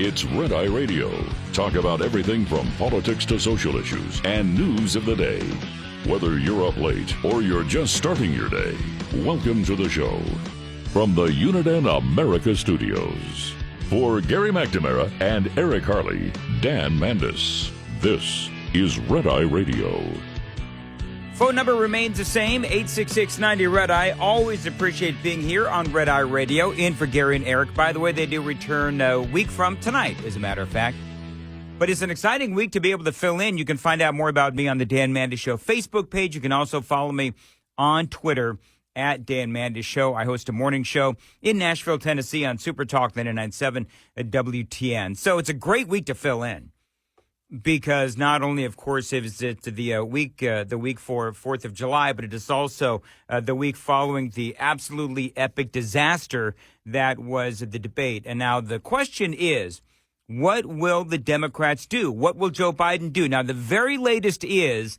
It's Red Eye Radio. Talk about everything from politics to social issues and news of the day. Whether you're up late or you're just starting your day, welcome to the show. From the Uniden America Studios. For Gary McNamara and Eric Harley, Dan Mandis, this is Red Eye Radio. Phone number remains the same, 866-90-RED-EYE. Always appreciate being here on Red Eye Radio, in for Gary and Eric. By the way, they do return a week from tonight, as a matter of fact. But it's an exciting week to be able to fill in. You can find out more about me on the Dan Mandis Show Facebook page. You can also follow me on Twitter at Dan Mandis Show. I host a morning show in Nashville, Tennessee on Super Talk 99.7 at WTN. So it's a great week to fill in. Because not only, of course, is it the week for 4th of July, but it is also the week following the absolutely epic disaster that was the debate. And now the question is, what will the Democrats do? What will Joe Biden do? Now, the very latest is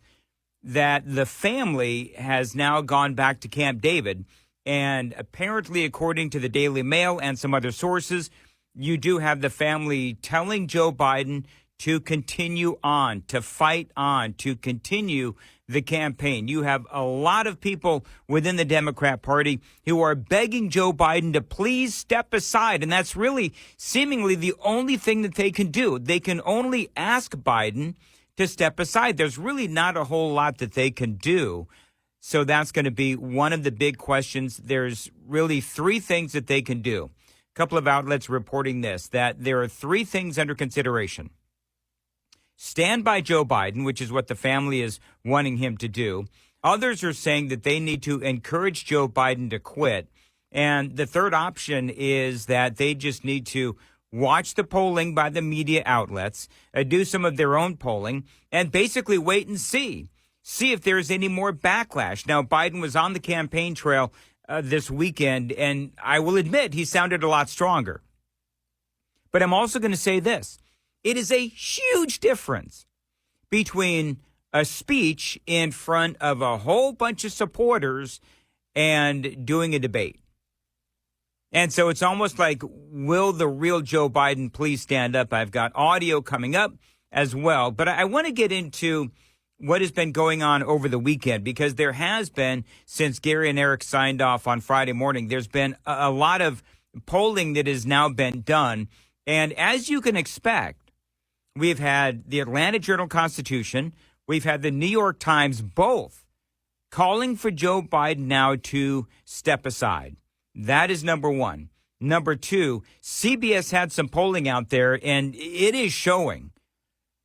that the family has now gone back to Camp David. And apparently, according to the Daily Mail and some other sources, you do have the family telling Joe Biden to continue on, to fight on, to continue the campaign. You have a lot of people within the Democrat Party who are begging Joe Biden to please step aside. And that's really seemingly the only thing that they can do. They can only ask Biden to step aside. There's really not a whole lot that they can do. So that's going to be one of the big questions. There's really three things that they can do. A couple of outlets reporting this, that there are three things under consideration. Stand by Joe Biden, which is what the family is wanting him to do. Others are saying that they need to encourage Joe Biden to quit. And the third option is that they just need to watch the polling by the media outlets, do some of their own polling, and basically wait and see if there's any more backlash. Now, Biden was on the campaign trail this weekend, and I will admit he sounded a lot stronger. But I'm also going to say this. It is a huge difference between a speech in front of a whole bunch of supporters and doing a debate. And so it's almost like, will the real Joe Biden please stand up? I've got audio coming up as well. But I want to get into what has been going on over the weekend, because there has been, since Gary and Eric signed off on Friday morning, there's been a lot of polling that has now been done. And as you can expect, we've had the Atlanta Journal-Constitution, we've had the New York Times, both calling for Joe Biden now to step aside. That is number one. Number two, CBS had some polling out there, and it is showing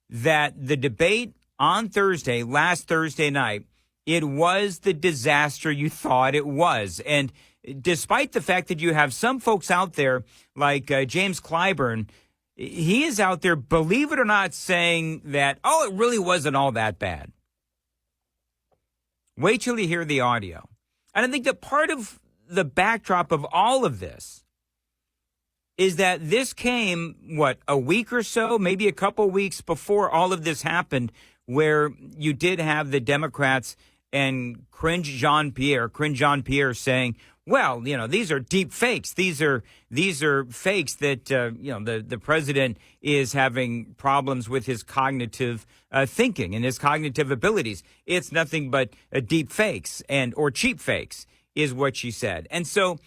that the debate on Thursday, last Thursday night, it was the disaster you thought it was. And despite the fact that you have some folks out there like James Clyburn, he is out there, believe it or not, saying that, it really wasn't all that bad. Wait till you hear the audio. And I think that part of the backdrop of all of this is that this came, a week or so, maybe a couple weeks before all of this happened, where you did have the Democrats and Cringe Jean-Pierre saying, well, these are deep fakes. These are fakes that, the president is having problems with his cognitive thinking and his cognitive abilities. It's nothing but deep fakes or cheap fakes is what she said. And so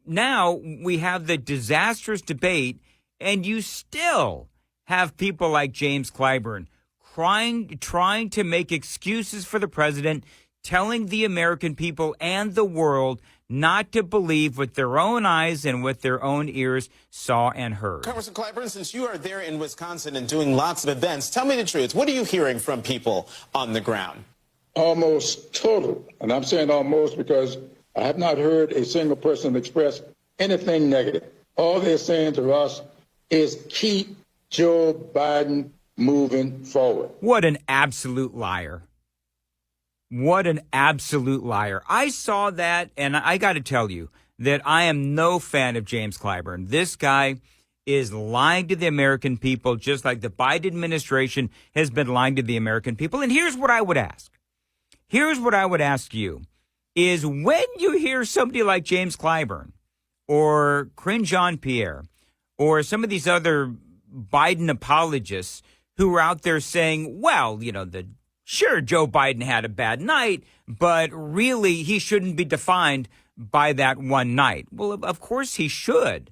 now we have the disastrous debate, and you still have people like James Clyburn trying to make excuses for the president, telling the American people and the world not to believe what their own eyes and what their own ears saw and heard. Congressman Clyburn, since you are there in Wisconsin and doing lots of events, tell me the truth. What are you hearing from people on the ground? Almost total. And I'm saying almost because I have not heard a single person express anything negative. All they're saying to us is keep Joe Biden moving forward. What an absolute liar. What an absolute liar. I saw that, and I got to tell you that I am no fan of James Clyburn. This guy is lying to the American people, just like the Biden administration has been lying to the American people. And here's what I would ask. Here's what I would ask you, is when you hear somebody like James Clyburn or Cringe Jean-Pierre or some of these other Biden apologists who were out there saying, well, sure, Joe Biden had a bad night, but really he shouldn't be defined by that one night. Well, of course he should,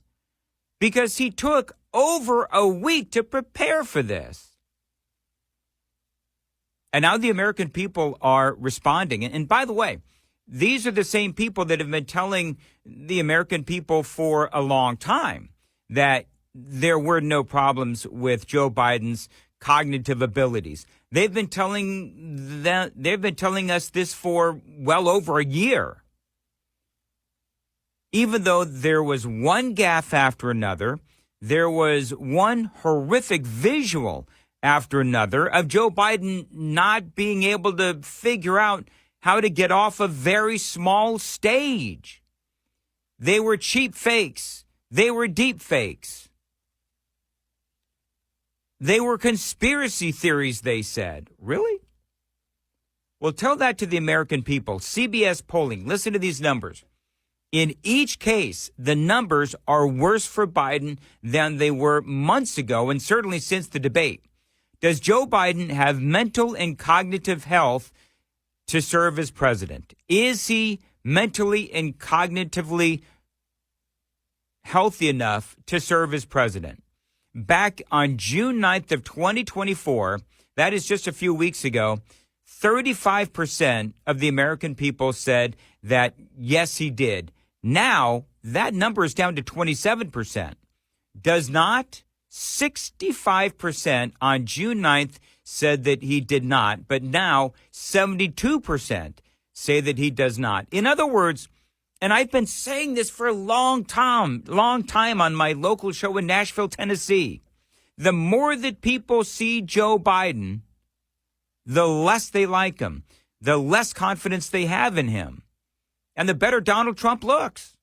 because he took over a week to prepare for this. And now the American people are responding. And by the way, these are the same people that have been telling the American people for a long time that there were no problems with Joe Biden's cognitive abilities. They've been telling us this for well over a year. Even though there was one gaffe after another, there was one horrific visual after another of Joe Biden not being able to figure out how to get off a very small stage. They were cheap fakes. They were deep fakes. They were conspiracy theories, they said. Really? Well, tell that to the American people. CBS polling. Listen to these numbers. In each case, the numbers are worse for Biden than they were months ago, and certainly since the debate. Does Joe Biden have mental and cognitive health to serve as president? Is he mentally and cognitively healthy enough to serve as president? Back on June 9th of 2024, that is just a few weeks ago, 35% of the American people said that, yes, he did. Now, that number is down to 27%. Does not? 65% on June 9th said that he did not, but now 72% say that he does not. In other words, and I've been saying this for a long time on my local show in Nashville, Tennessee, the more that people see Joe Biden, the less they like him, the less confidence they have in him, and the better Donald Trump looks.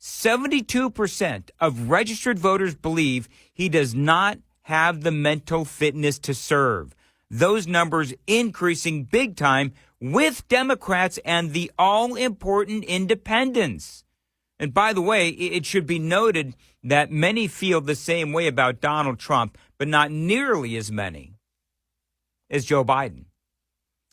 72% of registered voters believe he does not have the mental fitness to serve. Those numbers increasing big time with Democrats and the all-important independents. And by the way, it should be noted that many feel the same way about Donald Trump, but not nearly as many as Joe Biden.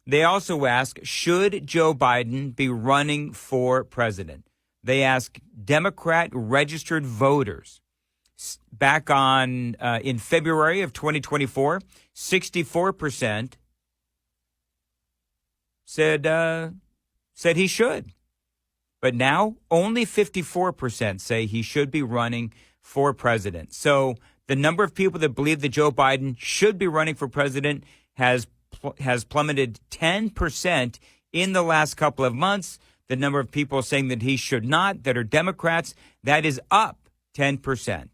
They also ask, should Joe Biden be running for president? They ask Democrat registered voters. Back on in February of 2024, 64% said he should. But now only 54% say he should be running for president. So the number of people that believe that Joe Biden should be running for president has plummeted 10% in the last couple of months. The number of people saying that he should not, that are Democrats, that is up 10%.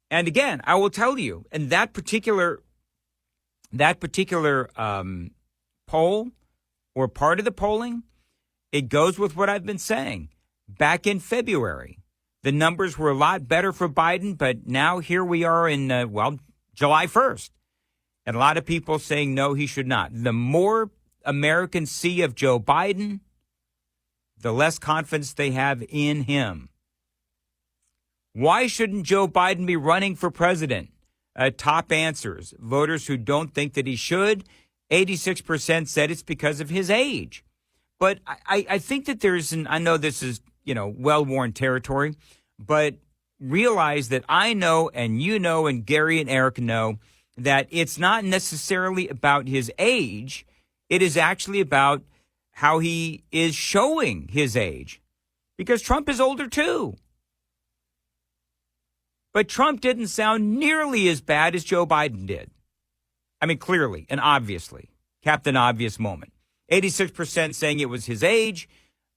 And again, I will tell you, in that particular poll or part of the polling, it goes with what I've been saying. Back in February, the numbers were a lot better for Biden, but now here we are in, July 1st. And a lot of people saying, no, he should not. The more Americans see of Joe Biden, the less confidence they have in him. Why shouldn't Joe Biden be running for president? Top answers. Voters who don't think that he should, 86% said it's because of his age. But I think that I know this is, well-worn territory, but realize that I know and you know and Gary and Eric know that it's not necessarily about his age. It is actually about how he is showing his age, because Trump is older too. But Trump didn't sound nearly as bad as Joe Biden did. I mean, clearly and obviously, Captain Obvious moment. 86% saying it was his age.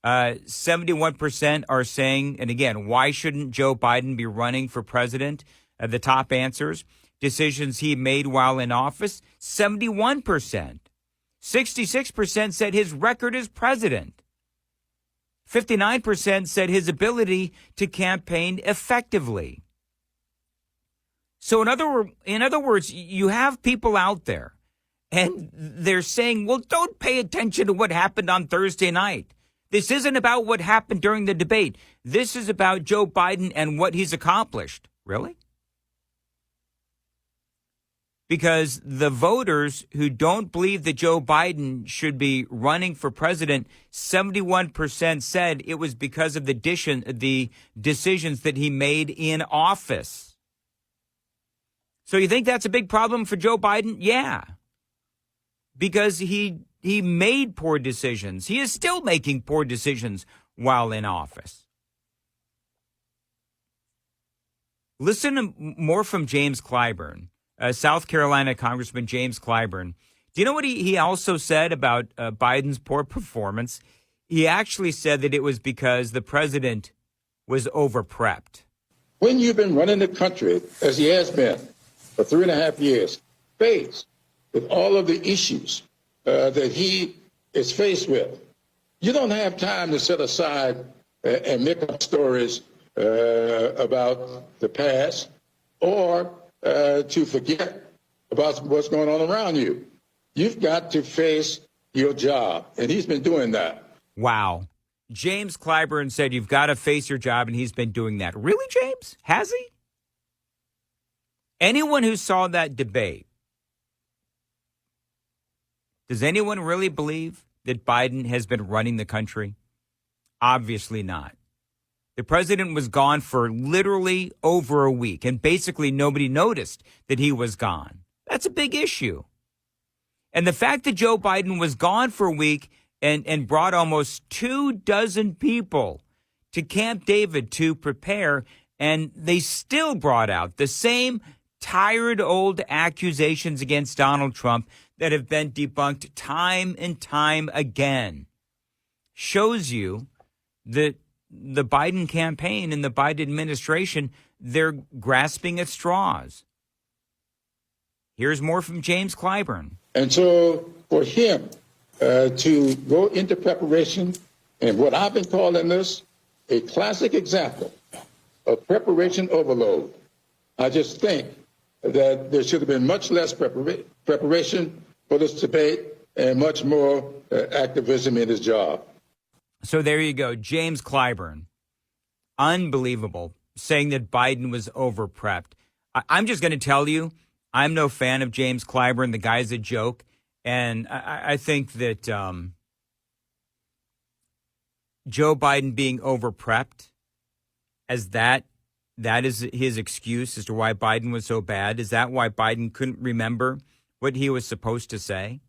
71% are saying, and again, why shouldn't Joe Biden be running for president? The top answers, decisions he made while in office, 71%. 66% said his record as president. 59% said his ability to campaign effectively. So in other words, you have people out there and they're saying, well, don't pay attention to what happened on Thursday night. This isn't about what happened during the debate. This is about Joe Biden and what he's accomplished. Really? because the voters who don't believe that Joe Biden should be running for president, 71% said it was because of the decisions that he made in office. So you think that's a big problem for Joe Biden? Yeah. Because he made poor decisions. He is still making poor decisions while in office. Listen to more from James Clyburn, South Carolina Congressman James Clyburn. Do you know what he also said about Biden's poor performance? He actually said that it was because the president was over-prepped. When you've been running the country, as he has been for 3.5 years, faced with all of the issues that he is faced with, you don't have time to set aside and make up stories about the past or to forget about what's going on around you. You've got to face your job, and he's been doing that. Wow. James Clyburn said you've got to face your job, and he's been doing that. Really, James? Has he? Anyone who saw that debate, does anyone really believe that Biden has been running the country? Obviously not. The president was gone for literally over a week, and basically nobody noticed that he was gone. That's a big issue. And the fact that Joe Biden was gone for a week and brought almost 24 people to Camp David to prepare, and they still brought out the same tired old accusations against Donald Trump that have been debunked time and time again, shows you that the Biden campaign and the Biden administration, they're grasping at straws. Here's more from James Clyburn. And so for him to go into preparation, and what I've been calling this a classic example of preparation overload, I just think that there should have been much less preparation for this debate and much more activism in his job. So there you go. James Clyburn. Unbelievable. Saying that Biden was over-prepped. I'm just going to tell you, I'm no fan of James Clyburn. The guy's a joke. And I think that Joe Biden being over-prepped, as that is his excuse as to why Biden was so bad. Is that why Biden couldn't remember what he was supposed to say?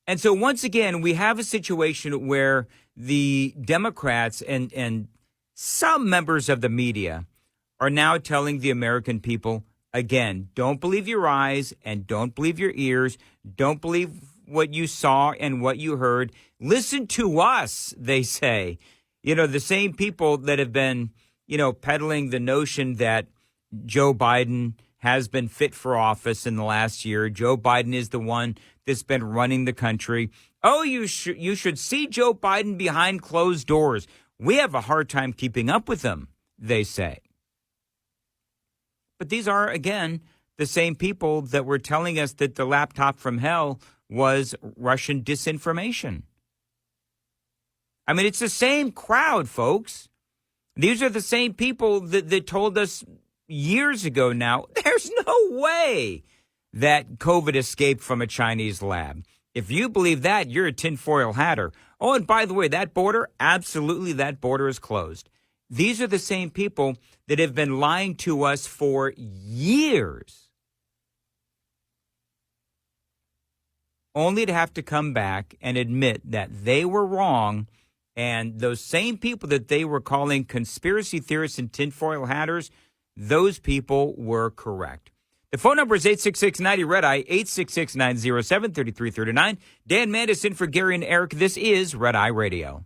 And so once again, we have a situation where the Democrats and some members of the media are now telling the American people, again, don't believe your eyes and don't believe your ears. Don't believe what you saw and what you heard. Listen to us, they say. You know, the same people that have been, peddling the notion that Joe Biden has been fit for office in the last year. Joe Biden is the one that's been running the country. Oh, you should see Joe Biden behind closed doors. We have a hard time keeping up with him, they say. But these are, again, the same people that were telling us that the laptop from hell was Russian disinformation. I mean, it's the same crowd, folks. These are the same people that told us years ago now, there's no way that COVID escaped from a Chinese lab. If you believe that, you're a tinfoil hatter. Oh, and by the way, that border, absolutely, that border is closed. These are the same people that have been lying to us for years, only to have to come back and admit that they were wrong. And those same people that they were calling conspiracy theorists and tinfoil hatters, those people were correct. The phone number is 866-90-RED-EYE, 866-907-3339. Dan Mandis in for Gary and Eric. This is Red Eye Radio.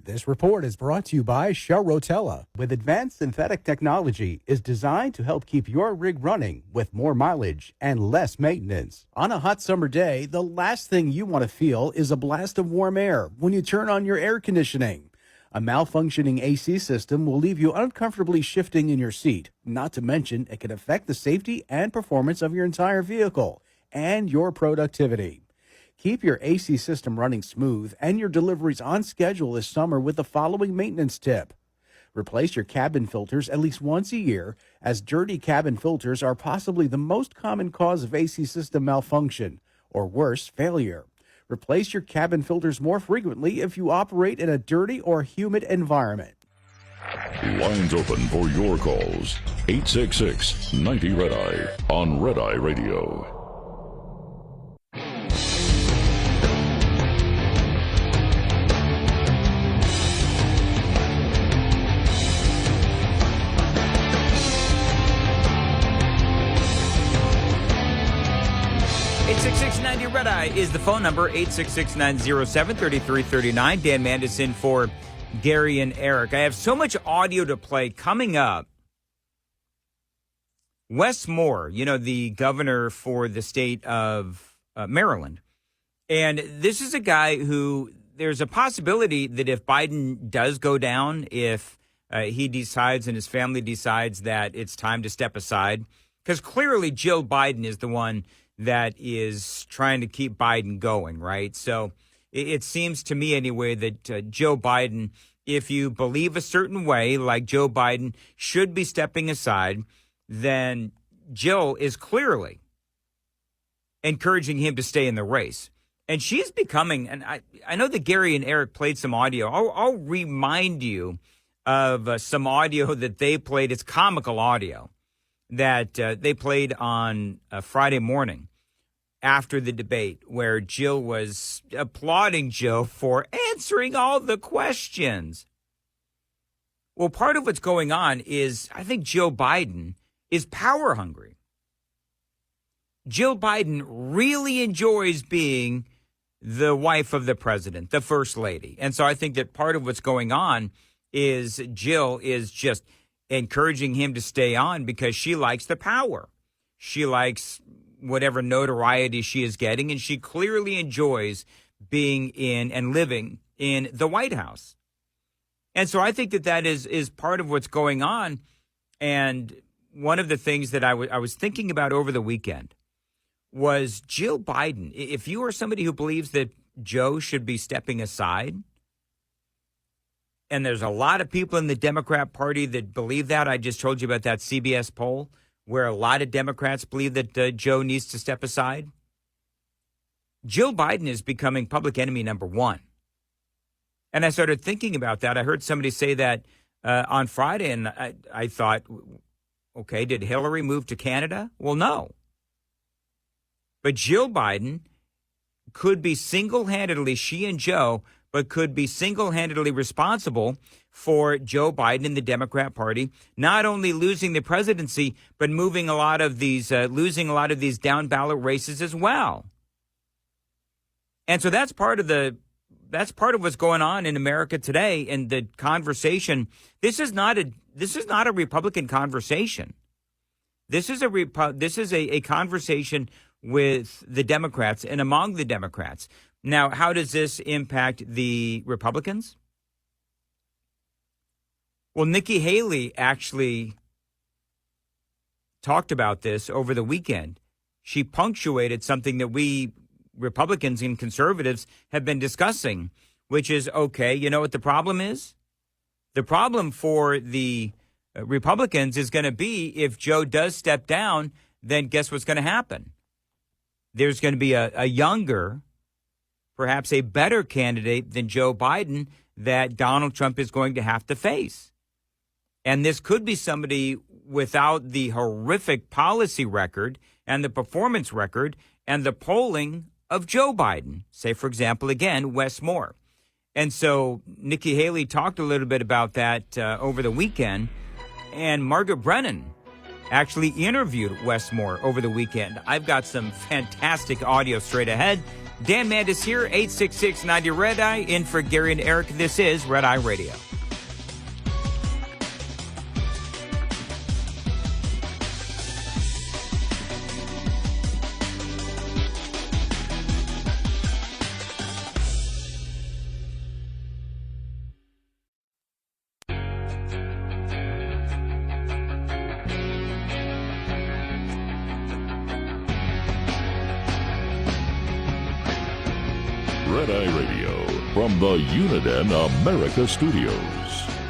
This report is brought to you by Shell Rotella. With advanced synthetic technology, is designed to help keep your rig running with more mileage and less maintenance. On a hot summer day, the last thing you want to feel is a blast of warm air when you turn on your air conditioning. A malfunctioning AC system will leave you uncomfortably shifting in your seat. Not to mention, it can affect the safety and performance of your entire vehicle and your productivity. Keep your AC system running smooth and your deliveries on schedule this summer with the following maintenance tip. Replace your cabin filters at least once a year, as dirty cabin filters are possibly the most common cause of AC system malfunction, or worse, failure. Replace your cabin filters more frequently if you operate in a dirty or humid environment. Lines open for your calls. 866-90-RED-EYE on Red Eye Radio. Red Eye is the phone number, 866-907-3339. Dan Mandis in for Gary and Eric. I have so much audio to play coming up. Wes Moore, the governor for the state of Maryland. And this is a guy who there's a possibility that if Biden does go down, if he decides and his family decides that it's time to step aside, because clearly Jill Biden is the one that is trying to keep Biden going, right? So it seems to me anyway that Joe Biden, if you believe a certain way, like Joe Biden should be stepping aside, then Jill is clearly encouraging him to stay in the race. And she's becoming, and I know that Gary and Eric played some audio. I'll remind you of some audio that they played. It's comical audio that they played on Friday morning after the debate, where Jill was applauding Joe for answering all the questions. Well, part of what's going on is I think Joe Biden is power hungry. Jill Biden really enjoys being the wife of the president, the first lady. And so I think that part of what's going on is Jill is just encouraging him to stay on because she likes the power. She likes whatever notoriety she is getting, and she clearly enjoys being in and living in the White House. And so I think that is part of what's going on. And one of the things that I was thinking about over the weekend was Jill Biden. If you are somebody who believes that Joe should be stepping aside, and there's a lot of people in the Democrat Party that believe that. I just told you about that CBS poll where a lot of Democrats believe that Joe needs to step aside. Jill Biden is becoming public enemy number one. And I started thinking about that. I heard somebody say that on Friday, and I thought, okay, did Hillary move to Canada? Well, no. But Jill Biden could be single-handedly, she and Joe, but could be single-handedly responsible for Joe Biden and the Democrat Party not only losing the presidency, but moving a lot of these, losing a lot of these down-ballot races as well. And so that's part of what's going on in America today. And the conversation, this is not a Republican conversation. This is a conversation with the Democrats and among the Democrats. Now, how does this impact the Republicans? Well, Nikki Haley actually talked about this over the weekend. She punctuated something that we Republicans and conservatives have been discussing, which is, okay, you know what the problem is? The problem for the Republicans is going to be if Joe does step down, then guess what's going to happen? There's going to be a younger, perhaps a better candidate than Joe Biden that Donald Trump is going to have to face. And this could be somebody without the horrific policy record and the performance record and the polling of Joe Biden. Say, for example, again, Wes Moore. And so Nikki Haley talked a little bit about that over the weekend. And Margaret Brennan actually interviewed Wes Moore over the weekend. I've got some fantastic audio straight ahead. Dan Mandis here, 866-90-RED-EYE, in for Gary and Eric. This is Red Eye Radio. Red Eye Radio from the Uniden America Studios.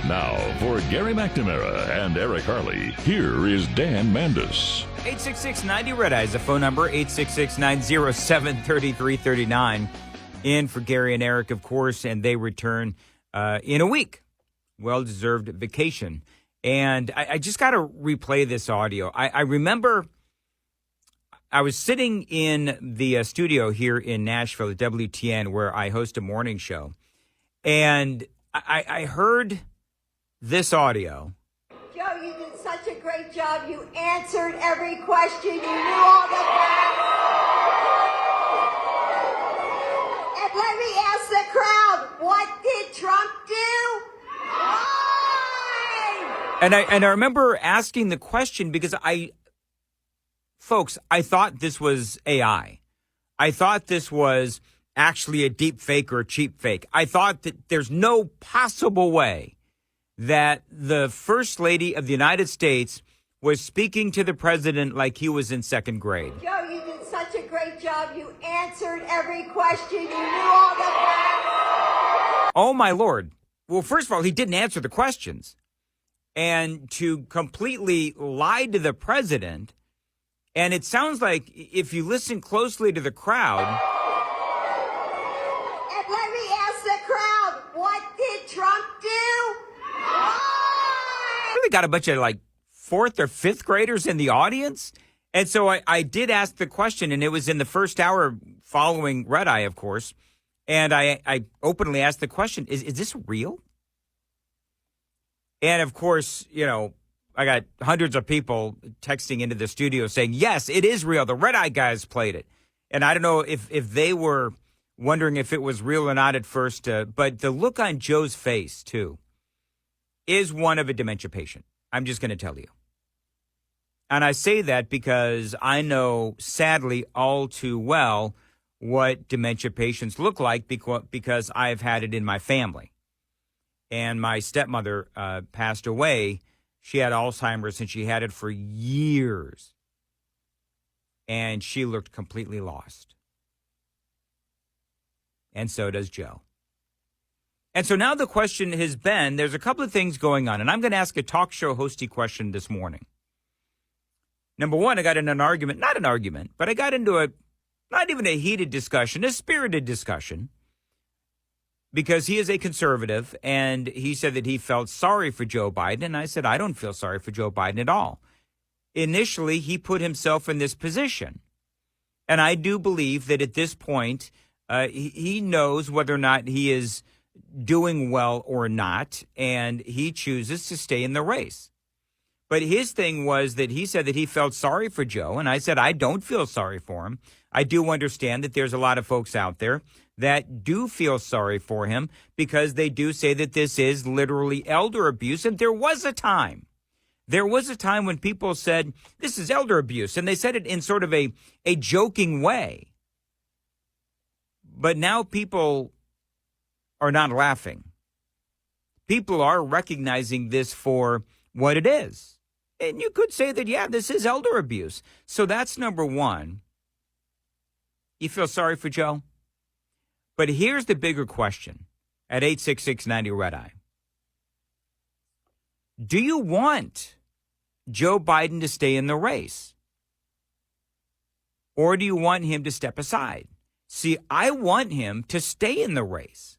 Now, for Gary McNamara and Eric Harley, here is Dan Mandis. 866-90 Red Eye is the phone number, 866-907-3339. In for Gary and Eric, of course, and they return in a week. Well-deserved vacation. And I just got to replay this audio. I remember I was sitting in the studio here in Nashville at WTN where I host a morning show. And I heard this audio. Joe, you did such a great job. You answered every question. You knew all the facts. And let me ask the crowd, what did Trump do? Why? And I remember asking the question because folks, I thought this was AI. I thought this was actually a deep fake or a cheap fake. I thought that there's no possible way that the First Lady of the United States was speaking to the president like he was in second grade. Joe, you did such a great job. You answered every question. You knew all the facts. Oh, my Lord. Well, first of all, he didn't answer the questions. And to completely lie to the president, and it sounds like if you listen closely to the crowd. And let me ask the crowd, what did Trump do? Why? Really got a bunch of like fourth or fifth graders in the audience. And so I did ask the question, and it was in the first hour following Red Eye, of course. And I openly asked the question, is this real? And of course, you know, I got hundreds of people texting into the studio saying, yes, it is real. The Red Eye guys played it. And I don't know if they were wondering if it was real or not at first. But the look on Joe's face, too, is one of a dementia patient. I'm just going to tell you. And I say that because I know, sadly, all too well what dementia patients look like because I've had it in my family. And my stepmother passed away. She had Alzheimer's, and she had it for years. And she looked completely lost. And so does Joe. And so now the question has been, there's a couple of things going on, and I'm going to ask a talk show hosty question this morning. Number one, I got in an argument, not an argument, but I got into not even a heated discussion, a spirited discussion, because he is a conservative, and he said that he felt sorry for Joe Biden, and I said, I don't feel sorry for Joe Biden at all. Initially, he put himself in this position, and I do believe that at this point, he knows whether or not he is doing well or not, and he chooses to stay in the race. But his thing was that he said that he felt sorry for Joe, and I said, I don't feel sorry for him. I do understand that there's a lot of folks out there that do feel sorry for him because they do say that this is literally elder abuse. And there was a time when people said, this is elder abuse. And they said it in sort of a joking way. But now people are not laughing. People are recognizing this for what it is. And you could say that, yeah, this is elder abuse. So that's number one. You feel sorry for Joe? But here's the bigger question at 866-90 Red Eye. Do you want Joe Biden to stay in the race? Or do you want him to step aside? See, I want him to stay in the race.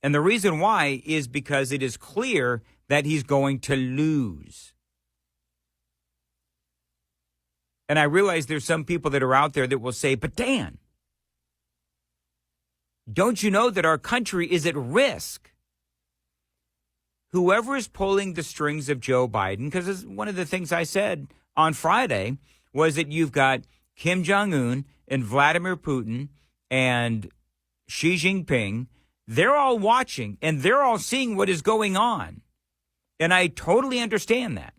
And the reason why is because it is clear that he's going to lose. And I realize there's some people that are out there that will say, but Dan, don't you know that our country is at risk? Whoever is pulling the strings of Joe Biden, because one of the things I said on Friday was that you've got Kim Jong-un and Vladimir Putin and Xi Jinping. They're all watching and they're all seeing what is going on. And I totally understand that.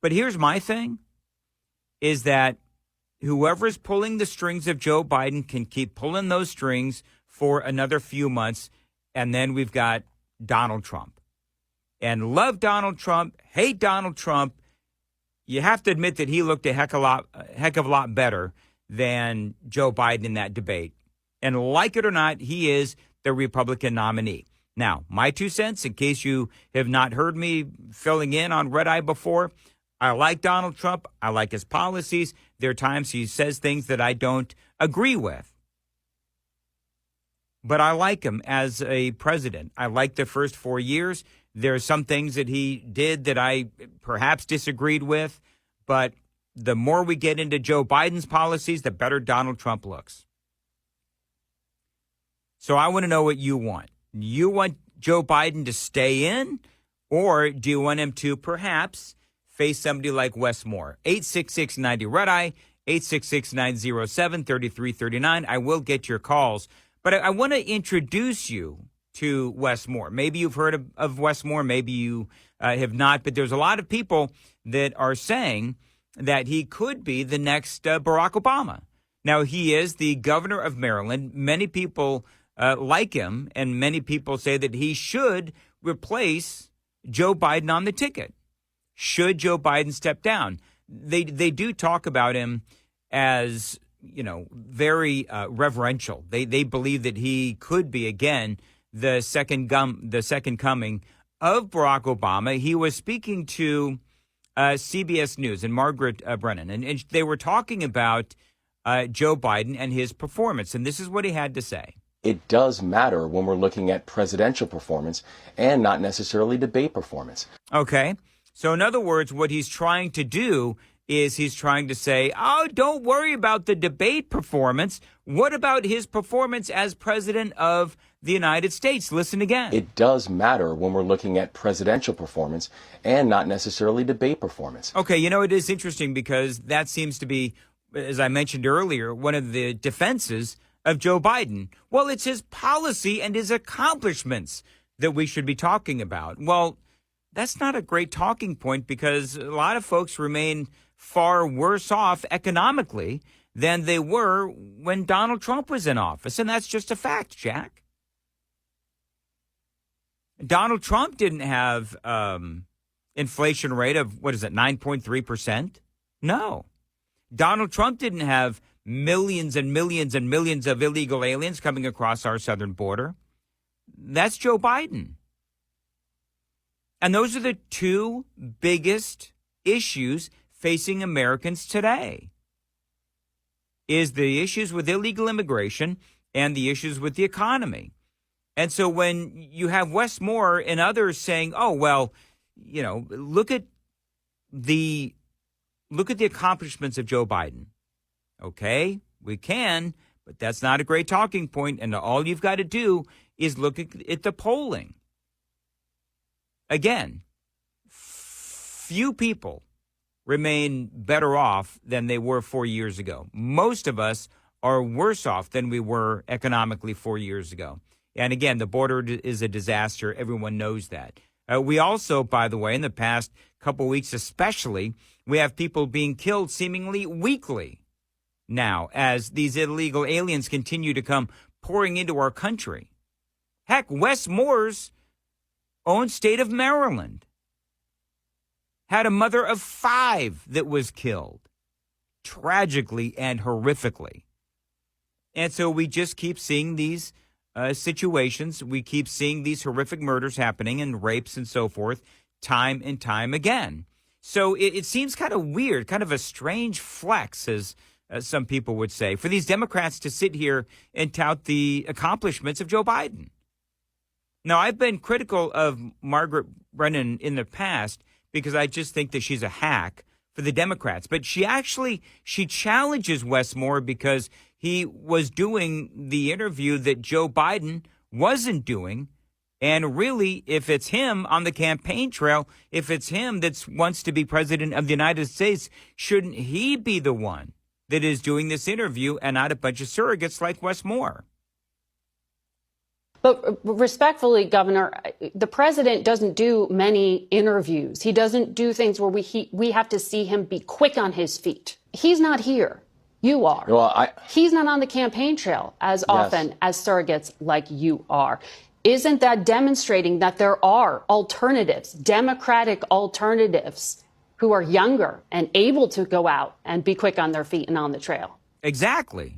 But here's my thing, is that whoever's pulling the strings of Joe Biden can keep pulling those strings for another few months. And then we've got Donald Trump. And love Donald Trump, hate Donald Trump. You have to admit that he looked a heck of a lot better than Joe Biden in that debate. And like it or not, he is the Republican nominee. Now, my 2 cents, in case you have not heard me filling in on Red Eye before, I like Donald Trump. I like his policies. There are times he says things that I don't agree with. But I like him as a president. I like the first 4 years. There are some things that he did that I perhaps disagreed with. But the more we get into Joe Biden's policies, the better Donald Trump looks. So I want to know what you want. You want Joe Biden to stay in, or do you want him to perhaps face somebody like Wes Moore? 866-90-RED-EYE, 866-907-3339. I will get your calls. But I want to introduce you to Wes Moore. Maybe you've heard of Wes Moore. Maybe you have not. But there's a lot of people that are saying that he could be the next Barack Obama. Now, he is the governor of Maryland. Many people like him, and many people say that he should replace Joe Biden on the ticket. Should Joe Biden step down? They do talk about him as, very reverential. They believe that he could be, again, the second coming of Barack Obama. He was speaking to CBS News and Margaret Brennan, and they were talking about Joe Biden and his performance. And this is what he had to say. It does matter when we're looking at presidential performance and not necessarily debate performance. Okay. So in other words, what he's trying to do is he's trying to say, oh, don't worry about the debate performance. What about his performance as president of the United States? Listen again. It does matter when we're looking at presidential performance and not necessarily debate performance. Okay, it is interesting because that seems to be, as I mentioned earlier, one of the defenses of Joe Biden. Well, it's his policy and his accomplishments that we should be talking about. Well, that's not a great talking point because a lot of folks remain far worse off economically than they were when Donald Trump was in office. And that's just a fact, Jack. Donald Trump didn't have inflation rate of, 9.3%? No. Donald Trump didn't have millions and millions and millions of illegal aliens coming across our southern border. That's Joe Biden. And those are the two biggest issues facing Americans today, is the issues with illegal immigration and the issues with the economy. And so when you have Wes Moore and others saying, oh, well, look at the accomplishments of Joe Biden. Okay, we can, but that's not a great talking point. And all you've got to do is look at the polling. Again, few people remain better off than they were 4 years ago. Most of us are worse off than we were economically 4 years ago. And again, the border is a disaster. Everyone knows that. We also, by the way, in the past couple weeks especially, we have people being killed seemingly weekly now as these illegal aliens continue to come pouring into our country. Heck, Wes Moore's own state of Maryland had a mother of 5 that was killed tragically and horrifically. And so we just keep seeing these situations. We keep seeing these horrific murders happening and rapes and so forth time and time again. So it seems kind of weird, kind of a strange flex, as some people would say, for these Democrats to sit here and tout the accomplishments of Joe Biden. Now, I've been critical of Margaret Brennan in the past because I just think that she's a hack for the Democrats. But she challenges Wes Moore because he was doing the interview that Joe Biden wasn't doing. And really, if it's him on the campaign trail, if it's him that wants to be president of the United States, shouldn't he be the one that is doing this interview and not a bunch of surrogates like Wes Moore? But respectfully, Governor, the president doesn't do many interviews. He doesn't do things where we have to see him be quick on his feet. He's not here. You are. Well, he's not on the campaign trail as often as surrogates like you are. Isn't that demonstrating that there are alternatives, Democratic alternatives, who are younger and able to go out and be quick on their feet and on the trail? Exactly.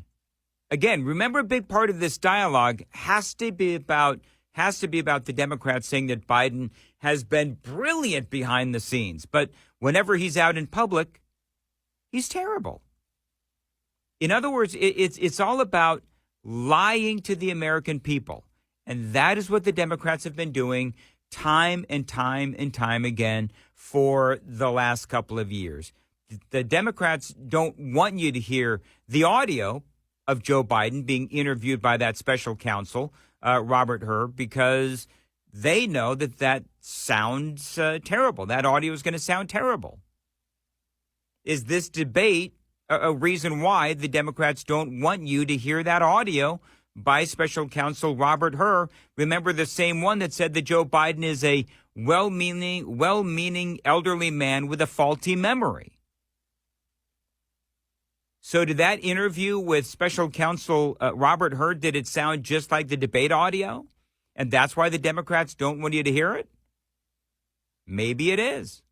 Again, remember, a big part of this dialogue has to be about has to be about the Democrats saying that Biden has been brilliant behind the scenes. But whenever he's out in public, he's terrible. In other words, it's all about lying to the American people. And that is what the Democrats have been doing time and time and time again for the last couple of years. The Democrats don't want you to hear the audio of Joe Biden being interviewed by that special counsel, Robert Hur, because they know that sounds terrible. That audio is going to sound terrible. Is this debate a reason why the Democrats don't want you to hear that audio by special counsel Robert Hur? Remember, the same one that said that Joe Biden is a well-meaning elderly man with a faulty memory. So did that interview with special counsel Robert Hur, did it sound just like the debate audio? And that's why the Democrats don't want you to hear it? Maybe it is.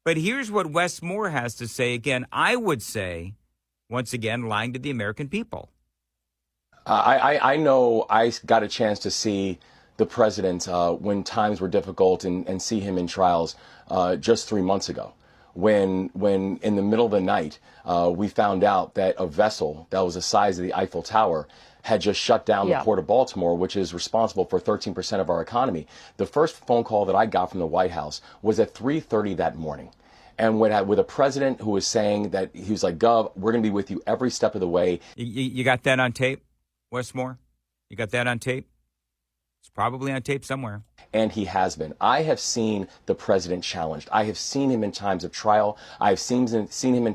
But here's what Wes Moore has to say. Again, I would say, once again, lying to the American people. I know I got a chance to see the president when times were difficult and see him in trials just 3 months ago. When in the middle of the night, we found out that a vessel that was the size of the Eiffel Tower had just shut down the Port of Baltimore, which is responsible for 13% of our economy. The first phone call that I got from the White House was at 3:30 that morning. And with a president who was saying that he was like, Gov, we're going to be with you every step of the way. You got that on tape, Wes Moore? You got that on tape? It's probably on tape somewhere. And he has been. I have seen the president challenged. I have seen him in times of trial. I've seen him in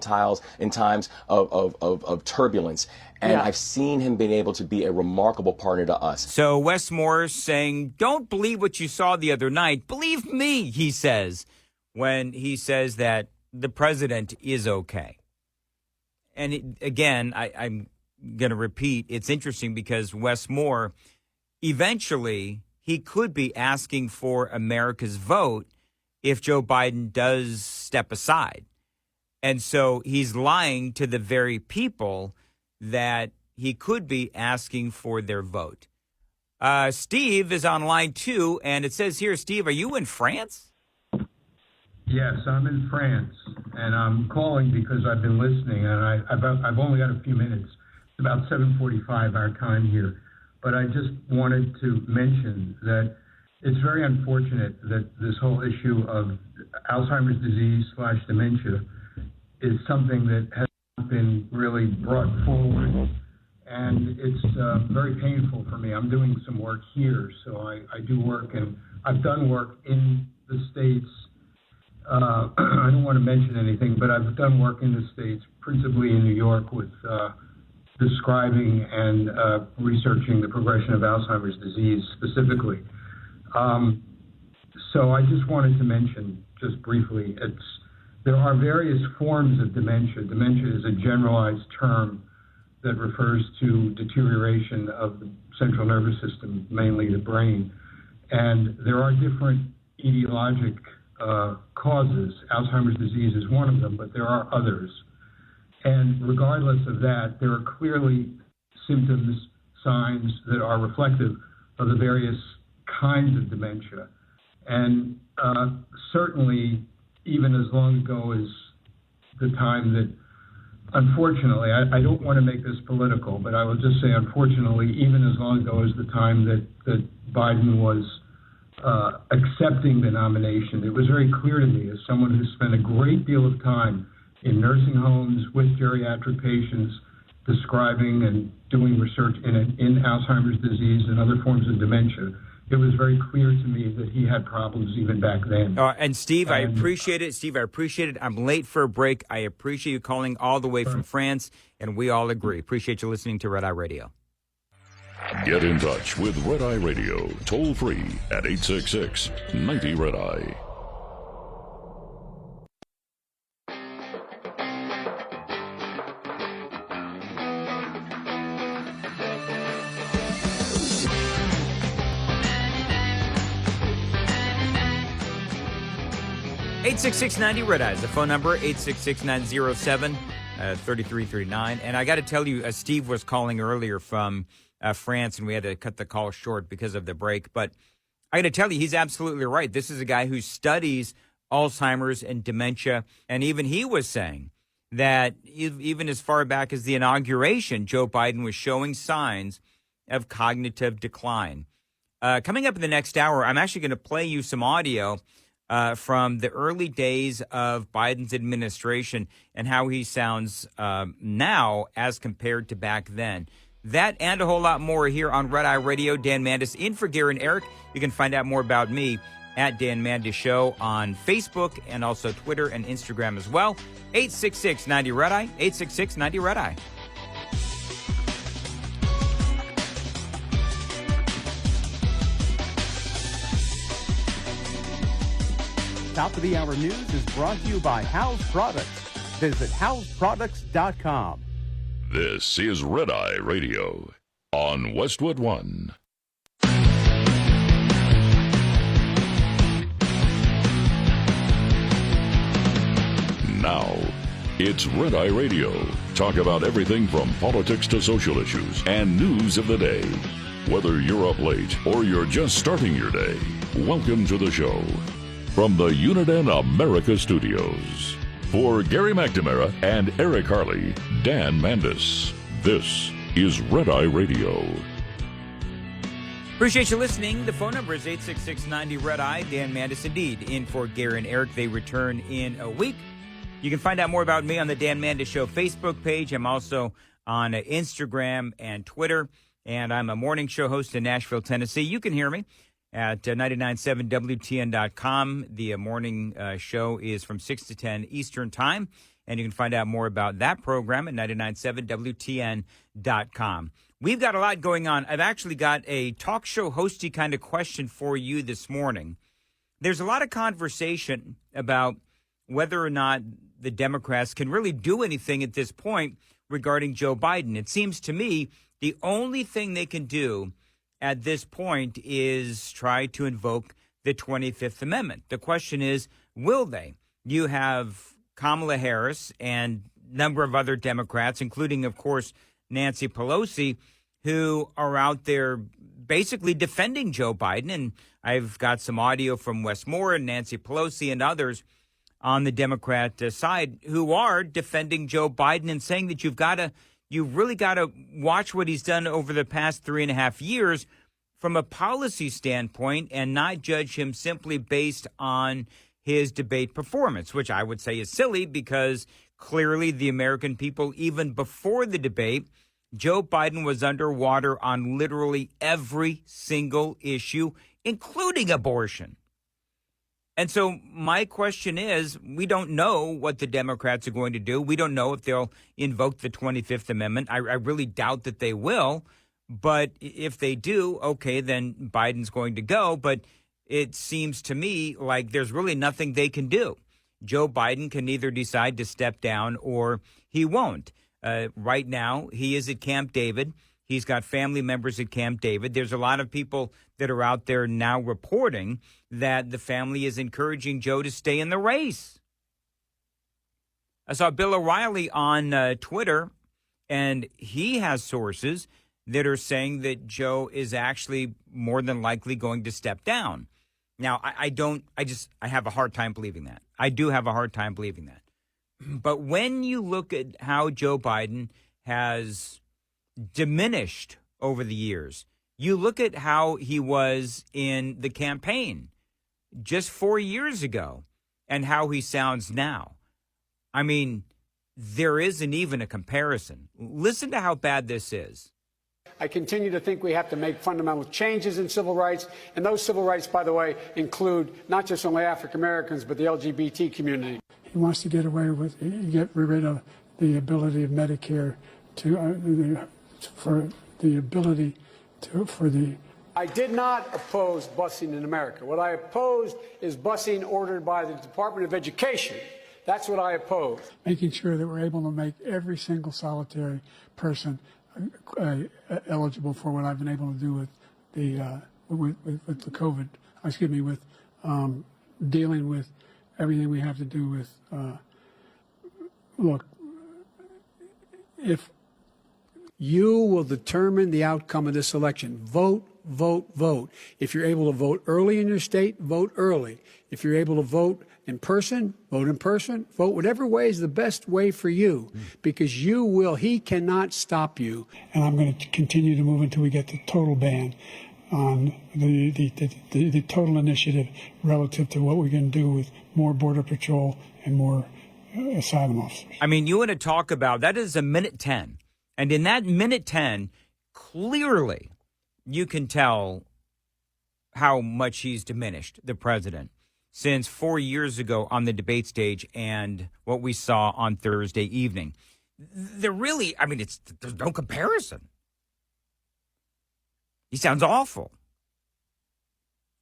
times of turbulence. And I've seen him being able to be a remarkable partner to us. So Wes Moore saying, don't believe what you saw the other night. Believe me, he says, when he says that the president is okay. And again, I'm going to repeat, it's interesting because Wes Moore, eventually, he could be asking for America's vote if Joe Biden does step aside. And so he's lying to the very people that he could be asking for their vote. Steve is on line 2, and it says here, Steve, are you in France? Yes, I'm in France, and I'm calling because I've been listening, and I've only got a few minutes. It's about 7:45 our time here. But I just wanted to mention that it's very unfortunate that this whole issue of Alzheimer's disease / dementia is something that has not been really brought forward. And it's very painful for me. I'm doing some work here, so I do work, and I've done work in the States. I don't want to mention anything, but I've done work in the States, principally in New York, with describing and researching the progression of Alzheimer's disease specifically. So I just wanted to mention, just briefly, there are various forms of dementia. Dementia is a generalized term that refers to deterioration of the central nervous system, mainly the brain. And there are different etiologic causes. Alzheimer's disease is one of them, but there are others. And regardless of that, there are clearly symptoms, signs that are reflective of the various kinds of dementia. And certainly, even as long ago as the time that, unfortunately, I don't want to make this political, but I will just say, unfortunately, even as long ago as the time that Biden was accepting the nomination, it was very clear to me, as someone who spent a great deal of time in nursing homes with geriatric patients, describing and doing research in Alzheimer's disease and other forms of dementia, it was very clear to me that he had problems even back then. And Steve, I appreciate it. Steve, I appreciate it. I'm late for a break. I appreciate you calling all the way from France, and we all agree. Appreciate you listening to Red Eye Radio. Get in touch with Red Eye Radio, toll free at 866-90-RED-EYE. #866-90 Red Eye is the phone number, 866-907-3339. And I got to tell you, Steve was calling earlier from France, and we had to cut the call short because of the break. But I got to tell you, he's absolutely right. This is a guy who studies Alzheimer's and dementia, and even he was saying that even as far back as the inauguration, Joe Biden was showing signs of cognitive decline. Coming up in the next hour, I'm actually going to play you some audio from the early days of Biden's administration and how he sounds now as compared to back then. That and a whole lot more here on Red Eye Radio. Dan Mandis in for Gary and Eric. You can find out more about me at Dan Mandis Show on Facebook and also Twitter and Instagram as well. 866-90-RED-EYE, 866-90-RED-EYE. Top of the Hour News is brought to you by House Products. Visit houseproducts.com. This is Red Eye Radio on Westwood One. Now, it's Red Eye Radio. Talk about everything from politics to social issues and news of the day. Whether you're up late or you're just starting your day, welcome to the show. From the Uniden America Studios. For Gary McNamara and Eric Harley, Dan Mandis. This is Red Eye Radio. Appreciate you listening. The phone number is 866-90-RED-EYE. Dan Mandis indeed in for Gary and Eric. They return in a week. You can find out more about me on the Dan Mandis Show Facebook page. I'm also on Instagram and Twitter. And I'm a morning show host in Nashville, Tennessee. You can hear me at 99.7 WTN.com. The morning show is from 6 to 10 Eastern Time, and you can find out more about that program at 99.7 WTN.com. We've got a lot going on. I've actually got a talk show hosty kind of question for you this morning. There's a lot of conversation about whether or not the Democrats can really do anything at this point regarding Joe Biden. It seems to me the only thing they can do at this point is try to invoke the 25th Amendment. The question is, will they? You have Kamala Harris and a number of other Democrats, including, of course, Nancy Pelosi, who are out there basically defending Joe Biden. And I've got some audio from Wes Moore and Nancy Pelosi and others on the Democrat side who are defending Joe Biden and saying that you really got to watch what he's done over the past 3.5 years from a policy standpoint and not judge him simply based on his debate performance, which I would say is silly because clearly the American people, even before the debate, Joe Biden was underwater on literally every single issue, including abortion. And so my question is, we don't know what the Democrats are going to do. We don't know if they'll invoke the 25th Amendment. I really doubt that they will. But if they do, okay, then Biden's going to go. But it seems to me like there's really nothing they can do. Joe Biden can either decide to step down or he won't. Right now, he is at Camp David. He's got family members at Camp David. There's a lot of people that are out there now reporting that the family is encouraging Joe to stay in the race. I saw Bill O'Reilly on Twitter, and he has sources that are saying that Joe is actually more than likely going to step down. Now, I have a hard time believing that. I do have a hard time believing that. But when you look at how Joe Biden has diminished over the years, you look at how he was in the campaign just 4 years ago and how he sounds now. I mean, there isn't even a comparison. Listen to how bad this is. I continue to think we have to make fundamental changes in civil rights. And those civil rights, by the way, include not just only African Americans, but the LGBT community. He wants to get rid of the ability of Medicare I did not oppose busing in America. What I opposed is busing ordered by the Department of Education. That's what I oppose. Making sure that we're able to make every single solitary person eligible for what I've been able to do with the COVID. With dealing with everything we have to do with. Look, if You will determine the outcome of this election. Vote, vote, vote. If you're able to vote early in your state, vote early. If you're able to vote in person, vote in person. Vote whatever way is the best way for you, because he cannot stop you. And I'm going to continue to move until we get the total ban on the total initiative relative to what we're going to do with more Border Patrol and more asylum officers. I mean, you want to talk about, that is a minute 10. And in that minute 10, clearly you can tell how much he's diminished, the president, since 4 years ago on the debate stage and what we saw on Thursday evening. They're really, I mean, there's no comparison. He sounds awful.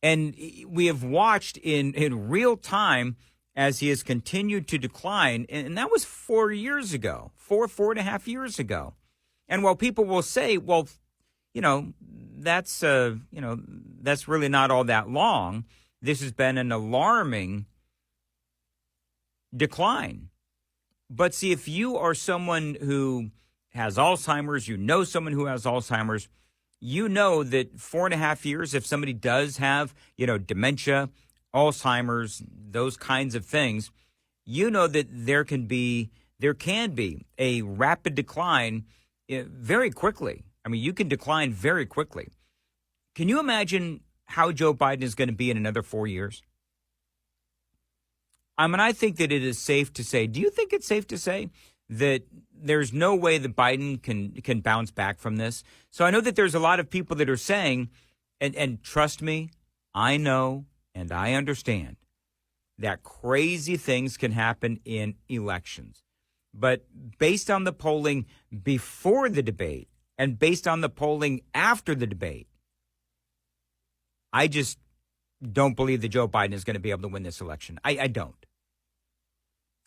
And we have watched in real time as he has continued to decline. And that was 4 years ago, 4.5 years ago. And while people will say, well, that's really not all that long, this has been an alarming decline. But see, if you are someone who has Alzheimer's, someone who has Alzheimer's, you know that 4.5 years, if somebody does have, dementia, Alzheimer's, those kinds of things, you know that there can be a rapid decline very quickly. I mean, you can decline very quickly. Can you imagine how Joe Biden is going to be in another 4 years? I mean, I think that it is safe to say, do you think it's safe to say that there's no way that Biden can bounce back from this? So I know that there's a lot of people that are saying, and trust me, I know and I understand that crazy things can happen in elections. But based on the polling before the debate and based on the polling after the debate, I just don't believe that Joe Biden is going to be able to win this election. I don't.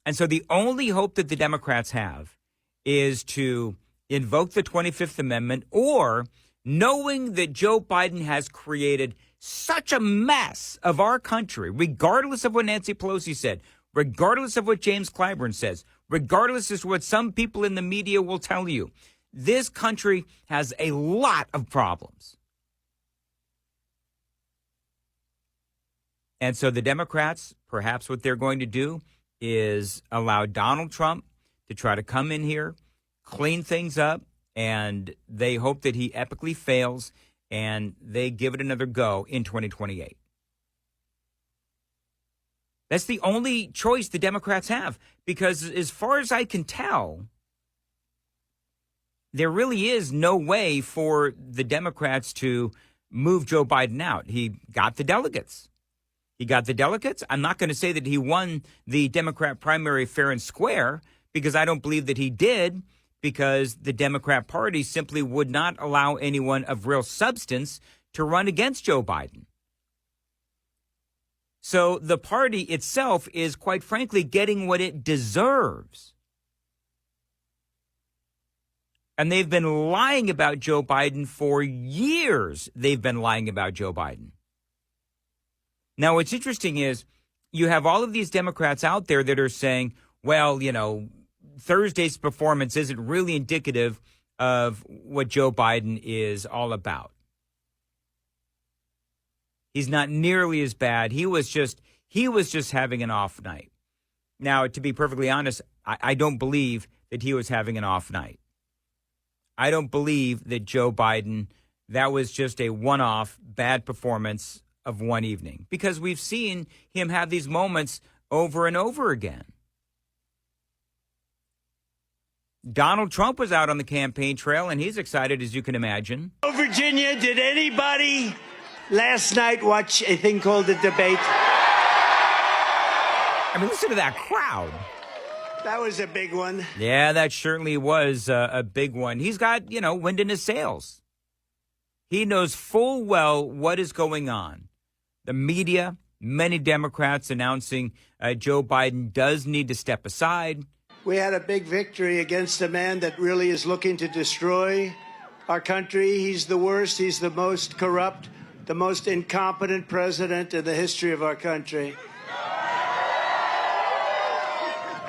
And so the only hope that the Democrats have is to invoke the 25th Amendment, or knowing that Joe Biden has created such a mess of our country, regardless of what Nancy Pelosi said, regardless of what James Clyburn says, regardless of what some people in the media will tell you, this country has a lot of problems. And so the Democrats, perhaps what they're going to do is allow Donald Trump to try to come in here, clean things up, and they hope that he epically fails and they give it another go in 2028. That's the only choice the Democrats have, because as far as I can tell, there really is no way for the Democrats to move Joe Biden out. He got the delegates. I'm not going to say that he won the Democrat primary fair and square, because I don't believe that he did, because the Democrat Party simply would not allow anyone of real substance to run against Joe Biden. So the party itself is, quite frankly, getting what it deserves. And they've been lying about Joe Biden for years. They've been lying about Joe Biden. Now, what's interesting is you have all of these Democrats out there that are saying, well, Thursday's performance isn't really indicative of what Joe Biden is all about. He's not nearly as bad. He was just having an off night. Now, to be perfectly honest, I don't believe that he was having an off night. I don't believe that Joe Biden, that was just a one-off bad performance of one evening, because we've seen him have these moments over and over again. Donald Trump was out on the campaign trail, and he's excited, as you can imagine. Oh, Virginia, did anybody last night watch a thing called The Debate? I mean, listen to that crowd. That was a big one. Yeah, that certainly was a big one. He's got, wind in his sails. He knows full well what is going on. The media, many Democrats announcing Joe Biden does need to step aside. We had a big victory against a man that really is looking to destroy our country. He's the worst. He's the most corrupt, the most incompetent president in the history of our country.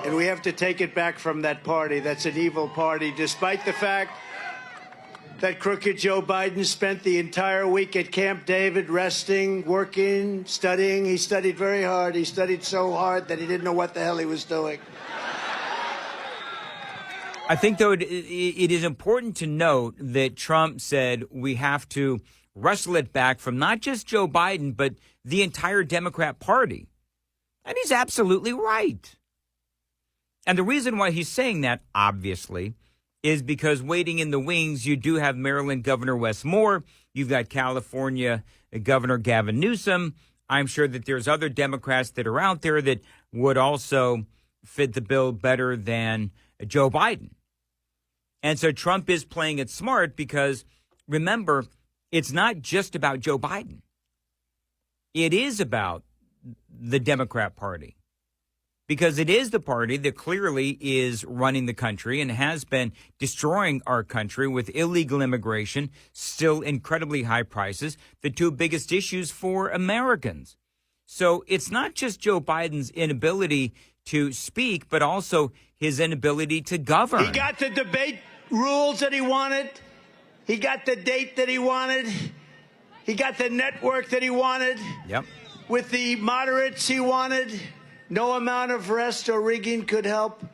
And we have to take it back from that party. That's an evil party, despite the fact that crooked Joe Biden spent the entire week at Camp David resting, working, studying. He studied very hard. He studied so hard that he didn't know what the hell he was doing. I think, though, it is important to note that Trump said we have to wrestle it back from not just Joe Biden, but the entire Democrat Party. And he's absolutely right. And the reason why he's saying that, obviously, is because waiting in the wings, you do have Maryland Governor Wes Moore. You've got California Governor Gavin Newsom. I'm sure that there's other Democrats that are out there that would also fit the bill better than Joe Biden. And so Trump is playing it smart because, remember, it's not just about Joe Biden. It is about the Democrat Party, because it is the party that clearly is running the country and has been destroying our country with illegal immigration, still incredibly high prices, the two biggest issues for Americans. So it's not just Joe Biden's inability to speak, but also his inability to govern. He got the debate rules that he wanted. He got the date that he wanted. He got the network that he wanted. Yep. With the moderates he wanted. No amount of rest or rigging could help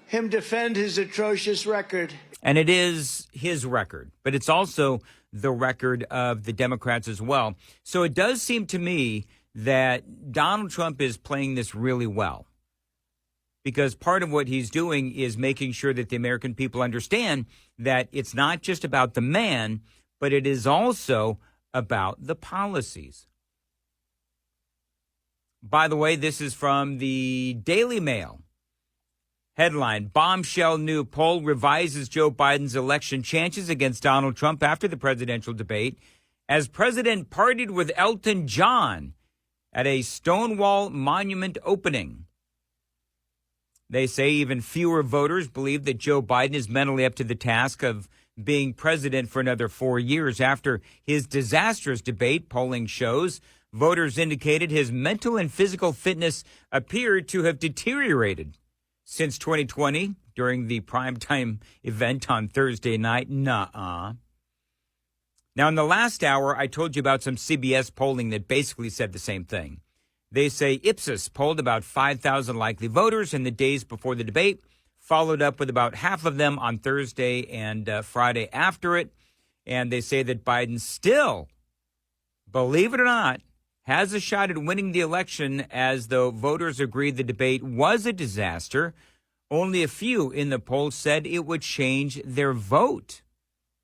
him defend his atrocious record. And it is his record, but it's also the record of the Democrats as well. So it does seem to me that Donald Trump is playing this really well, because part of what he's doing is making sure that the American people understand that it's not just about the man, but it is also about the policies. By the way, this is from the Daily Mail. Headline, bombshell new poll revises Joe Biden's election chances against Donald Trump after the presidential debate as president partied with Elton John at a Stonewall Monument opening. They say even fewer voters believe that Joe Biden is mentally up to the task of being president for another 4 years after his disastrous debate. Polling shows voters indicated his mental and physical fitness appeared to have deteriorated since 2020 during the primetime event on Thursday night. Nuh-uh. Now, in the last hour, I told you about some CBS polling that basically said the same thing. They say Ipsos polled about 5,000 likely voters in the days before the debate, followed up with about half of them on Thursday and Friday after it. And they say that Biden still, believe it or not, has a shot at winning the election, as though voters agreed the debate was a disaster. Only a few in the poll said it would change their vote,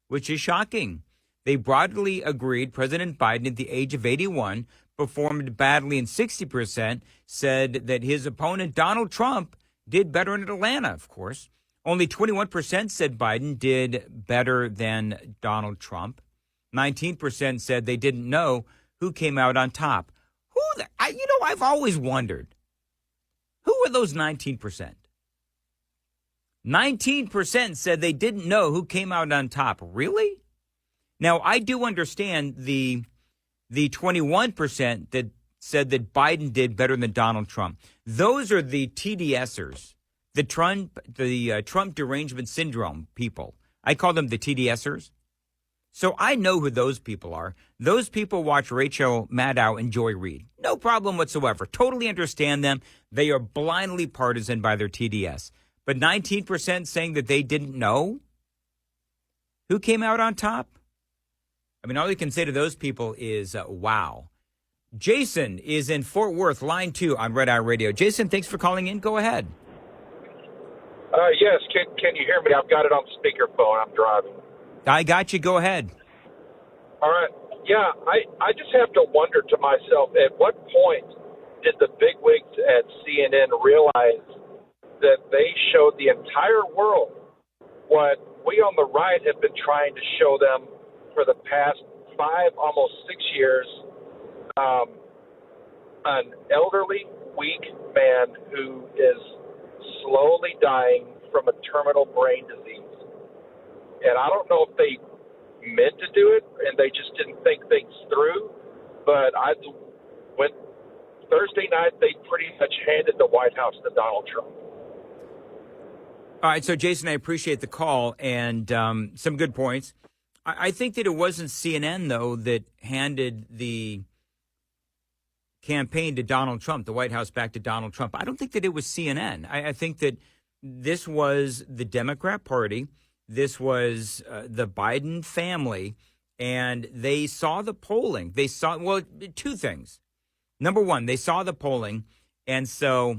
which is shocking. They broadly agreed President Biden, at the age of 81, performed badly, and 60% said that his opponent, Donald Trump, did better in Atlanta, of course. Only 21% said Biden did better than Donald Trump. 19% said they didn't know who came out on top. I've always wondered, who were those 19%? 19% said they didn't know who came out on top. Really? Now, I do understand the 21% that said that Biden did better than Donald Trump. Those are the TDSers, the Trump derangement syndrome people. I call them the TDSers. So I know who those people are. Those people watch Rachel Maddow and Joy Reid. No problem whatsoever. Totally understand them. They are blindly partisan by their TDS. But 19% saying that they didn't know who came out on top? I mean, all you can say to those people is, wow. Jason is in Fort Worth, line 2 on Red Eye Radio. Jason, thanks for calling in. Go ahead. Yes. Can you hear me? I've got it on speakerphone. I'm driving. I got you. Go ahead. All right. Yeah, I just have to wonder to myself, at what point did the bigwigs at CNN realize that they showed the entire world what we on the right have been trying to show them for the past 5, almost 6 years? An elderly, weak man who is slowly dying from a terminal brain disease. And I don't know if they meant to do it and they just didn't think things through. But when Thursday night, they pretty much handed the White House to Donald Trump. All right. So, Jason, I appreciate the call and some good points. I think that it wasn't CNN, though, that handed the campaign to Donald Trump, the White House back to Donald Trump. I don't think that it was CNN. I think that this was the Democrat Party. This was the Biden family. And they saw the polling. They saw, well, two things. Number one, they saw the polling. And so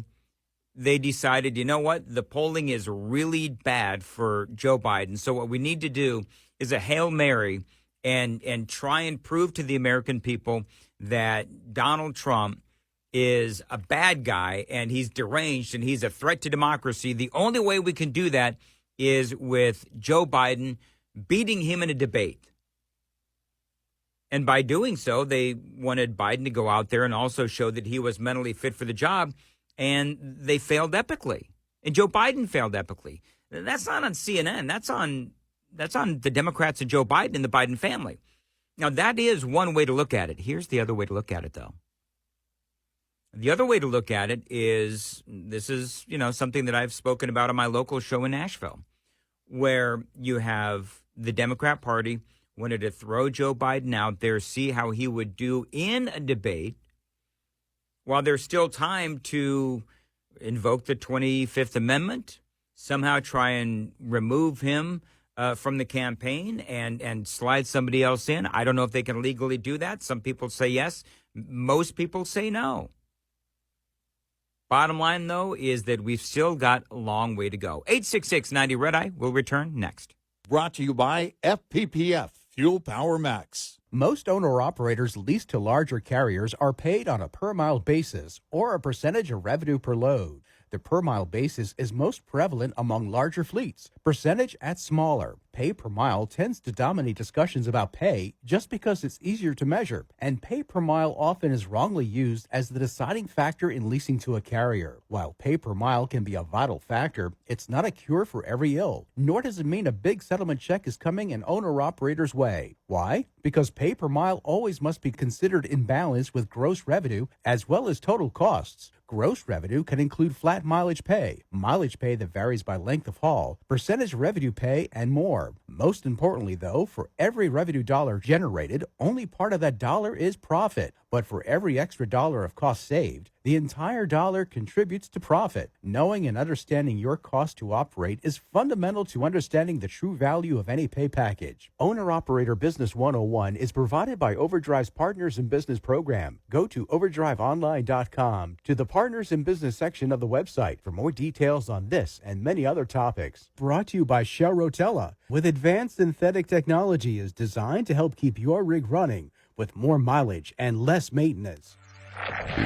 they decided, you know what? The polling is really bad for Joe Biden. So what we need to do is a Hail Mary and try and prove to the American people that Donald Trump is a bad guy and he's deranged and he's a threat to democracy. The only way we can do that is with Joe Biden beating him in a debate. And by doing so, they wanted Biden to go out there and also show that he was mentally fit for the job. And they failed epically. And Joe Biden failed epically. That's not on CNN. That's on the Democrats and Joe Biden and the Biden family. Now, that is one way to look at it. Here's the other way to look at it, though. The other way to look at it is, this is, something that I've spoken about on my local show in Nashville, where you have the Democrat Party wanted to throw Joe Biden out there, see how he would do in a debate, while there's still time to invoke the 25th Amendment, somehow try and remove him from the campaign and slide somebody else in. I don't know if they can legally do that. Some people say yes. Most people say no. Bottom line, though, is that we've still got a long way to go. 866-90-RED-EYE. We'll return next. Brought to you by FPPF, Fuel Power Max. Most owner-operators leased to larger carriers are paid on a per-mile basis or a percentage of revenue per load. The per-mile basis is most prevalent among larger fleets. Percentage at smaller. Pay per mile tends to dominate discussions about pay just because it's easier to measure, and pay per mile often is wrongly used as the deciding factor in leasing to a carrier. While pay per mile can be a vital factor, it's not a cure for every ill, nor does it mean a big settlement check is coming an owner-operator's way. Why? Because pay per mile always must be considered in balance with gross revenue as well as total costs. Gross revenue can include flat mileage pay that varies by length of haul, percentage revenue pay, and more. Most importantly, though, for every revenue dollar generated, only part of that dollar is profit. But for every extra dollar of cost saved, the entire dollar contributes to profit. Knowing and understanding your cost to operate is fundamental to understanding the true value of any pay package. Owner-Operator Business 101 is provided by Overdrive's Partners in Business program. Go to overdriveonline.com to the Partners in Business section of the website for more details on this and many other topics. Brought to you by Shell Rotella, with advanced synthetic technology is designed to help keep your rig running with more mileage and less maintenance.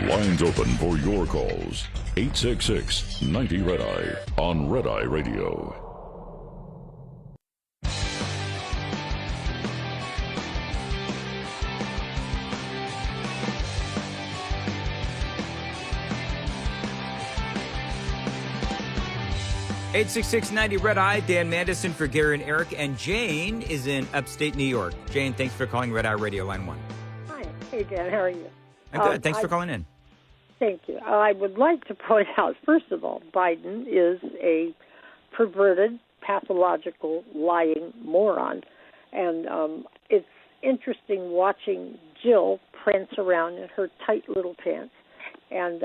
Lines open for your calls. 866-90-RED-EYE on Red Eye Radio. Eight 866-90-RED-EYE, Dan Mandis for Gary and Eric, and Jane is in upstate New York. Jane, thanks for calling Red Eye Radio, line 1. Hi. Hey, Dan, how are you? I'm good. Thanks for calling in. Thank you. I would like to point out, first of all, Biden is a perverted, pathological, lying moron. And it's interesting watching Jill prance around in her tight little pants. And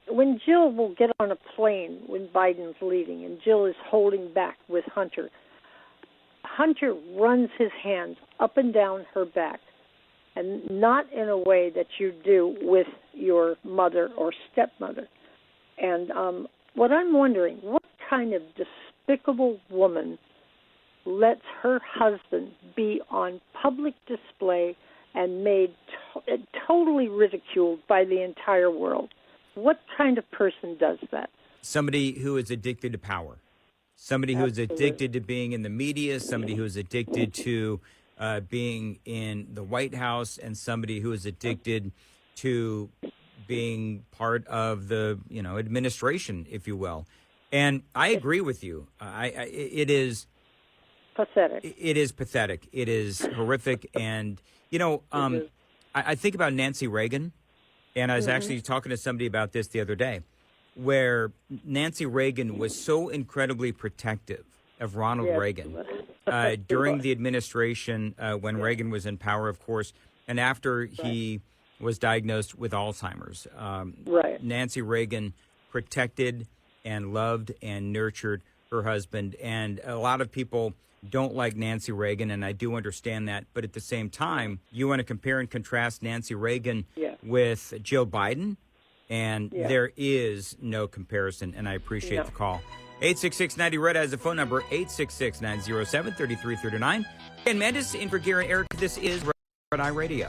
when Jill will get on a plane when Biden's leaving, and Jill is holding back with Hunter, Hunter runs his hands up and down her back, and not in a way that you do with your mother or stepmother. And what I'm wondering, what kind of despicable woman lets her husband be on public display and made totally ridiculed by the entire world? What kind of person does that? Somebody who is addicted to power. Somebody who is addicted to being in the media, somebody who is addicted to being in the White House, and somebody who is addicted to being part of the administration, if you will. And I agree with you. It is pathetic. It is pathetic. It is horrific. And I think about Nancy Reagan, and I was actually talking to somebody about this the other day, where Nancy Reagan was so incredibly protective of Ronald Reagan. during the administration when Reagan was in power, of course, and after he was diagnosed with Alzheimer's. Nancy Reagan protected and loved and nurtured her husband. And a lot of people don't like Nancy Reagan, and I do understand that. But at the same time, you want to compare and contrast Nancy Reagan with Joe Biden, and there is no comparison, and I appreciate the call. 866-90-RED has the phone number, 866-907-3339. And Mandis in for Gary and Eric. This is Red Eye Radio.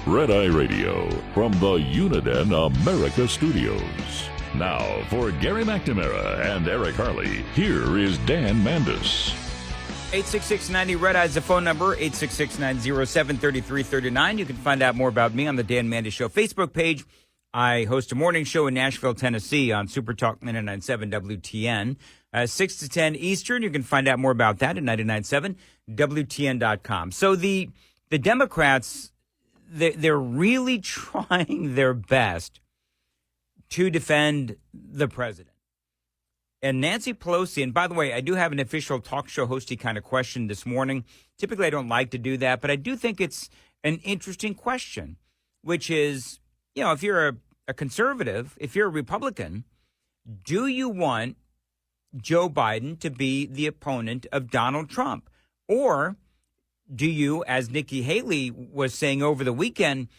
Red Eye Radio from the Uniden America Studios. Now, for Gary McNamara and Eric Harley, here is Dan Mandis. 866-90 Red Eye is the phone number, 866-907-3339. You can find out more about me on the Dan Mandis Show Facebook page. I host a morning show in Nashville, Tennessee on Super Talk 99.7 WTN. 6 to 10 Eastern. You can find out more about that at 99.7 WTN.com. So the Democrats, they're really trying their best to defend the president. And Nancy Pelosi, and by the way, I do have an official talk show hosty kind of question this morning. Typically, I don't like to do that, but I do think it's an interesting question, which is, if you're a conservative, if you're a Republican, do you want Joe Biden to be the opponent of Donald Trump? Or do you, as Nikki Haley was saying over the weekend,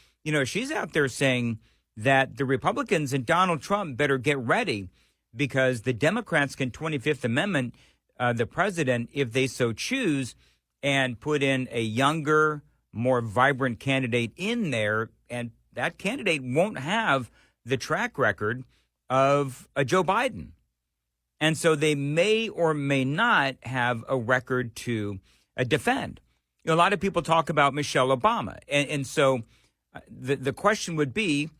she's out there saying that the Republicans and Donald Trump better get ready because the Democrats can 25th Amendment the president if they so choose and put in a younger, more vibrant candidate in there. And that candidate won't have the track record of a Joe Biden. And so they may or may not have a record to defend. A lot of people talk about Michelle Obama. And so the question would be,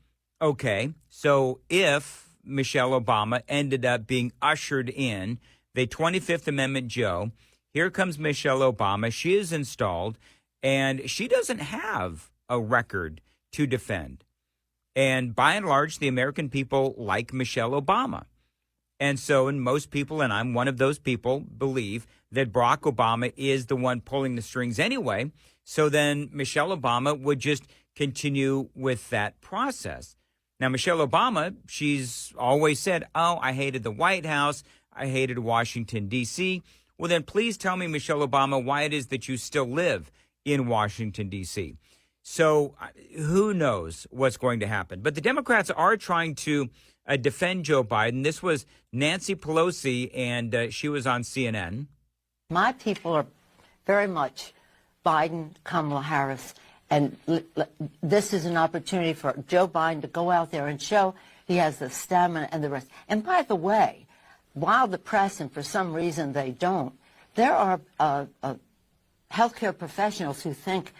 okay, so if Michelle Obama ended up being ushered in, the 25th Amendment Joe, here comes Michelle Obama. She is installed, and she doesn't have a record to defend. And by and large, the American people like Michelle Obama. And so, and most people, and I'm one of those people, believe that Barack Obama is the one pulling the strings anyway. So then Michelle Obama would just continue with that process. Now, Michelle Obama, she's always said, I hated the White House. I hated Washington, D.C. Well, then please tell me, Michelle Obama, why it is that you still live in Washington, D.C. So who knows what's going to happen. But the Democrats are trying to defend Joe Biden. This was Nancy Pelosi, and she was on CNN. My people are very much Biden, Kamala Harris, and this is an opportunity for Joe Biden to go out there and show he has the stamina and the rest. And by the way, while the press, and for some reason they don't, there are healthcare professionals who think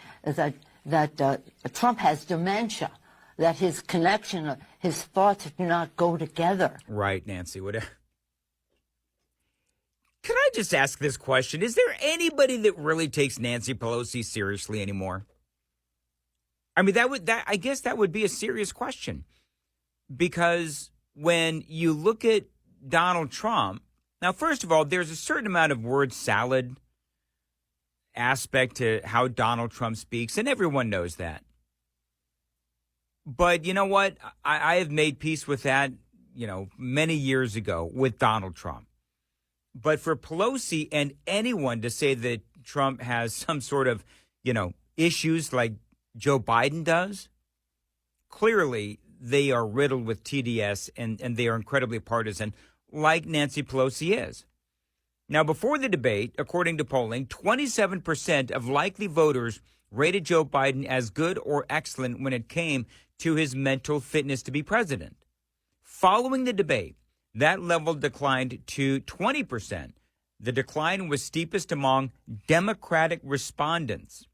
that Trump has dementia, that his connection, his thoughts do not go together. Right, Nancy. Can I just ask this question? Is there anybody that really takes Nancy Pelosi seriously anymore? I mean, I guess that would be a serious question. Because when you look at Donald Trump, now, first of all, there's a certain amount of word salad aspect to how Donald Trump speaks, and everyone knows that. But you know what? I have made peace with that, many years ago with Donald Trump. But for Pelosi and anyone to say that Trump has some sort of, issues like Joe Biden does, clearly they are riddled with TDS and they are incredibly partisan, like Nancy Pelosi is. Now, before the debate, according to polling, 27% of likely voters rated Joe Biden as good or excellent when it came to his mental fitness to be president. Following the debate, that level declined to 20%. The decline was steepest among Democratic respondents,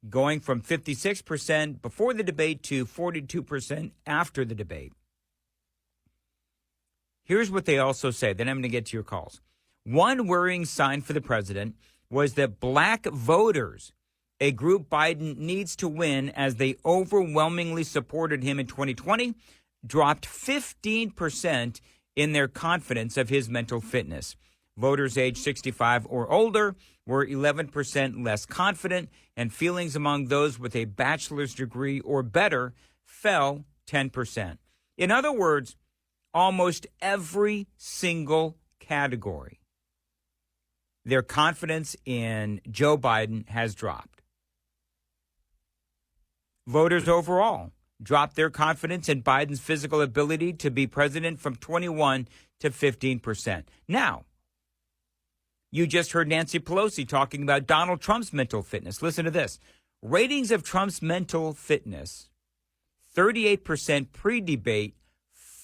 going from 56% before the debate to 42% after the debate. Here's what they also say. Then I'm going to get to your calls. One worrying sign for the president was that black voters, a group Biden needs to win as they overwhelmingly supported him in 2020, dropped 15% in their confidence of his mental fitness. Voters age 65 or older were 11% less confident, and feelings among those with a bachelor's degree or better fell 10%. In other words, almost every single category, their confidence in Joe Biden has dropped. Voters overall dropped their confidence in Biden's physical ability to be president from 21 to 15%. Now, you just heard Nancy Pelosi talking about Donald Trump's mental fitness. Listen to this. Ratings of Trump's mental fitness, 38% pre-debate,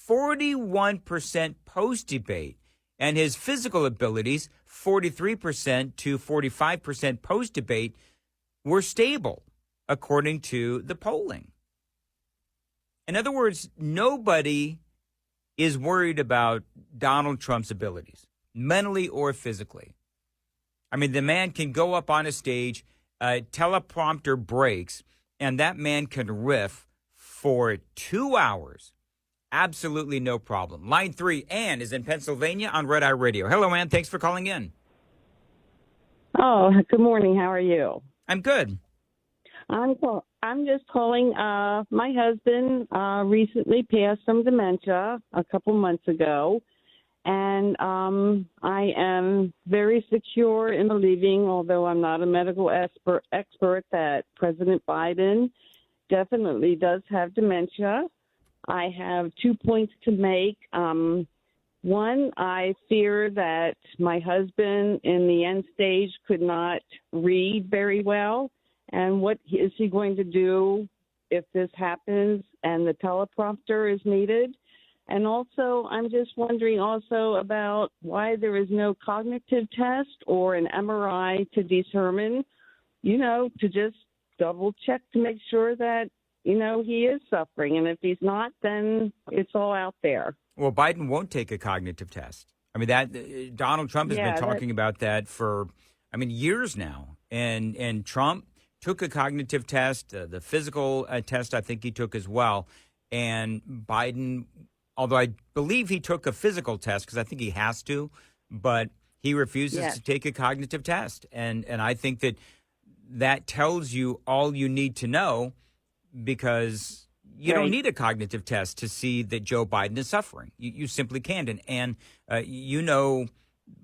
41% post-debate, and his physical abilities, 43% to 45% post-debate, were stable, according to the polling. In other words, nobody is worried about Donald Trump's abilities, mentally or physically. I mean, the man can go up on a stage, teleprompter breaks, and that man can riff for 2 hours. Absolutely no problem. Line 3, Ann is in Pennsylvania on Red Eye Radio. Hello, Ann. Thanks for calling in. Oh, good morning. How are you? I'm good. I'm just calling. My husband recently passed from dementia a couple months ago, and I am very secure in believing, although I'm not a medical expert, that President Biden definitely does have dementia. I have 2 points to make. One, I fear that my husband in the end stage could not read very well. And what is he going to do if this happens and the teleprompter is needed? And also, I'm just wondering also about why there is no cognitive test or an MRI to determine, to just double check to make sure that, he is suffering. And if he's not, then it's all out there. Well, Biden won't take a cognitive test. I mean, that Donald Trump has been talking about that for, years now. And Trump took a cognitive test, the physical test I think he took as well. And Biden, although I believe he took a physical test because I think he has to, but he refuses to take a cognitive test. And I think that tells you all you need to know, because you don't need a cognitive test to see that Joe Biden is suffering. You simply can't. And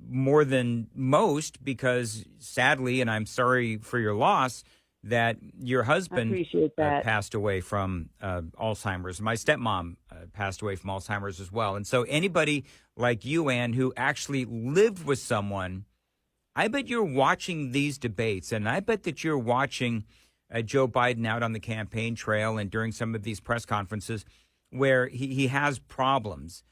more than most, because sadly, and I'm sorry for your loss, that your husband passed away from Alzheimer's. My stepmom passed away from Alzheimer's as well. And so anybody like you, Ann, who actually lived with someone, I bet you're watching these debates, and I bet that you're watching Joe Biden out on the campaign trail and during some of these press conferences where he has problems.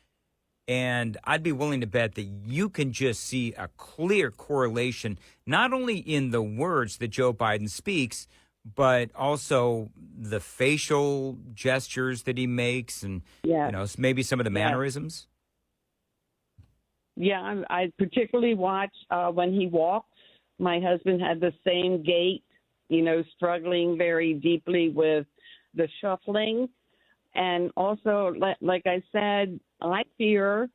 And I'd be willing to bet that you can just see a clear correlation, not only in the words that Joe Biden speaks, but also the facial gestures that he makes and, maybe some of the mannerisms. Yeah, I particularly watch when he walks. My husband had the same gait, struggling very deeply with the shuffling. And also, like I said, I fear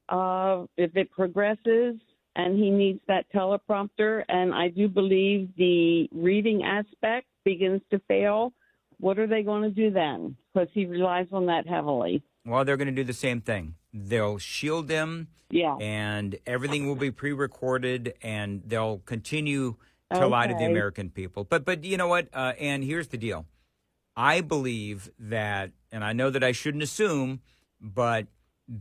if it progresses and he needs that teleprompter, and I do believe the reading aspect begins to fail, what are they going to do then? Because he relies on that heavily. Well, they're going to do the same thing. They'll shield him, and everything will be pre-recorded, and they'll continue to lie to the American people. But you know what, Ann, here's the deal. I believe that, and I know that I shouldn't assume, but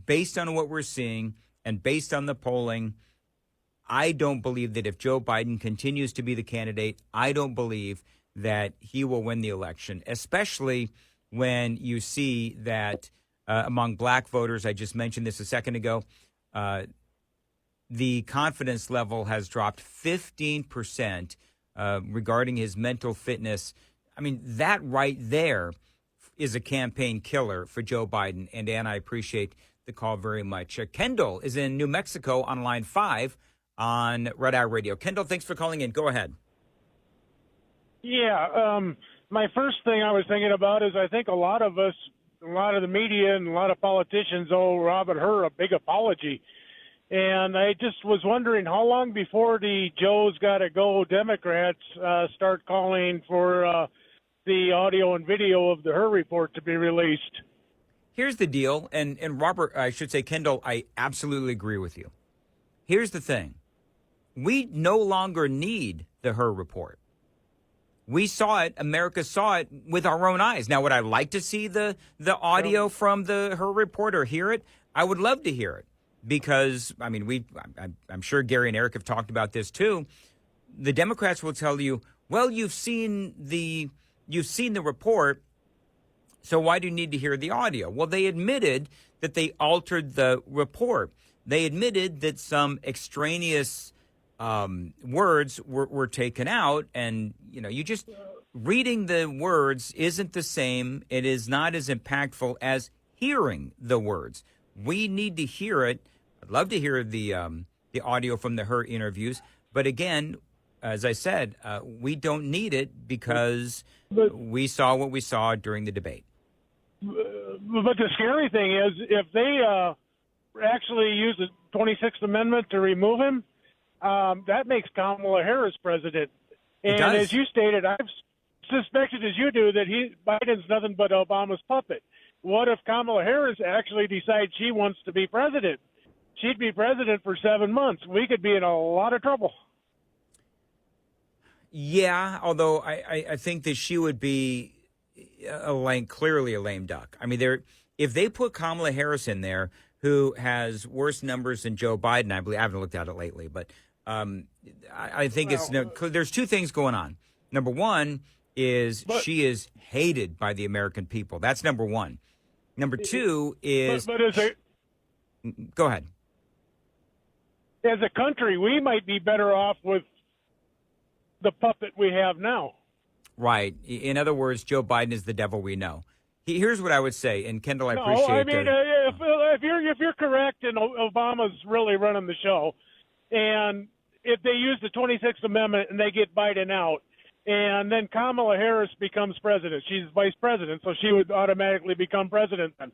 based on what we're seeing and based on the polling, I don't believe that if Joe Biden continues to be the candidate, I don't believe that he will win the election, especially when you see that among black voters, I just mentioned this a second ago, the confidence level has dropped 15% regarding his mental fitness. I mean, that right there is a campaign killer for Joe Biden. And, Ann, I appreciate the call very much. Kendall is in New Mexico on line 5 on Red Eye Radio. Kendall, thanks for calling in. Go ahead. Yeah, my first thing I was thinking about is I think a lot of us, a lot of the media and a lot of politicians owe Robert Hur a big apology. And I just was wondering how long before the Joe's Gotta Go Democrats start calling for the audio and video of the Hur report to be released. Here's the deal, and Robert, I should say, Kendall, I absolutely agree with you. Here's the thing. We no longer need the Hur report. We saw it, America saw it with our own eyes. Now, would I like to see the audio from the Hur report or hear it? I would love to hear it because, I mean, I'm sure Gary and Eric have talked about this too. The Democrats will tell you, well, you've seen the report, so why do you need to hear the audio? Well, they admitted that they altered the report. They admitted that some extraneous words were taken out, and you just reading the words isn't the same. It is not as impactful as hearing the words. We need to hear it. I'd love to hear the audio from the Hur interviews, but again, as I said, we don't need it because we saw what we saw during the debate. But the scary thing is, if they actually use the 26th Amendment to remove him, that makes Kamala Harris president. And as you stated, I've suspected as you do that Biden's nothing but Obama's puppet. What if Kamala Harris actually decides she wants to be president? She'd be president for 7 months. We could be in a lot of trouble. Yeah, although I think that she would be clearly a lame duck. I mean, if they put Kamala Harris in there, who has worse numbers than Joe Biden, I believe. I haven't looked at it lately, but I think there's two things going on. Number one is she is hated by the American people. That's number one. Number two is go ahead. As a country, we might be better off with the puppet we have now. Right. In other words, Joe Biden is the devil we know. Here's what I would say, and Kendall, I appreciate. I mean, if you're correct, and Obama's really running the show, and if they use the 26th Amendment and they get Biden out, and then Kamala Harris becomes president, she's vice president, so she would automatically become president then.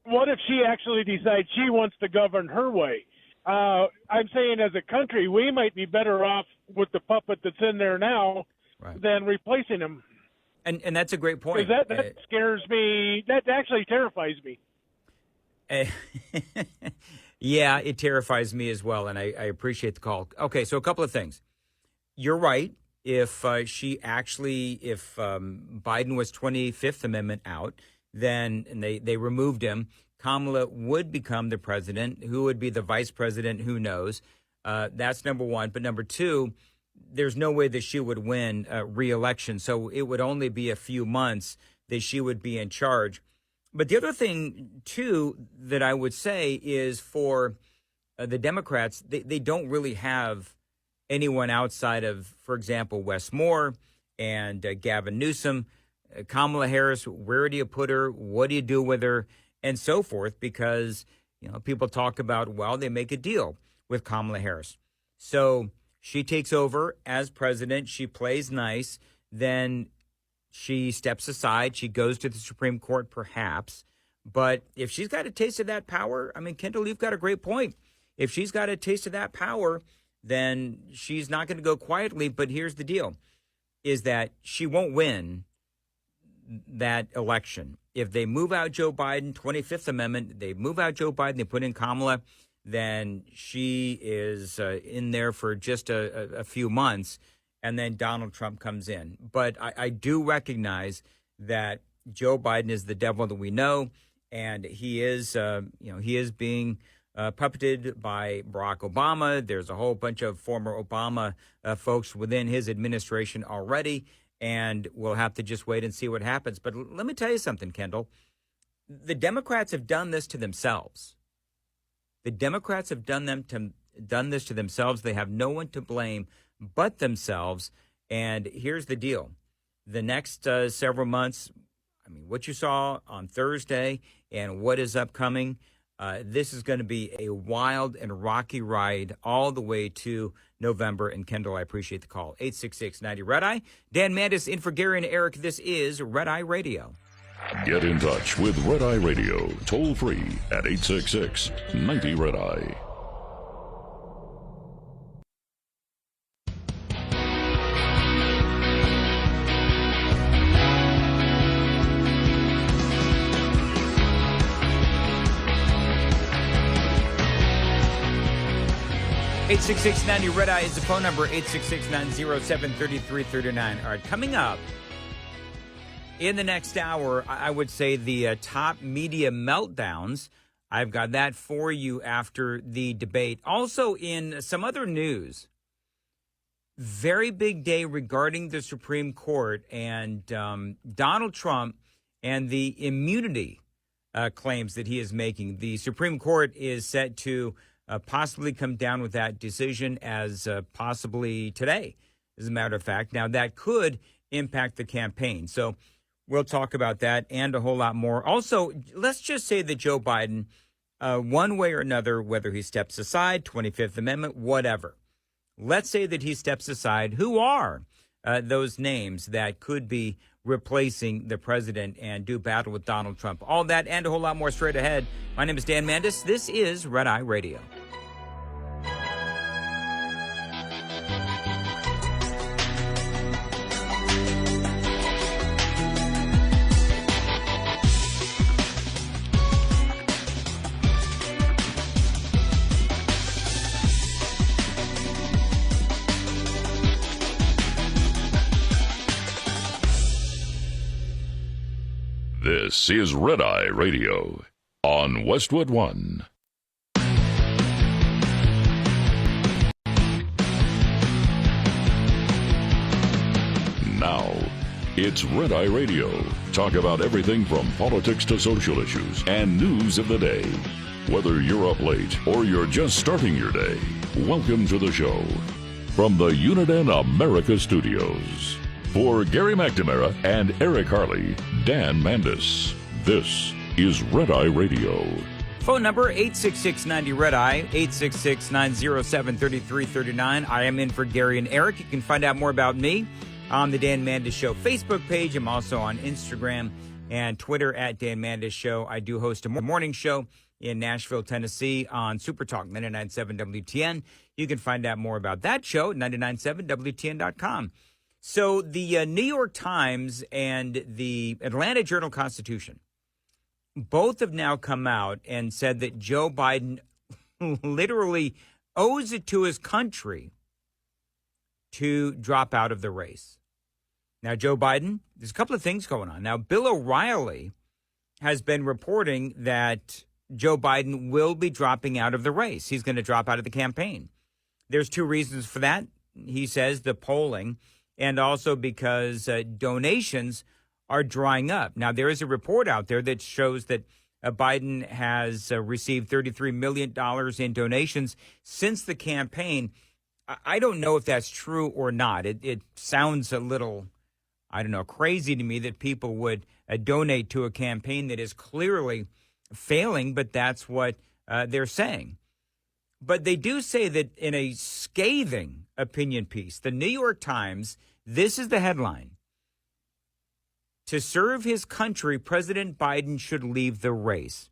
What if she actually decides she wants to govern her way? I'm saying as a country, we might be better off with the puppet that's in there now than replacing him. And that's a great point. That scares me. That actually terrifies me. Yeah, it terrifies me as well, and I appreciate the call. Okay, so a couple of things. You're right. If Biden was 25th Amendment out, then and they removed him, Kamala would become the president. Who would be the vice president? Who knows? That's number one. But number two, there's no way that she would win re-election. So it would only be a few months that she would be in charge. But the other thing, too, that I would say is for the Democrats, they don't really have anyone outside of, for example, Wes Moore and Gavin Newsom. Kamala Harris, where do you put her? What do you do with her? And so forth, because, people talk about, well, they make a deal with Kamala Harris. So she takes over as president. She plays nice. Then she steps aside. She goes to the Supreme Court, perhaps. But if she's got a taste of that power, I mean, Kendall, you've got a great point. If she's got a taste of that power, then she's not going to go quietly. But here's the deal, is that she won't win that election. If they move out Joe Biden, 25th Amendment, they move out Joe Biden, they put in Kamala, then she is in there for just a few months, and then Donald Trump comes in. But I do recognize that Joe Biden is the devil that we know, and he is being puppeted by Barack Obama. There's a whole bunch of former Obama folks within his administration already, and we'll have to just wait and see what happens. But let me tell you something, Kendall. The Democrats have done this to themselves. The Democrats have done this to themselves. They have no one to blame but themselves. And here's the deal. The next several months, I mean, what you saw on Thursday and what is upcoming, this is going to be a wild and rocky ride all the way to November. And Kendall, I appreciate the call. 866-90 Red Eye. Dan Mandis in for Gary and Eric. This is Red Eye Radio. Get in touch with Red Eye Radio, toll free at 866-90 Red Eye. $866-90 Red Eye is the phone number, 866-907-3339. All right, coming up in the next hour, I would say the top media meltdowns. I've got that for you after the debate. Also, in some other news, very big day regarding the Supreme Court and Donald Trump and the immunity claims that he is making. The Supreme Court is set to possibly come down with that decision as possibly today, as a matter of fact. Now, that could impact the campaign. So we'll talk about that and a whole lot more. Also, let's just say that Joe Biden, one way or another, whether he steps aside, 25th Amendment, whatever, let's say that he steps aside. Who are those names that could be replacing the president and do battle with Donald Trump? All that and a whole lot more straight ahead. My name is Dan Mandis. This is Red Eye Radio. This is Red Eye Radio on Westwood One. Now, it's Red Eye Radio. Talk about everything from politics to social issues and news of the day. Whether you're up late or you're just starting your day, welcome to the show. From the Uniden America Studios. For Gary McNamara and Eric Harley, Dan Mandis, this is Red Eye Radio. Phone number 866-90 Red Eye, 866-907-3339. I am in for Gary and Eric. You can find out more about me on the Dan Mandis Show Facebook page. I'm also on Instagram and Twitter at Dan Mandis Show. I do host a morning show in Nashville, Tennessee on Super Talk 99.7 WTN. You can find out more about that show at 997WTN.com. So the New York Times and the Atlanta Journal-Constitution both have now come out and said that Joe Biden literally owes it to his country to drop out of the race. Now, Joe Biden, there's a couple of things going on. Now, Bill O'Reilly has been reporting that Joe Biden will be dropping out of the race. He's going to drop out of the campaign. There's two reasons for that. He says the polling, and also because donations are drying up. Now, there is a report out there that shows that Biden has received $33 million in donations since the campaign. I don't know if that's true or not. It sounds a little, I don't know, crazy to me that people would donate to a campaign that is clearly failing, but that's what they're saying. But they do say that in a scathing opinion piece, the New York Times, this is the headline: "To serve his country, President Biden should leave the race."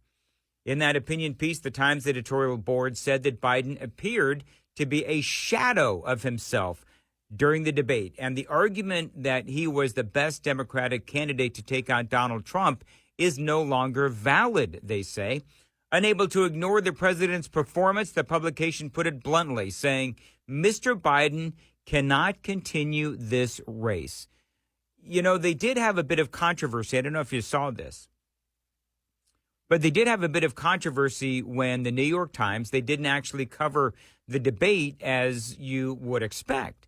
In that opinion piece, the Times editorial board said that Biden appeared to be a shadow of himself during the debate, and the argument that he was the best Democratic candidate to take on Donald Trump is no longer valid, they say. Unable to ignore the president's performance, the publication put it bluntly, saying, "Mr. Biden cannot continue this race." You know, they did have a bit of controversy. I don't know if you saw this, but they did have a bit of controversy when the New York Times, they didn't actually cover the debate as you would expect.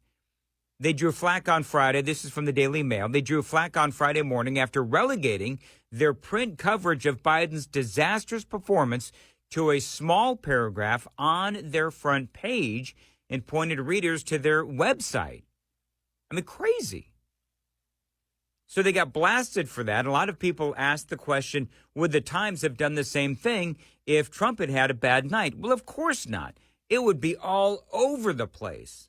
They drew flack on Friday. This is from the Daily Mail. They drew flack on Friday morning after relegating their print coverage of Biden's disastrous performance to a small paragraph on their front page and pointed readers to their website. I mean, crazy. So they got blasted for that. A lot of people asked the question, would the Times have done the same thing if Trump had had a bad night? Well, of course not. It would be all over the place.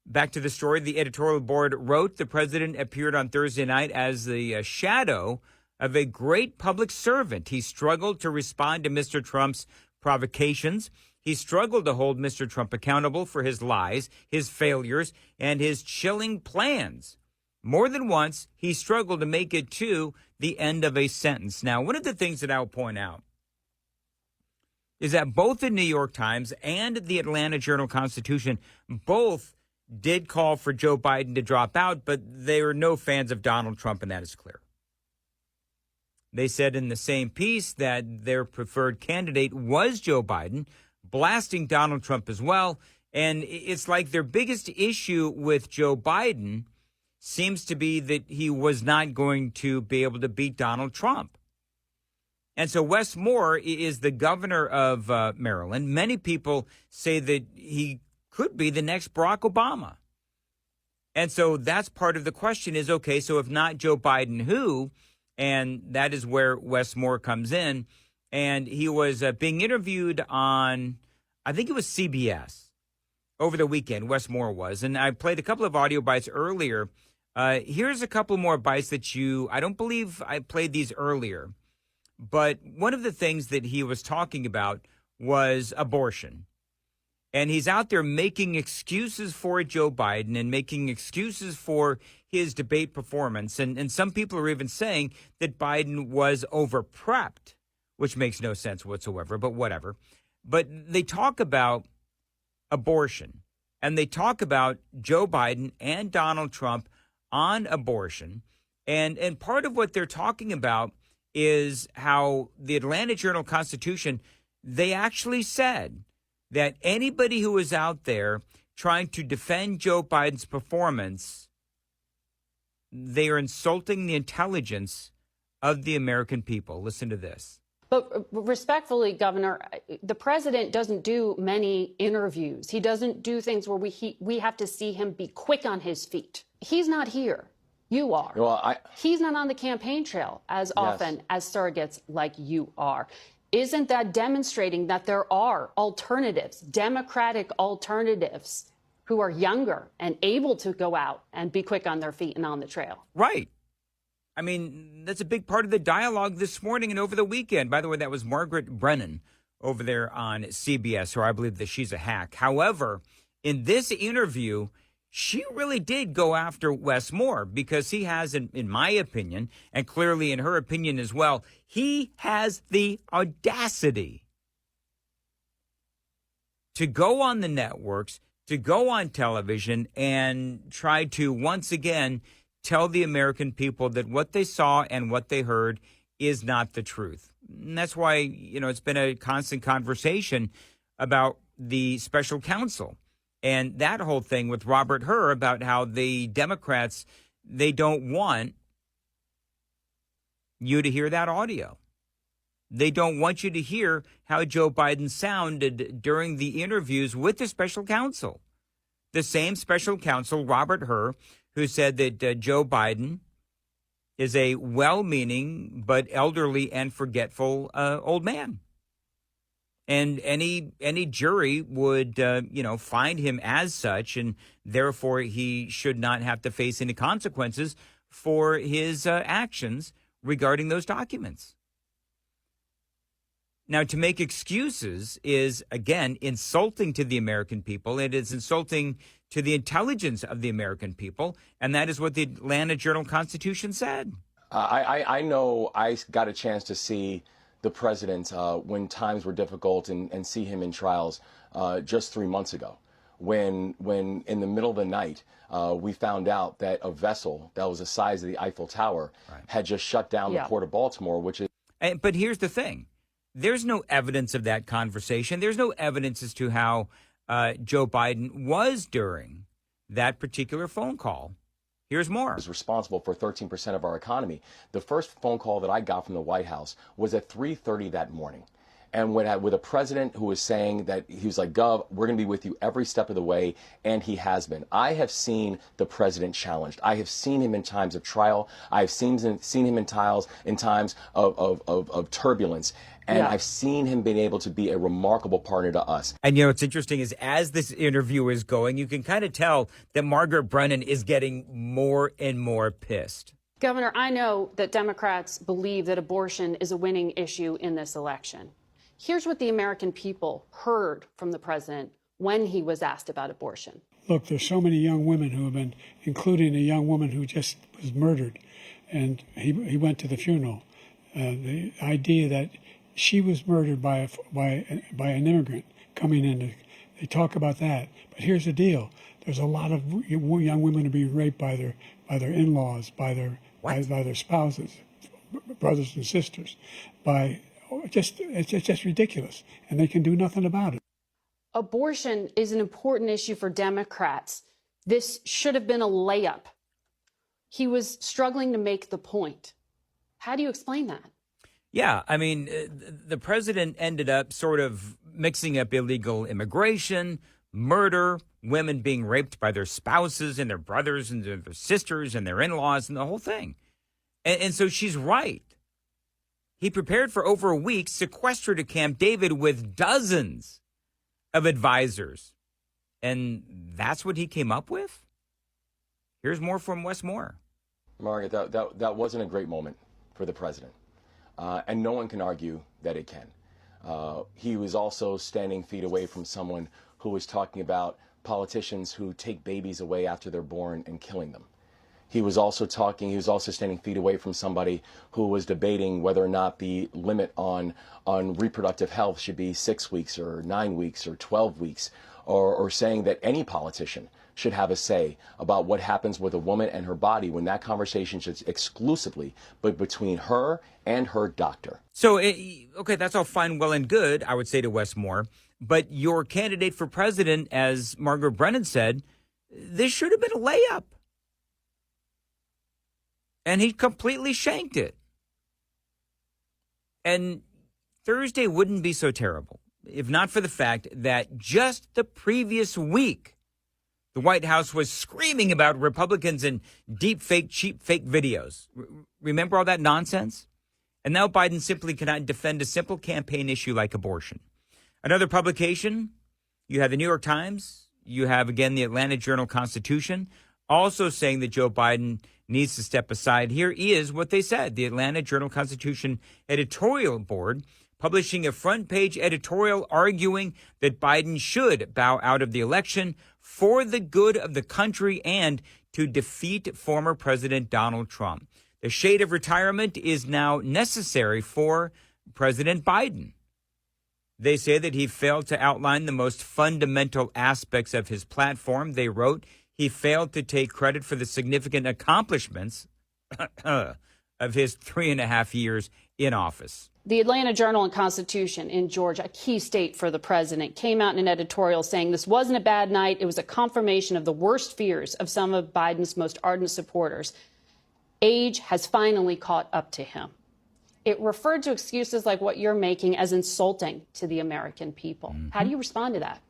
Back to the story, the editorial board wrote the president appeared on Thursday night as the shadow of a great public servant. He struggled to respond to Mr. Trump's provocations. He struggled to hold Mr. Trump accountable for his lies, his failures, and his chilling plans. More than once, he struggled to make it to the end of a sentence. Now, one of the things that I'll point out is that both the New York Times and the Atlanta Journal-Constitution both did call for Joe Biden to drop out, but they are no fans of Donald Trump, and that is clear. They said in the same piece that their preferred candidate was Joe Biden, blasting Donald Trump as well. And it's like their biggest issue with Joe Biden seems to be that he was not going to be able to beat Donald Trump. And so Wes Moore is the governor of Maryland. Many people say that he could be the next Barack Obama. And so that's part of the question is, okay, so if not Joe Biden, who? And that is where Wes Moore comes in. And he was being interviewed on, I think it was CBS over the weekend, Wes Moore was. And I played a couple of audio bites earlier. Here's a couple more bites that I don't believe I played these earlier. But one of the things that he was talking about was abortion. And he's out there making excuses for Joe Biden and making excuses for his debate performance. And some people are even saying that Biden was over-prepped, which makes no sense whatsoever, but whatever. But they talk about abortion, and they talk about Joe Biden and Donald Trump on abortion. And part of what they're talking about is how the Atlanta Journal-Constitution, they actually said that anybody who is out there trying to defend Joe Biden's performance, they are insulting the intelligence of the American people. Listen to this. But respectfully, Governor, the president doesn't do many interviews. He doesn't do things where we have to see him be quick on his feet. He's not here. You are. Well, He's not on the campaign trail as often as surrogates like you are. Isn't that demonstrating that there are alternatives, Democratic alternatives, who are younger and able to go out and be quick on their feet and on the trail? Right. I mean, that's a big part of the dialogue this morning and over the weekend. By the way, that was Margaret Brennan over there on CBS, or I believe that she's a hack. However, in this interview, she really did go after Wes Moore because he has, in my opinion, and clearly in her opinion as well, he has the audacity to go on the networks, to go on television and try to once again tell the American people that what they saw and what they heard is not the truth. And that's why, it's been a constant conversation about the special counsel and that whole thing with Robert Hur about how the Democrats, they don't want you to hear that audio. They don't want you to hear how Joe Biden sounded during the interviews with the special counsel. The same special counsel, Robert Hur, who said that Joe Biden is a well-meaning but elderly and forgetful old man. And any jury would, find him as such, and therefore he should not have to face any consequences for his actions regarding those documents. Now, to make excuses is, again, insulting to the American people. It is insulting to the intelligence of the American people, and that is what the Atlanta Journal-Constitution said. I know I got a chance to see the president when times were difficult and see him in trials just 3 months ago, when in the middle of the night we found out that a vessel that was the size of the Eiffel Tower had just shut down the port of Baltimore, which is. But here's the thing. There's no evidence of that conversation. There's no evidence as to how Joe Biden was during that particular phone call. Here's more. Is responsible for 13% of our economy. The first phone call that I got from the White House was at 3:30 that morning. And with a president who was saying that he was like, Gov, we're going to be with you every step of the way, and he has been. I have seen the president challenged. I have seen him in times of trial. I've seen him in times of turbulence. And I've seen him being able to be a remarkable partner to us. And, what's interesting is as this interview is going, you can kind of tell that Margaret Brennan is getting more and more pissed. Governor, I know that Democrats believe that abortion is a winning issue in this election. Here's what the American people heard from the president when he was asked about abortion. Look, there's so many young women who have been, including a young woman who just was murdered, and he went to the funeral. The idea that she was murdered by an immigrant coming in, they talk about that. But here's the deal: there's a lot of young women who are being raped by their in-laws, by their spouses, brothers and sisters, it's just ridiculous, and they can do nothing about it. Abortion is an important issue for Democrats. This should have been a layup. He was struggling to make the point. How do you explain that? Yeah, I mean, the president ended up sort of mixing up illegal immigration, murder, women being raped by their spouses and their brothers and their sisters and their in-laws and the whole thing. And so she's right. He prepared for over a week, sequestered at Camp David with dozens of advisors. And that's what he came up with? Here's more from Wes Moore. Margaret, that wasn't a great moment for the president. And no one can argue that it can. He was also standing feet away from someone who was talking about politicians who take babies away after they're born and killing them. He was also standing feet away from somebody who was debating whether or not the limit on reproductive health should be 6 weeks or 9 weeks or 12 weeks, or saying that any politician should have a say about what happens with a woman and her body when that conversation should exclusively be between her and her doctor. So, okay, that's all fine, well, and good, I would say to Wes Moore. But your candidate for president, as Margaret Brennan said, this should have been a layup. And he completely shanked it. And Thursday wouldn't be so terrible if not for the fact that just the previous week, the White House was screaming about Republicans and deep fake, cheap fake videos. Remember all that nonsense? And now Biden simply cannot defend a simple campaign issue like abortion. Another publication, you have the New York Times, you have, again, the Atlanta Journal-Constitution, also saying that Joe Biden needs to step aside. Here is what they said. The Atlanta Journal-Constitution editorial board publishing a front-page editorial arguing that Biden should bow out of the election for the good of the country and to defeat former President Donald Trump. The shade of retirement is now necessary for President Biden. They say that he failed to outline the most fundamental aspects of his platform. They wrote he failed to take credit for the significant accomplishments of his 3.5 years in office. The Atlanta Journal and Constitution in Georgia, a key state for the president, came out in an editorial saying this wasn't a bad night. It was a confirmation of the worst fears of some of Biden's most ardent supporters. Age has finally caught up to him. It referred to excuses like what you're making as insulting to the American people. Mm-hmm. How do you respond to that?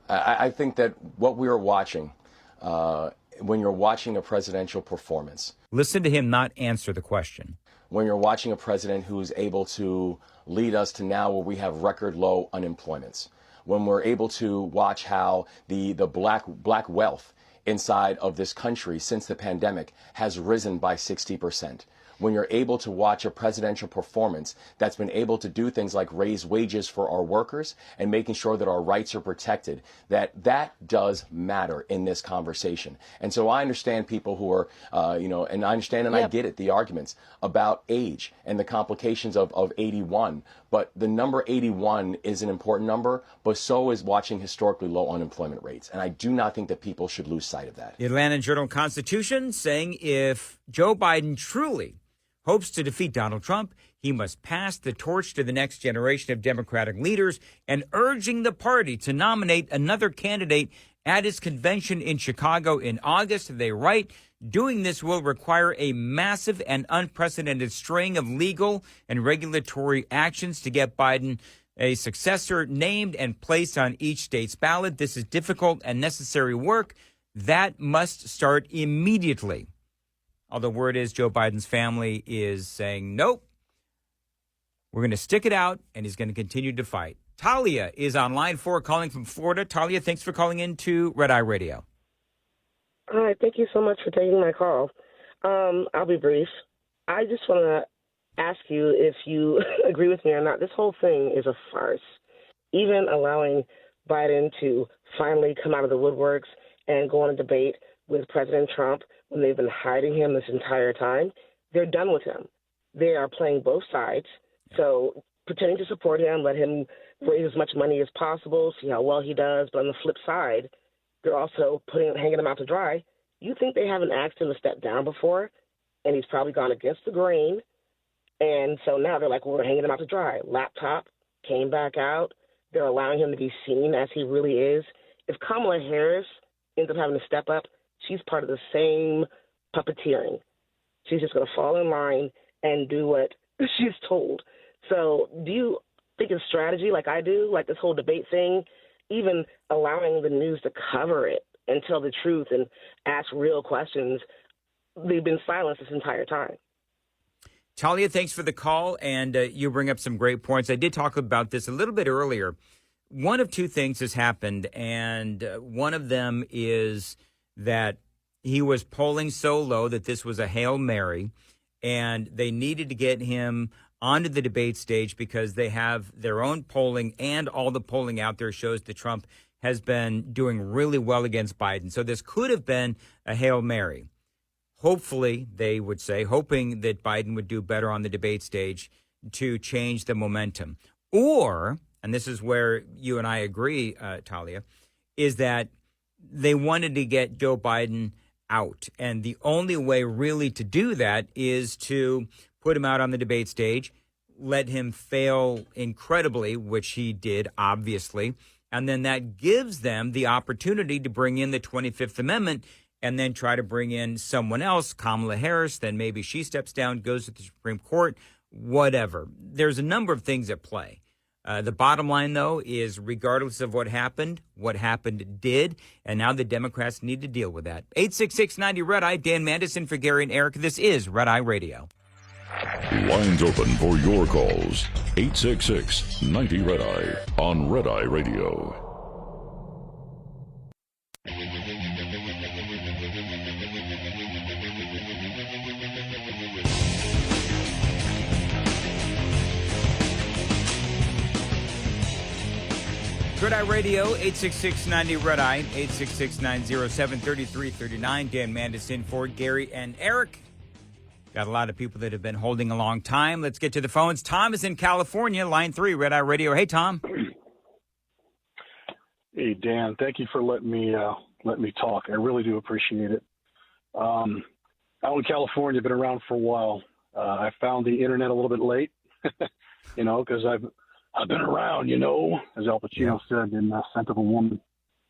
I think that what we are watching, when you're watching a presidential performance. Listen to him not answer the question. When you're watching a president who's able to lead us to now where we have record low unemployments, when we're able to watch how the black wealth inside of this country since the pandemic has risen by 60%. When you're able to watch a presidential performance that's been able to do things like raise wages for our workers and making sure that our rights are protected, that does matter in this conversation. And so I understand people who are, and I understand and I get it, the arguments about age and the complications of 81. But the number 81 is an important number, but so is watching historically low unemployment rates. And I do not think that people should lose sight of that. The Atlanta Journal-Constitution saying if Joe Biden truly hopes to defeat Donald Trump, he must pass the torch to the next generation of Democratic leaders and urging the party to nominate another candidate at his convention in Chicago in August. They write, doing this will require a massive and unprecedented string of legal and regulatory actions to get Biden a successor named and placed on each state's ballot. This is difficult and necessary work that must start immediately. Although word is Joe Biden's family is saying, nope, we're going to stick it out, and he's going to continue to fight. Talia is on line 4 calling from Florida. Talia, thanks for calling in to Red Eye Radio. Hi, thank you so much for taking my call. I'll be brief. I just want to ask you if you agree with me or not. This whole thing is a farce. Even allowing Biden to finally come out of the woodworks and go on a debate with President Trump when they've been hiding him this entire time, they're done with him. They are playing both sides. So pretending to support him, let him raise as much money as possible, see how well he does. But on the flip side, they're also hanging him out to dry. You think they haven't asked him to step down before, and he's probably gone against the grain. And so now they're like, well, we're hanging him out to dry. Laptop came back out. They're allowing him to be seen as he really is. If Kamala Harris ends up having to step up, she's part of the same puppeteering. She's just going to fall in line and do what she's told. So do you think it's strategy like I do, like this whole debate thing, even allowing the news to cover it and tell the truth and ask real questions? They've been silenced this entire time. Talia, thanks for the call, and you bring up some great points. I did talk about this a little bit earlier. One of two things has happened, and one of them is that he was polling so low that this was a Hail Mary, and they needed to get him onto the debate stage because they have their own polling, and all the polling out there shows that Trump has been doing really well against Biden. So this could have been a Hail Mary. Hopefully, they would say, hoping that Biden would do better on the debate stage to change the momentum. Or, and this is where you and I agree, Talia, is that they wanted to get Joe Biden out. And the only way really to do that is to put him out on the debate stage, let him fail incredibly, which he did, obviously. And then that gives them the opportunity to bring in the 25th Amendment and then try to bring in someone else, Kamala Harris. Then maybe she steps down, goes to the Supreme Court, whatever. There's a number of things at play. The bottom line, though, is regardless of what happened did, and now the Democrats need to deal with that. 866-90 Red Eye, Dan Mandis in for Gary and Eric. This is Red Eye Radio. Lines open for your calls. 866-90 Red Eye on Red Eye Radio. Red Eye Radio, 866-90 Red Eye, 866-907-3339. Dan Mandis in for Gary and Eric. Got a lot of people that have been holding a long time. Let's get to the phones. Tom is in California, line 3, Red Eye Radio. Hey, Tom. Hey, Dan. Thank you for letting me talk. I really do appreciate it. Out in California, been around for a while. I found the internet a little bit late, because I've been around, as Al Pacino said in Scent of a Woman.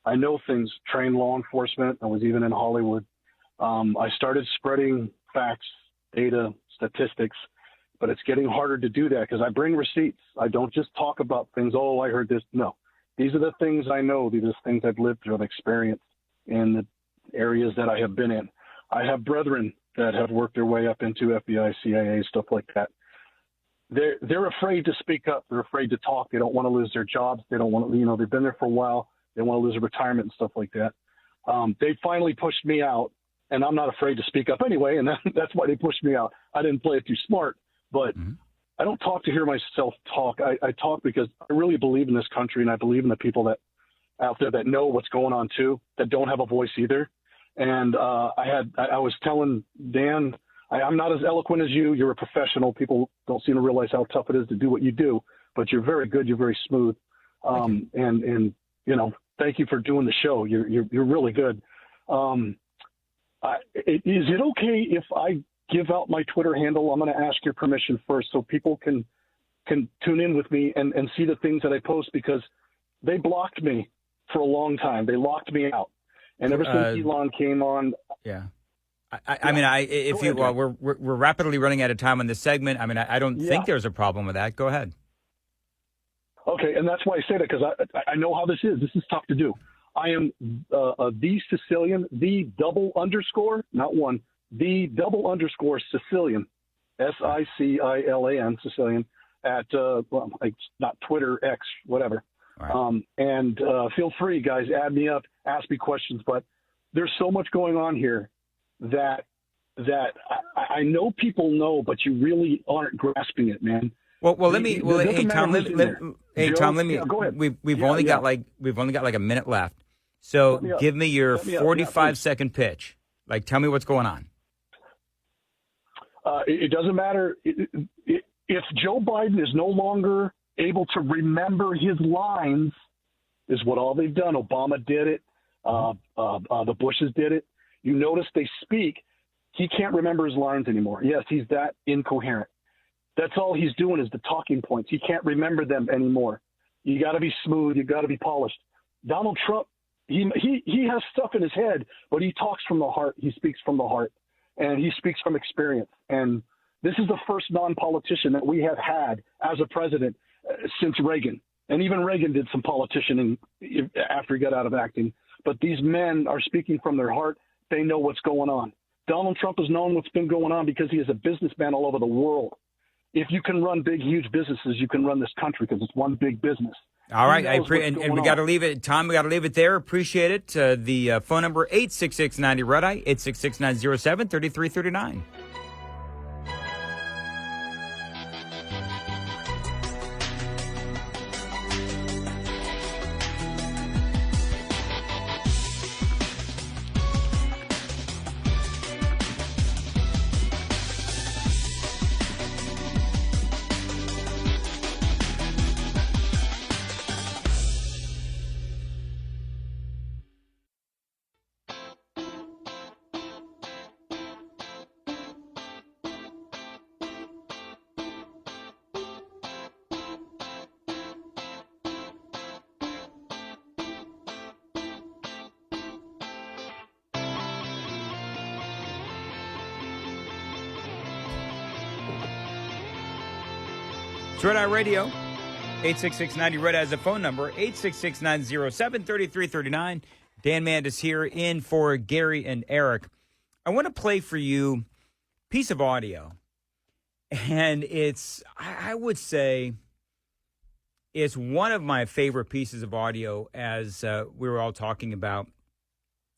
I know things, trained law enforcement. I was even in Hollywood. I started spreading facts, data, statistics, but it's getting harder to do that because I bring receipts. I don't just talk about things, oh, I heard this. No, these are the things I know. These are the things I've lived through, I've experienced in the areas that I have been in. I have brethren that have worked their way up into FBI, CIA, stuff like that. They're afraid to speak up. They're afraid to talk. They don't want to lose their jobs. They don't want to, they've been there for a while. They want to lose their retirement and stuff like that. They finally pushed me out, and I'm not afraid to speak up anyway, and that's why they pushed me out. I didn't play it too smart, but I don't talk to hear myself talk. I talk because I really believe in this country, and I believe in the people that out there that know what's going on too, that don't have a voice either. And I was telling Dan, I'm not as eloquent as you. You're a professional. People don't seem to realize how tough it is to do what you do, but you're very good. You're very smooth. And thank you for doing the show. You're really good. Is it okay if I give out my Twitter handle? I'm going to ask your permission first so people can tune in with me and see the things that I post, because they blocked me for a long time. They locked me out. And ever since Elon came on. Yeah. We're rapidly running out of time on this segment. I mean, I don't think there's a problem with that. Go ahead. Okay, and that's why I say that, because I know how this is. This is tough to do. I am the Sicilian, the double underscore, not one, the double underscore Sicilian, Sicilan, Sicilian, at, not Twitter, X, whatever. Right. And feel free, guys, add me up, ask me questions. But there's so much going on here that I know people know, but you really aren't grasping it, man. Well, hey Tom, let me. Go ahead. We've only got like a minute left. So give me your 45-second pitch. Like, tell me what's going on. It doesn't matter if Joe Biden is no longer able to remember his lines. Is what all they've done. Obama did it. The Bushes did it. You notice they speak. He can't remember his lines anymore. Yes, he's that incoherent. That's all he's doing is the talking points. He can't remember them anymore. You got to be smooth. You got to be polished. Donald Trump, he has stuff in his head, but he talks from the heart. He speaks from the heart, and he speaks from experience. And this is the first non-politician that we have had as a president since Reagan. And even Reagan did some politicianing after he got out of acting. But these men are speaking from their heart. They know what's going on. Donald Trump has known what's been going on because he is a businessman all over the world. If you can run big, huge businesses, you can run this country because it's one big business. All right, and we got to leave it, Tom. We got to leave it there. Appreciate it. The phone number 866-90-RED-EYE, 866-907-3339. It's Red Eye Radio. 866-90-RED as a phone number. 866-907-3339. Dan Mandis here in for Gary and Eric. I want to play for you a piece of audio. And it's, I would say, it's one of my favorite pieces of audio as we were all talking about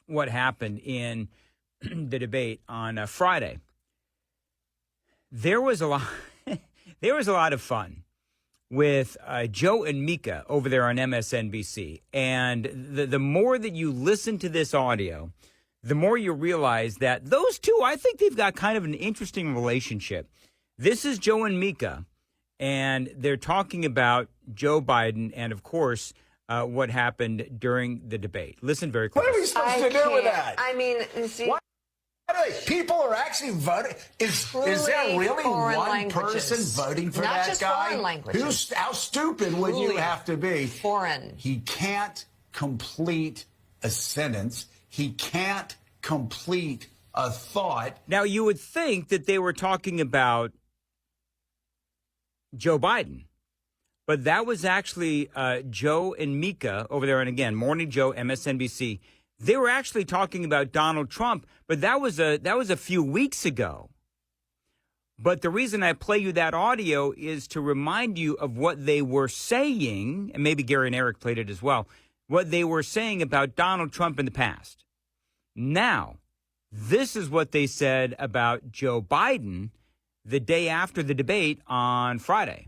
what happened in the debate on Friday. There was a lot of fun with Joe and Mika over there on MSNBC. And the more that you listen to this audio, the more you realize that those two, I think they've got kind of an interesting relationship. This is Joe and Mika, and they're talking about Joe Biden and, of course, what happened during the debate. Listen very closely. What are we supposed to do with that? I mean, see... What? People are actually voting. Is there really one person voting for that just guy? Foreign languages. How stupid would you have to be? Foreign. He can't complete a sentence. He can't complete a thought. Now, you would think that they were talking about Joe Biden, but that was actually Joe and Mika over there. And again, Morning Joe, MSNBC. They were actually talking about Donald Trump, but that was a few weeks ago. But the reason I play you that audio is to remind you of what they were saying, and maybe Gary and Eric played it as well, what they were saying about Donald Trump in the past. Now, this is what they said about Joe Biden the day after the debate on Friday.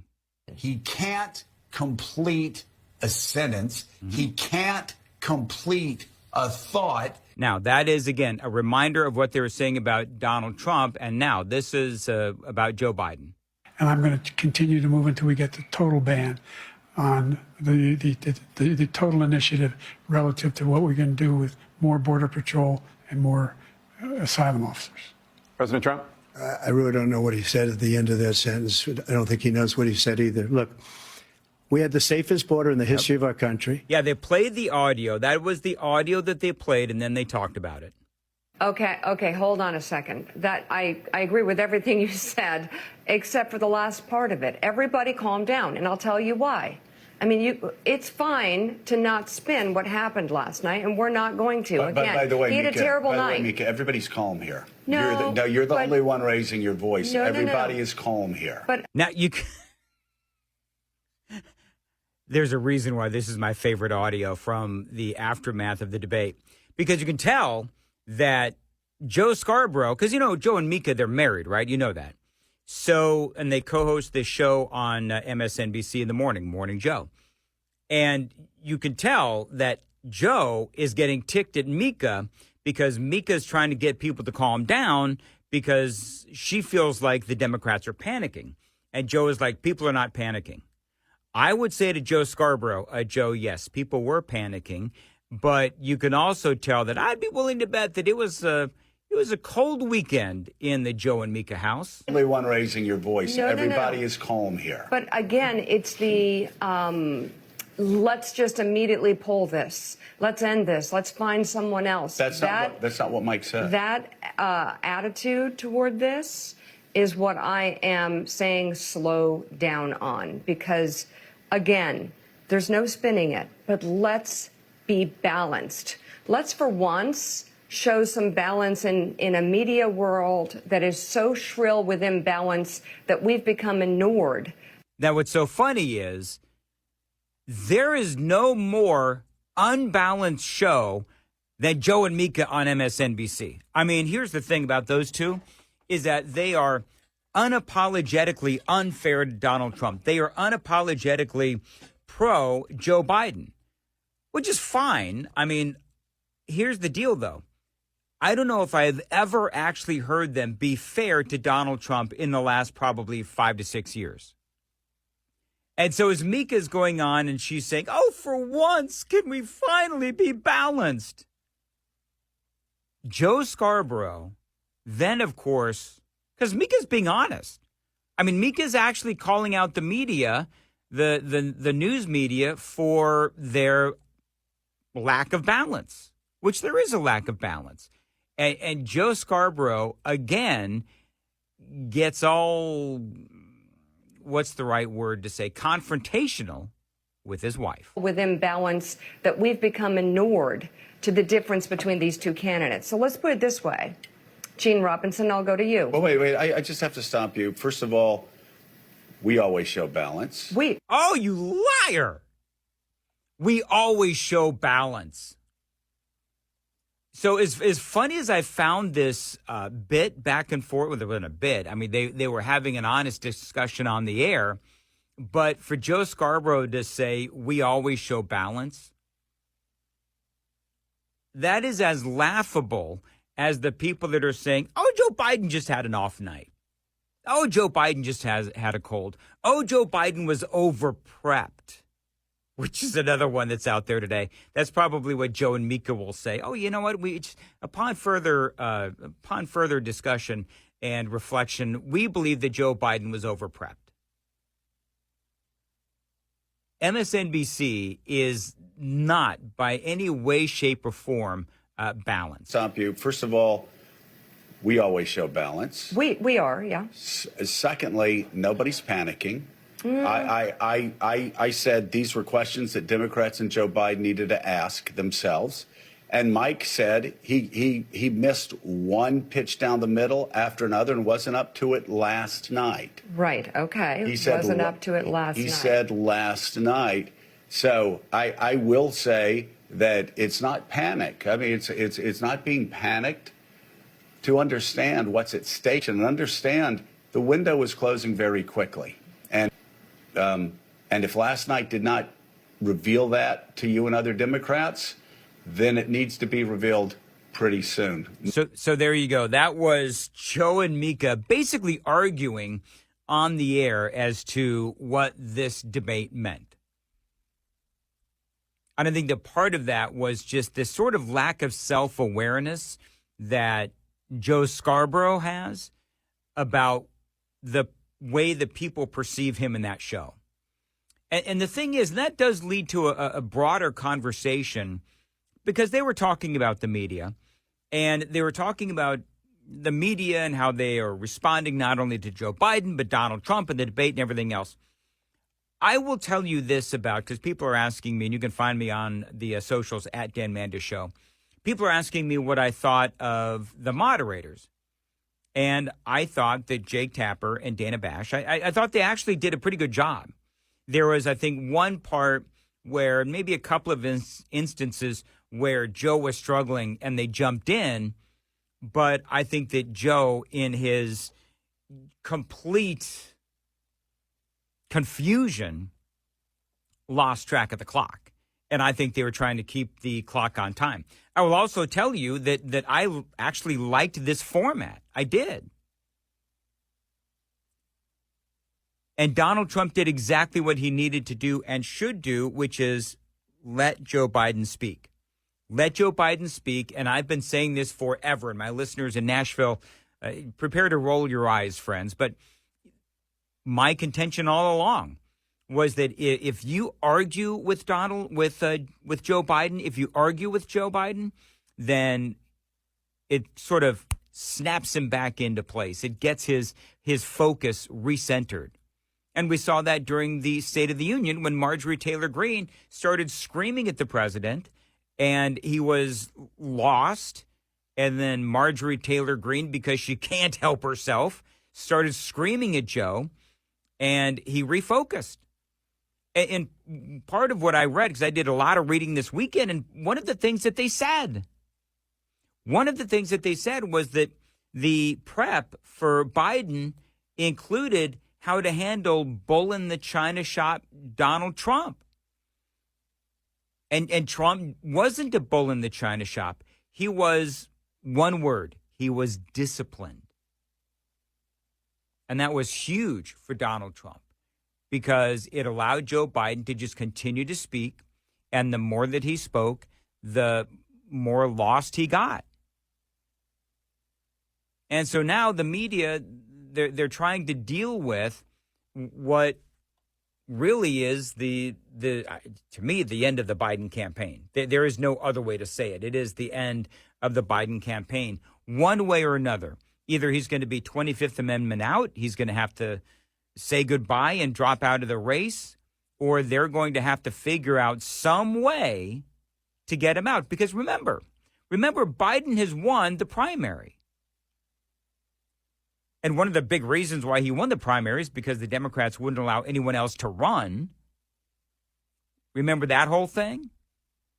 He can't complete a sentence. Mm-hmm. He can't complete a thought. Now, that is, again, a reminder of what they were saying about Donald Trump. And now this is about Joe Biden. And I'm going to continue to move until we get the total ban on the total initiative relative to what we're going to do with more Border Patrol and more asylum officers. President Trump? I really don't know what he said at the end of that sentence. I don't think he knows what he said either. Look, We had the safest border in the history of our country. Yeah, they played the audio. That was the audio that they played, and then they talked about it. Okay, hold on a second. That I agree with everything you said, except for the last part of it. Everybody calm down, and I'll tell you why. I mean, it's fine to not spin what happened last night, and we're not going to. Again, by the way, he had Mika, a terrible night. Mika, everybody's calm here. No, you're the only one raising your voice. No, Everybody is calm here. But now there's a reason why this is my favorite audio from the aftermath of the debate, because you can tell that Joe Scarborough, because, Joe and Mika, they're married, right? You know that. So, and they co-host this show on MSNBC in the morning, Morning Joe. And you can tell that Joe is getting ticked at Mika because Mika's trying to get people to calm down because she feels like the Democrats are panicking. And Joe is like, people are not panicking. I would say to Joe Scarborough, Joe, yes, people were panicking, but you can also tell that I'd be willing to bet that it was a cold weekend in the Joe and Mika house. Only one raising your voice. Everybody is calm here. But again, it's the let's just immediately pull this. Let's end this. Let's find someone else. That's not what Mike said. That attitude toward this is what I am saying slow down on, because, again, there's no spinning it, but let's be balanced. Let's, for once, show some balance in a media world that is so shrill with imbalance that we've become inured. Now, what's so funny is there is no more unbalanced show than Joe and Mika on MSNBC. I mean, here's the thing about those two, is that they are unapologetically unfair to Donald Trump. They are unapologetically pro Joe Biden, which is fine. I mean, here's the deal, though. I don't know if I've ever actually heard them be fair to Donald Trump in the last probably 5 to 6 years. And so as Mika's going on and she's saying, oh, for once, can we finally be balanced? Joe Scarborough, then, of course, because Mika's being honest. I mean, Mika's actually calling out the media, the news media, for their lack of balance, which there is a lack of balance. And Joe Scarborough, again, gets all, what's the right word to say, confrontational with his wife. With imbalance that we've become inured to the difference between these two candidates. So let's put it this way. Gene Robinson, I'll go to you. Well, wait. I just have to stop you. First of all, we always show balance. Oh, you liar. We always show balance. So as funny as I found this bit back and forth, well, it wasn't a bit. I mean, they were having an honest discussion on the air. But for Joe Scarborough to say, we always show balance, that is as laughable as the people that are saying, oh, Joe Biden just had an off night. Oh, Joe Biden just had a cold. Oh, Joe Biden was over-prepped, which is another one that's out there today. That's probably what Joe and Mika will say. Oh, you know what? Upon further discussion and reflection, we believe that Joe Biden was over-prepped. MSNBC is not by any way, shape, or form balanced. Stop you. First of all, we always show balance. We are, yeah. Secondly, nobody's panicking. I said these were questions that Democrats and Joe Biden needed to ask themselves. And Mike said he missed one pitch down the middle after another and wasn't up to it last night. Right, okay. He said wasn't up to it last night. He said last night. So I will say that it's not panic. I mean, it's not being panicked, to understand what's at stake and understand the window is closing very quickly. And if last night did not reveal that to you and other Democrats, then it needs to be revealed pretty soon. So there you go. That was Joe and Mika basically arguing on the air as to what this debate meant. And I think that part of that was just this sort of lack of self-awareness that Joe Scarborough has about the way that people perceive him in that show. And the thing is, that does lead to a broader conversation, because they were talking about the media, and they were talking about the media and how they are responding not only to Joe Biden, but Donald Trump and the debate and everything else. I will tell you this about, because people are asking me, and you can find me on the socials at Dan Mandis Show. People are asking me what I thought of the moderators. And I thought that Jake Tapper and Dana Bash, I thought they actually did a pretty good job. There was, I think, one part where maybe a couple of instances where Joe was struggling and they jumped in. But I think that Joe, in his complete confusion, lost track of the clock. And I think they were trying to keep the clock on time. I will also tell you that I actually liked this format. I did. And Donald Trump did exactly what he needed to do and should do, which is let Joe Biden speak. Let Joe Biden speak. And I've been saying this forever. And my listeners in Nashville, prepare to roll your eyes, friends. But my contention all along was that if you argue with Joe Biden, if you argue with Joe Biden, then it sort of snaps him back into place. It gets his focus recentered. And we saw that during the State of the Union when Marjorie Taylor Greene started screaming at the president, and he was lost. And then Marjorie Taylor Greene, because she can't help herself, started screaming at Joe, and he refocused. And part of what I read, because I did a lot of reading this weekend, and one of the things that they said was that the prep for Biden included how to handle bull in the China shop Donald Trump. And Trump wasn't a bull in the China shop. He was, one word, he was disciplined. And that was huge for Donald Trump, because it allowed Joe Biden to just continue to speak. And the more that he spoke, the more lost he got. And so now the media, they're trying to deal with what really is to me, the end of the Biden campaign. There is no other way to say it. It is the end of the Biden campaign, one way or another. Either he's going to be 25th Amendment out, he's going to have to say goodbye and drop out of the race, or they're going to have to figure out some way to get him out. Because remember, Biden has won the primary. And one of the big reasons why he won the primary is because the Democrats wouldn't allow anyone else to run. Remember that whole thing?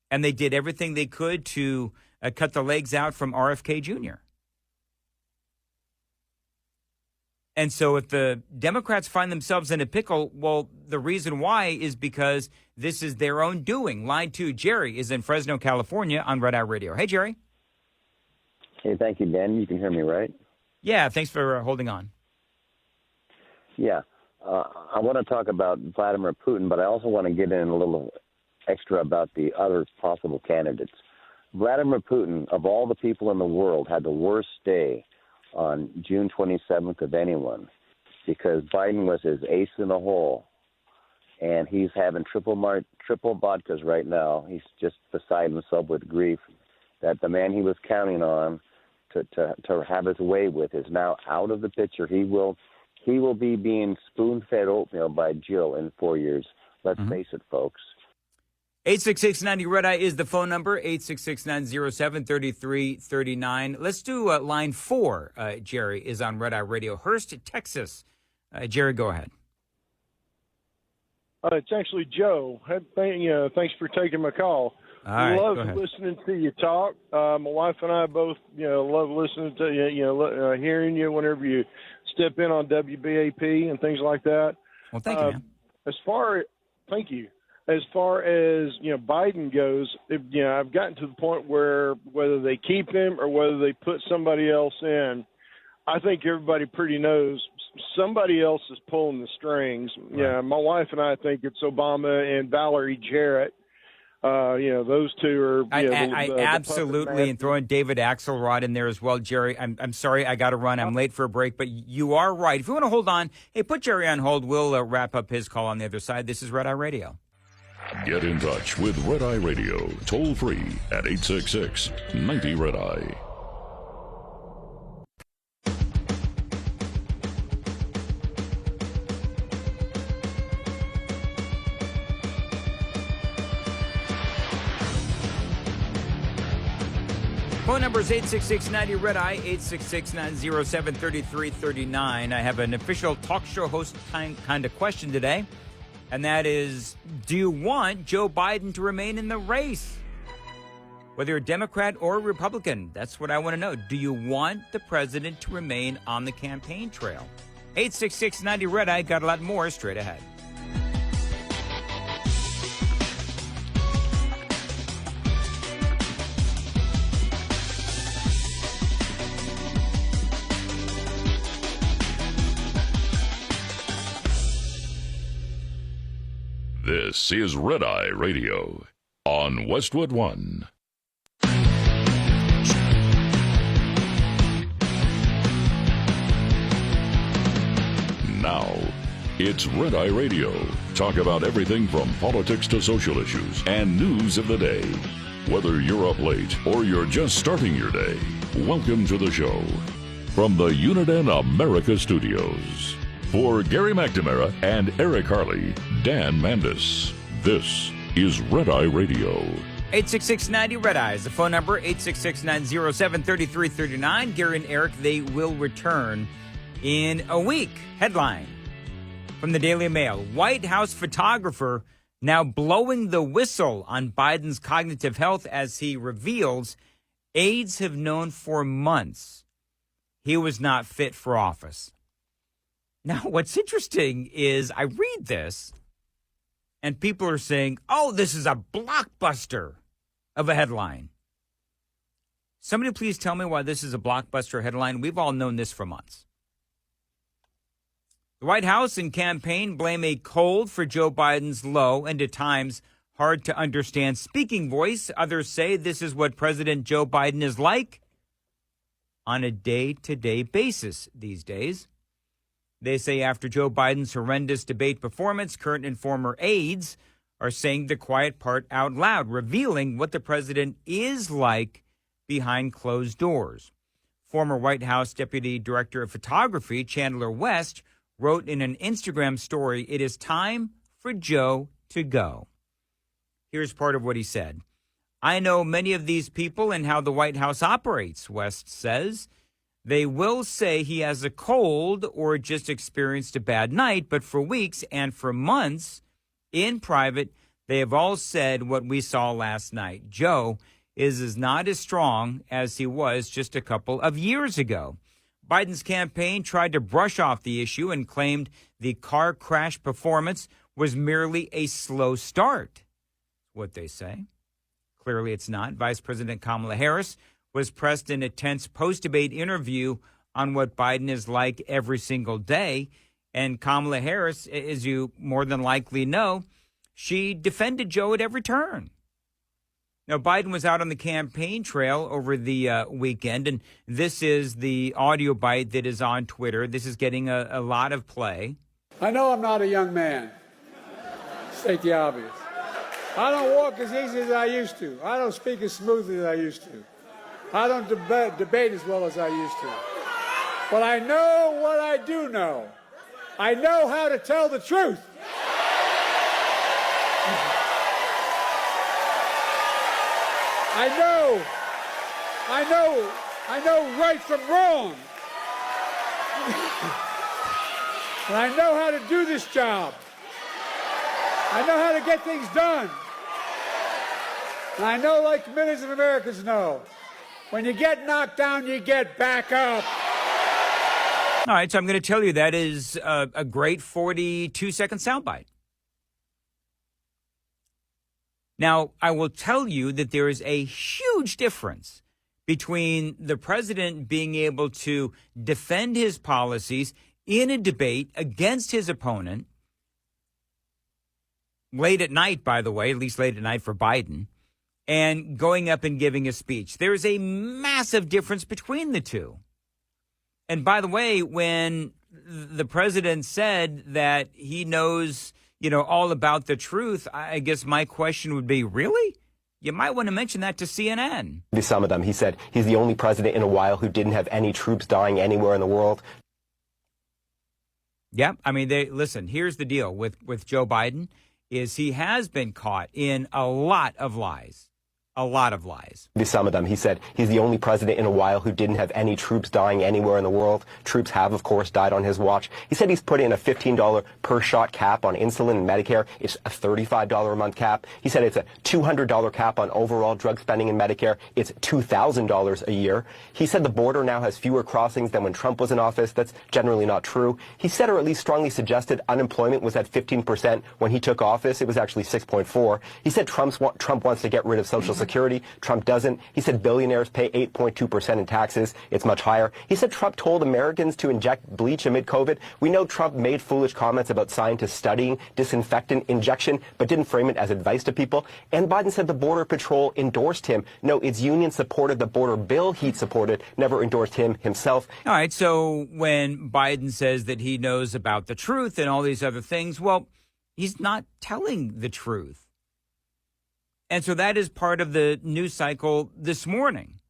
And they did everything they could to cut the legs out from RFK Jr. And so if the Democrats find themselves in a pickle, well, the reason why is because this is their own doing. Line 2, Jerry is in Fresno, California on Red Eye Radio. Hey, Jerry. Hey, thank you, Dan. You can hear me, right? Yeah, thanks for holding on. Yeah. I want to talk about Vladimir Putin, but I also want to get in a little extra about the other possible candidates. Vladimir Putin, of all the people in the world, had the worst day on June 27th of anyone, because Biden was his ace in the hole, and he's having triple vodkas right now. He's just beside himself with grief that the man he was counting on to have his way with is now out of the picture. He will be being spoon-fed oatmeal by Jill in 4 years. Let's face it, folks. 866-90 Red Eye is the phone number, 866-907-3339. Let's do line 4. Jerry is on Red Eye Radio. Hurst, Texas. Jerry, go ahead. It's actually Joe. Thanks for taking my call. All right, love go ahead. listening to you talk. My wife and I both, love listening to you, hearing you whenever you step in on WBAP and things like that. Well, thank you, man. Thank you. As far as, Biden goes, I've gotten to the point where whether they keep him or whether they put somebody else in, I think everybody pretty knows somebody else is pulling the strings. Right. Yeah, my wife and I think it's Obama and Valerie Jarrett. those two are. I absolutely, and throwing David Axelrod in there as well, Jerry. I'm sorry, I got to run. I'm late for a break, but you are right. If you want to hold on, hey, put Jerry on hold. We'll wrap up his call on the other side. This is Red Eye Radio. Get in touch with Red Eye Radio, toll free at 866-90-RED-EYE. Phone number is 866-90-RED-EYE, 866-907-3339. I have an official talk show host kind of question today, and that is, do you want Joe Biden to remain in the race? Whether you're a Democrat or a Republican, that's what I want to know. Do you want the president to remain on the campaign trail? 866-90-RED-EYE, got a lot more straight ahead. This is Red Eye Radio on Westwood One. Now, it's Red Eye Radio. Talk about everything from politics to social issues and news of the day. Whether you're up late or you're just starting your day, welcome to the show. From the Uniden America Studios. For Gary McNamara and Eric Harley, Dan Mandis, this is Red Eye Radio. 866-90-RED-EYE is the phone number, 866-907-3339. Gary and Eric, they will return in a week. Headline from the Daily Mail. White House photographer now blowing the whistle on Biden's cognitive health as he reveals aides have known for months he was not fit for office. Now, what's interesting is I read this, and people are saying, oh, this is a blockbuster of a headline. Somebody please tell me why this is a blockbuster headline. We've all known this for months. The White House and campaign blame a cold for Joe Biden's low and at times hard to understand speaking voice. Others say this is what President Joe Biden is like on a day-to-day basis these days. They say after Joe Biden's horrendous debate performance, current and former aides are saying the quiet part out loud, revealing what the president is like behind closed doors. Former White House Deputy Director of Photography, Chandler West, wrote in an Instagram story, "It is time for Joe to go." Here's part of what he said. "I know many of these people and how the White House operates," West says. "They will say he has a cold or just experienced a bad night, but for weeks and for months in private, they have all said what we saw last night. Joe is not as strong as he was just a couple of years ago." Biden's campaign tried to brush off the issue and claimed the car crash performance was merely a slow start. What they say. Clearly it's not. Vice President Kamala Harris was pressed in a tense post-debate interview on what Biden is like every single day. And Kamala Harris, as you more than likely know, she defended Joe at every turn. Now, Biden was out on the campaign trail over the weekend, and this is the audio bite that is on Twitter. This is getting a lot of play. I know I'm not a young man. State the obvious. I don't walk as easy as I used to. I don't speak as smoothly as I used to. I don't debate as well as I used to. But I know what I do know. I know how to tell the truth. I know right from wrong. And I know how to do this job. I know how to get things done. And I know, like millions of Americans know, when you get knocked down, you get back up. All right, so I'm going to tell you that is a great 42-second soundbite. Now, I will tell you that there is a huge difference between the president being able to defend his policies in a debate against his opponent late at night, by the way, at least late at night for Biden, and going up and giving a speech. There's a massive difference between the two. And by the way, when the president said that he knows, all about the truth, I guess my question would be, really? You might want to mention that to CNN. To some of them, he said he's the only president in a while who didn't have any troops dying anywhere in the world. Yeah, I mean, listen, here's the deal with Joe Biden is he has been caught in a lot of lies. A lot of lies. To some of them, he said he's the only president in a while who didn't have any troops dying anywhere in the world. Troops have, of course, died on his watch. He said he's put in a $15 per shot cap on insulin and Medicare. It's a $35 a month cap. He said it's a $200 cap on overall drug spending in Medicare. It's $2,000 a year. He said the border now has fewer crossings than when Trump was in office. That's generally not true. He said, or at least strongly suggested, unemployment was at 15% when he took office. It was actually 6.4. He said Trump wants to get rid of Social Security. Trump doesn't. He said billionaires pay 8.2% in taxes. It's much higher. He said Trump told Americans to inject bleach amid COVID. We know Trump made foolish comments about scientists studying disinfectant injection, but didn't frame it as advice to people. And Biden said the Border Patrol endorsed him. No, its union supported the border bill he supported, never endorsed him himself. All right, so when Biden says that he knows about the truth and all these other things, well, he's not telling the truth. And so that is part of the news cycle this morning.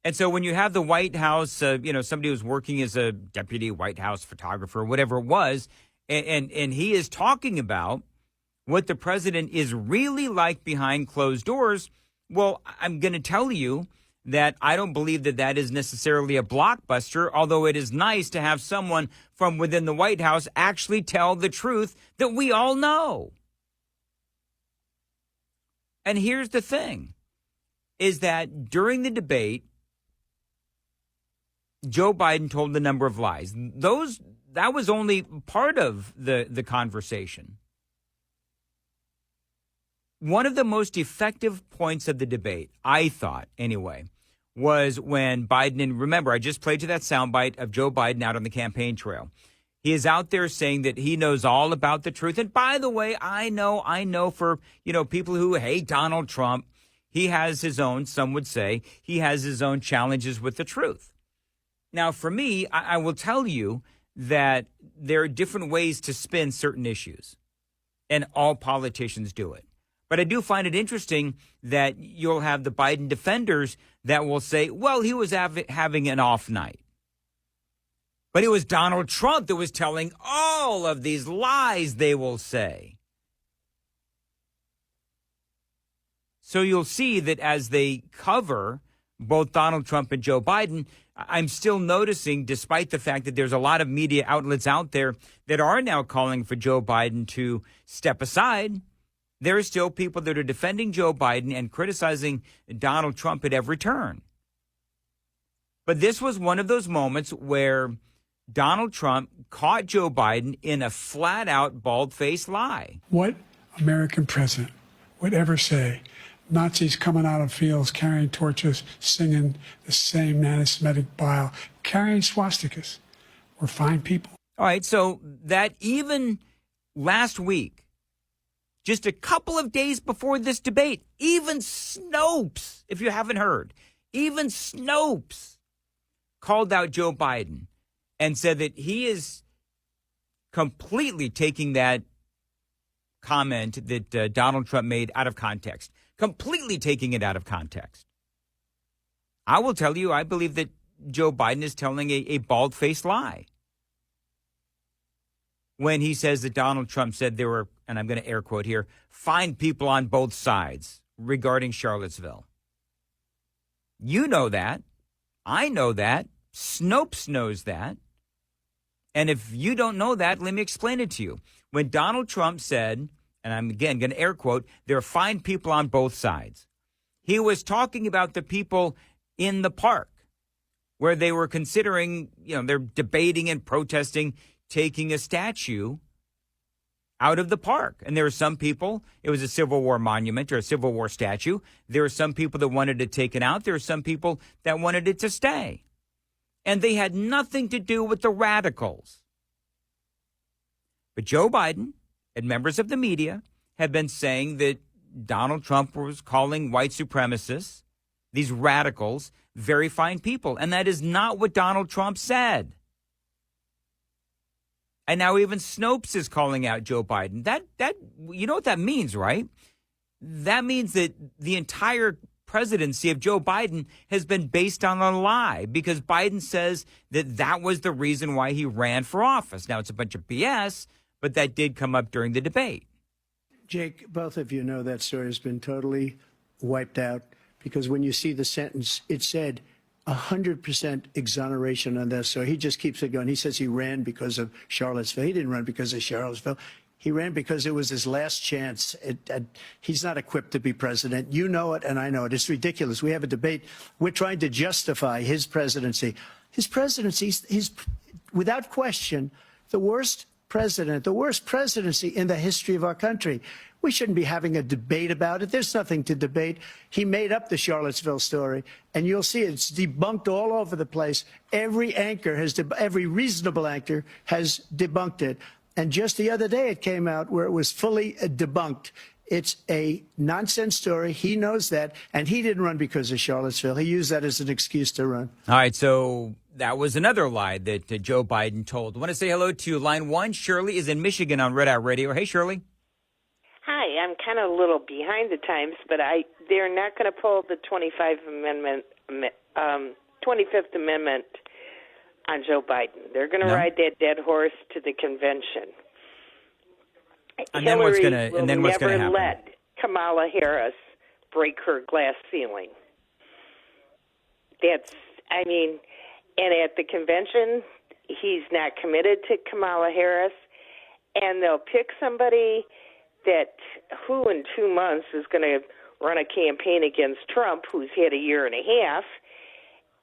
And so when you have the White House, somebody who's working as a deputy White House photographer, whatever it was, and he is talking about what the president is really like behind closed doors, well, I'm going to tell you that I don't believe that that is necessarily a blockbuster, although it is nice to have someone from within the White House actually tell the truth that we all know. And here's the thing, is that during the debate, Joe Biden told a number of lies. That was only part of the conversation. One of the most effective points of the debate, I thought anyway, was when Biden, and remember, I just played you that soundbite of Joe Biden out on the campaign trail. He is out there saying that he knows all about the truth. And by the way, I know for, people who hate Donald Trump, he has his own, some would say, he has his own challenges with the truth. Now, for me, I will tell you that there are different ways to spin certain issues, and all politicians do it. But I do find it interesting that you'll have the Biden defenders that will say, well, he was having an off night. But it was Donald Trump that was telling all of these lies, they will say. So you'll see that as they cover both Donald Trump and Joe Biden, I'm still noticing, despite the fact that there's a lot of media outlets out there that are now calling for Joe Biden to step aside, there are still people that are defending Joe Biden and criticizing Donald Trump at every turn. But this was one of those moments where Donald Trump caught Joe Biden in a flat-out, bald-faced lie. What American president would ever say Nazis coming out of fields carrying torches, singing the same anti-Semitic bile, carrying swastikas were fine people? All right, so that even last week, just a couple of days before this debate, even Snopes, if you haven't heard, even Snopes called out Joe Biden and said that he is completely taking that comment that Donald Trump made out of context, completely taking it out of context. I will tell you, I believe that Joe Biden is telling a bald-faced lie when he says that Donald Trump said there were, and I'm going to air quote here, fine people on both sides regarding Charlottesville. You know that. I know that. Snopes knows that. And if you don't know that, let me explain it to you. When Donald Trump said, and I'm again going to air quote, there are fine people on both sides, he was talking about the people in the park where they were considering, they're debating and protesting taking a statue out of the park. And there were some people, it was a Civil War monument or a Civil War statue. There were some people that wanted it taken out. There were some people that wanted it to stay. And they had nothing to do with the radicals. But Joe Biden and members of the media have been saying that Donald Trump was calling white supremacists, these radicals, very fine people. And that is not what Donald Trump said. And now even Snopes is calling out Joe Biden. That you know what that means, right? That means that the entire presidency of Joe Biden has been based on a lie, because Biden says that was the reason why he ran for office. Now, it's a bunch of BS, but that did come up during the debate. Jake, both of you know that story has been totally wiped out, because when you see the sentence, it said 100% exoneration on this. So he just keeps it going. He says he ran because of Charlottesville. He didn't run because of Charlottesville. He ran because it was his last chance. He's not equipped to be president. You know it, and I know it. It's ridiculous. We have a debate. We're trying to justify his presidency. His presidency is, without question, the worst president, the worst presidency in the history of our country. We shouldn't be having a debate about it. There's nothing to debate. He made up the Charlottesville story, and you'll see it's debunked all over the place. Every reasonable anchor has debunked it. And just the other day, it came out where it was fully debunked. It's a nonsense story. He knows that, and he didn't run because of Charlottesville. He used that as an excuse to run. All right, so that was another lie that Joe Biden told. I want to say hello to line one. Shirley is in Michigan on Red Eye Radio. Hey, Shirley. Hi, I'm kind of a little behind the times, but they're not going to pull the 25th Amendment on Joe Biden. They're going to ride that dead horse to the convention. And then what's going to happen? Never let Kamala Harris break her glass ceiling. And at the convention, he's not committed to Kamala Harris, and they'll pick somebody who in 2 months is going to run a campaign against Trump, who's had a year and a half,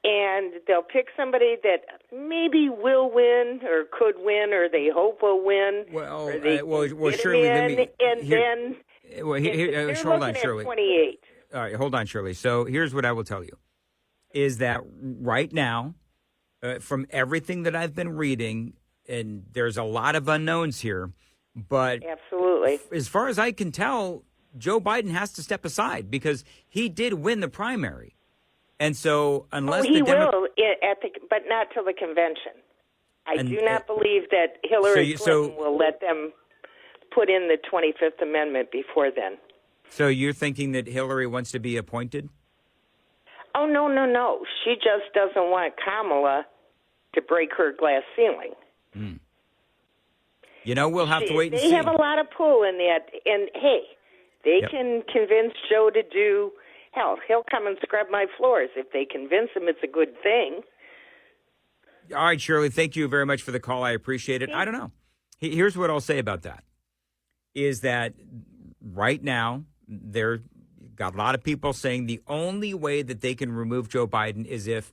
and they'll pick somebody that maybe will win or could win or they hope will win. Well, Shirley, hold on, Shirley. 28. All right, hold on, Shirley. So here's what I will tell you, is that right now, from everything that I've been reading, and there's a lot of unknowns here, but absolutely, as far as I can tell, Joe Biden has to step aside because he did win the primary. And so unless he will, but not till the convention. I do not believe that Hillary Clinton will let them put in the 25th Amendment before then. So you're thinking that Hillary wants to be appointed? Oh, no. She just doesn't want Kamala to break her glass ceiling. Mm. We'll have to wait and see. They have a lot of pull in that. And, hey, they can convince Joe to do... Hell, he'll come and scrub my floors. If they convince him it's a good thing. All right, Shirley, thank you very much for the call. I appreciate it. I don't know. Here's what I'll say about that, is that right now, there got a lot of people saying the only way that they can remove Joe Biden is if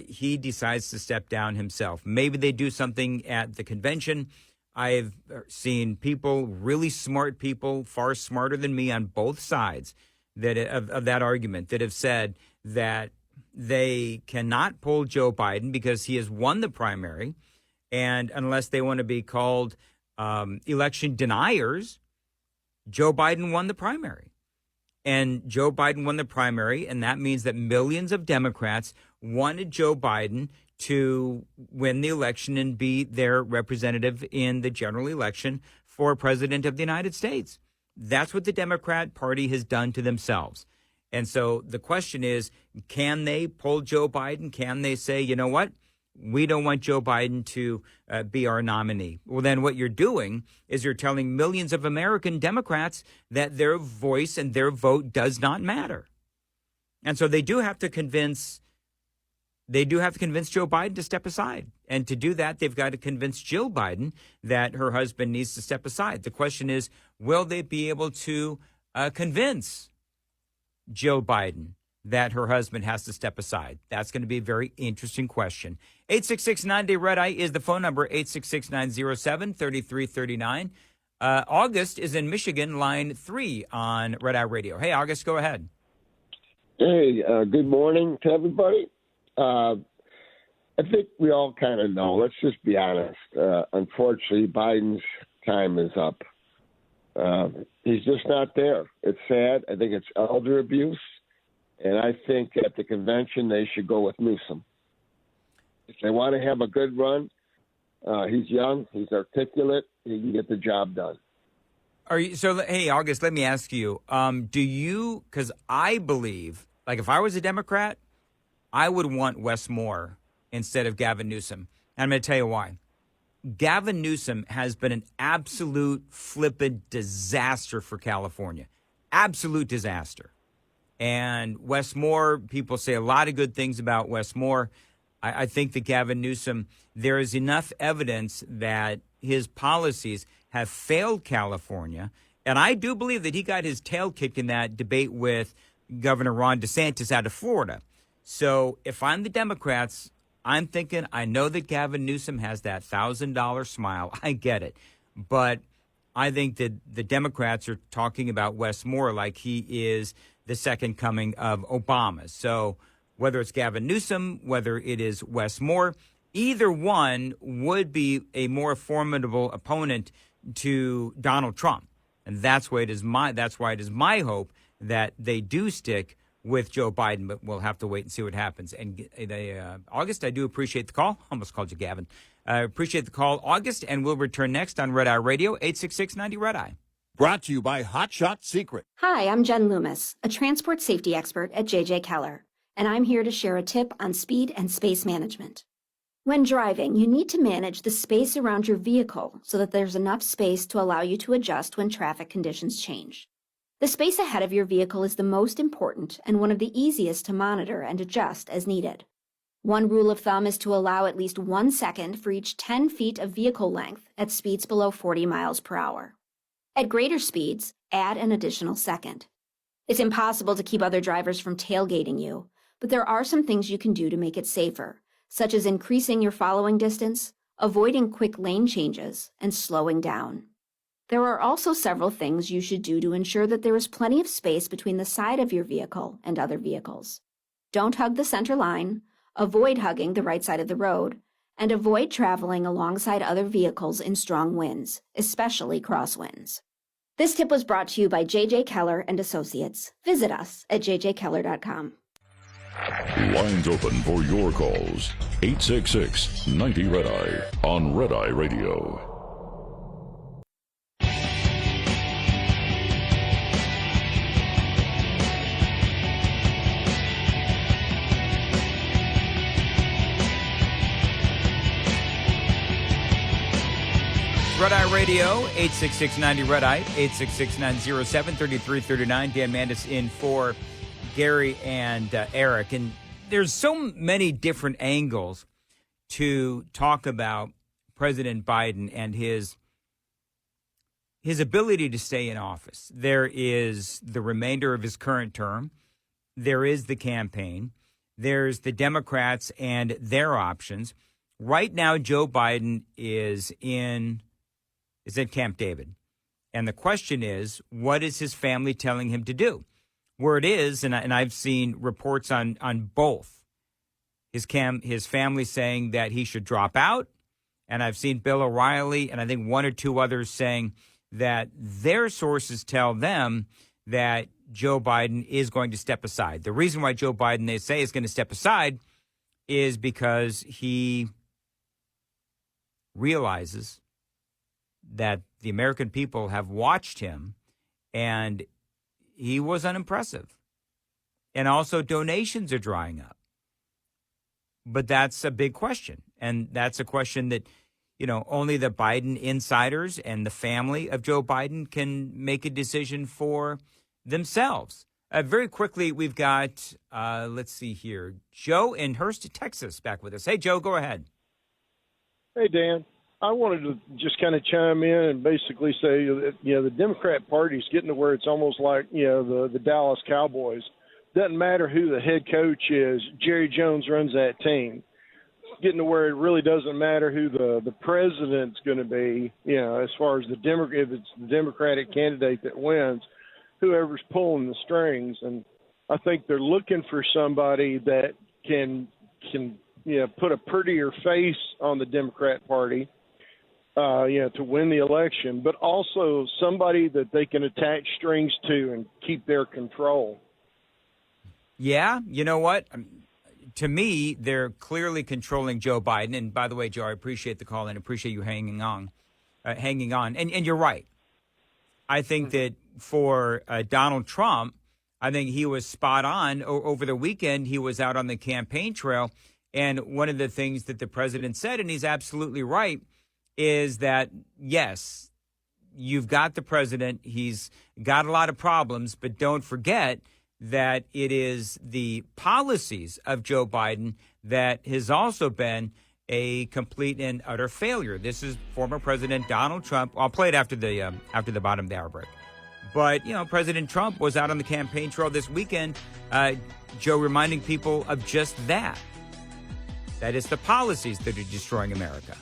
he decides to step down himself. Maybe they do something at the convention. I've seen people, really smart people, far smarter than me on both sides of that argument, that have said that they cannot pull Joe Biden because he has won the primary, and unless they want to be called election deniers, Joe Biden won the primary. And Joe Biden won the primary, and that means that millions of Democrats wanted Joe Biden to win the election and be their representative in the general election for president of the United States. That's what the Democrat Party has done to themselves. And so the question is, can they pull Joe Biden? Can they say, you know what? We don't want Joe Biden to be our nominee. Well, then what you're doing is you're telling millions of American Democrats that their voice and their vote does not matter. And so they do have to convince Joe Biden to step aside. And to do that, they've got to convince Jill Biden that her husband needs to step aside. The question is, will they be able to convince Jill Biden that her husband has to step aside? That's going to be a very interesting question. 866-9-DAY-RED-EYE is the phone number, 866-907-3339. August is in Michigan, line 3 on Red Eye Radio. Hey, August, go ahead. Hey, good morning to everybody. I think we all kind of know. Let's just be honest. Unfortunately, Biden's time is up. He's just not there. It's sad. I think it's elder abuse. And I think at the convention they should go with Newsom. If they want to have a good run, he's young, he's articulate, he can get the job done. Hey, August, let me ask you, because I believe, like if I was a Democrat, I would want Wes Moore instead of Gavin Newsom. And I'm going to tell you why. Gavin Newsom has been an absolute flippin' disaster for California. Absolute disaster. And Wes Moore, people say a lot of good things about Wes Moore. I think that Gavin Newsom, there is enough evidence that his policies have failed California. And I do believe that he got his tail kicked in that debate with Governor Ron DeSantis out of Florida. So if I'm the Democrats, I'm thinking, I know that Gavin Newsom has that $1,000 smile. I get it. But I think that the Democrats are talking about Wes Moore like he is the second coming of Obama. So whether it's Gavin Newsom, whether it is Wes Moore, either one would be a more formidable opponent to Donald Trump. And that's why it is my hope that they do stick with Joe Biden, but we'll have to wait and see what happens. And August, I do appreciate the call. Almost called you Gavin. I appreciate the call, August, and we'll return next on Red Eye Radio, 866-90 Red Eye. Brought to you by Hot Shot Secret. Hi, I'm Jen Loomis, a transport safety expert at JJ Keller, and I'm here to share a tip on speed and space management. When driving, you need to manage the space around your vehicle so that there's enough space to allow you to adjust when traffic conditions change. The space ahead of your vehicle is the most important and one of the easiest to monitor and adjust as needed. One rule of thumb is to allow at least 1 second for each 10 feet of vehicle length at speeds below 40 miles per hour. At greater speeds, add an additional second. It's impossible to keep other drivers from tailgating you, but there are some things you can do to make it safer, such as increasing your following distance, avoiding quick lane changes, and slowing down. There are also several things you should do to ensure that there is plenty of space between the side of your vehicle and other vehicles. Don't hug the center line, avoid hugging the right side of the road, and avoid traveling alongside other vehicles in strong winds, especially crosswinds. This tip was brought to you by JJ Keller and Associates. Visit us at jjkeller.com. Lines open for your calls. 866-90 Red Eye on Red Eye Radio. Red Eye Radio, 866-90 Red Eye, 866-907-3339. Dan Mandis in for Gary and Eric. And there's so many different angles to talk about President Biden and his ability to stay in office. There is the remainder of his current term. There is the campaign. There's the Democrats and their options. Right now, Joe Biden is in Camp David. And the question is, what is his family telling him to do? Where it is, and I've seen reports on both. His family saying that he should drop out, and I've seen Bill O'Reilly and I think one or two others saying that their sources tell them that Joe Biden is going to step aside. The reason why Joe Biden, they say, is going to step aside is because he realizes that the American people have watched him, and he was unimpressive. And also donations are drying up. But that's a big question. And that's a question that, only the Biden insiders and the family of Joe Biden can make a decision for themselves. Very quickly, we've got, let's see here, Joe in Hurst, Texas, back with us. Hey, Joe, go ahead. Hey, Dan. I wanted to just kind of chime in and basically say that, the Democrat Party is getting to where it's almost like, the Dallas Cowboys. Doesn't matter who the head coach is, Jerry Jones runs that team. It's getting to where it really doesn't matter who the president's going to be, as far as if it's the Democratic candidate that wins, whoever's pulling the strings. And I think they're looking for somebody that can put a prettier face on the Democrat Party. to win the election, but also somebody that they can attach strings to and keep their control. Yeah, you know what? To me, they're clearly controlling Joe Biden. And by the way, Joe, I appreciate the call and appreciate you hanging on. And you're right. I think that for Donald Trump, I think he was spot on. Over the weekend, he was out on the campaign trail. And one of the things that the president said, and he's absolutely right, is that, yes, you've got the president. He's got a lot of problems, but don't forget that it is the policies of Joe Biden that has also been a complete and utter failure. This is former President Donald Trump. I'll play it after the bottom of the hour break. But, President Trump was out on the campaign trail this weekend, Joe, reminding people of just that. That is the policies that are destroying America.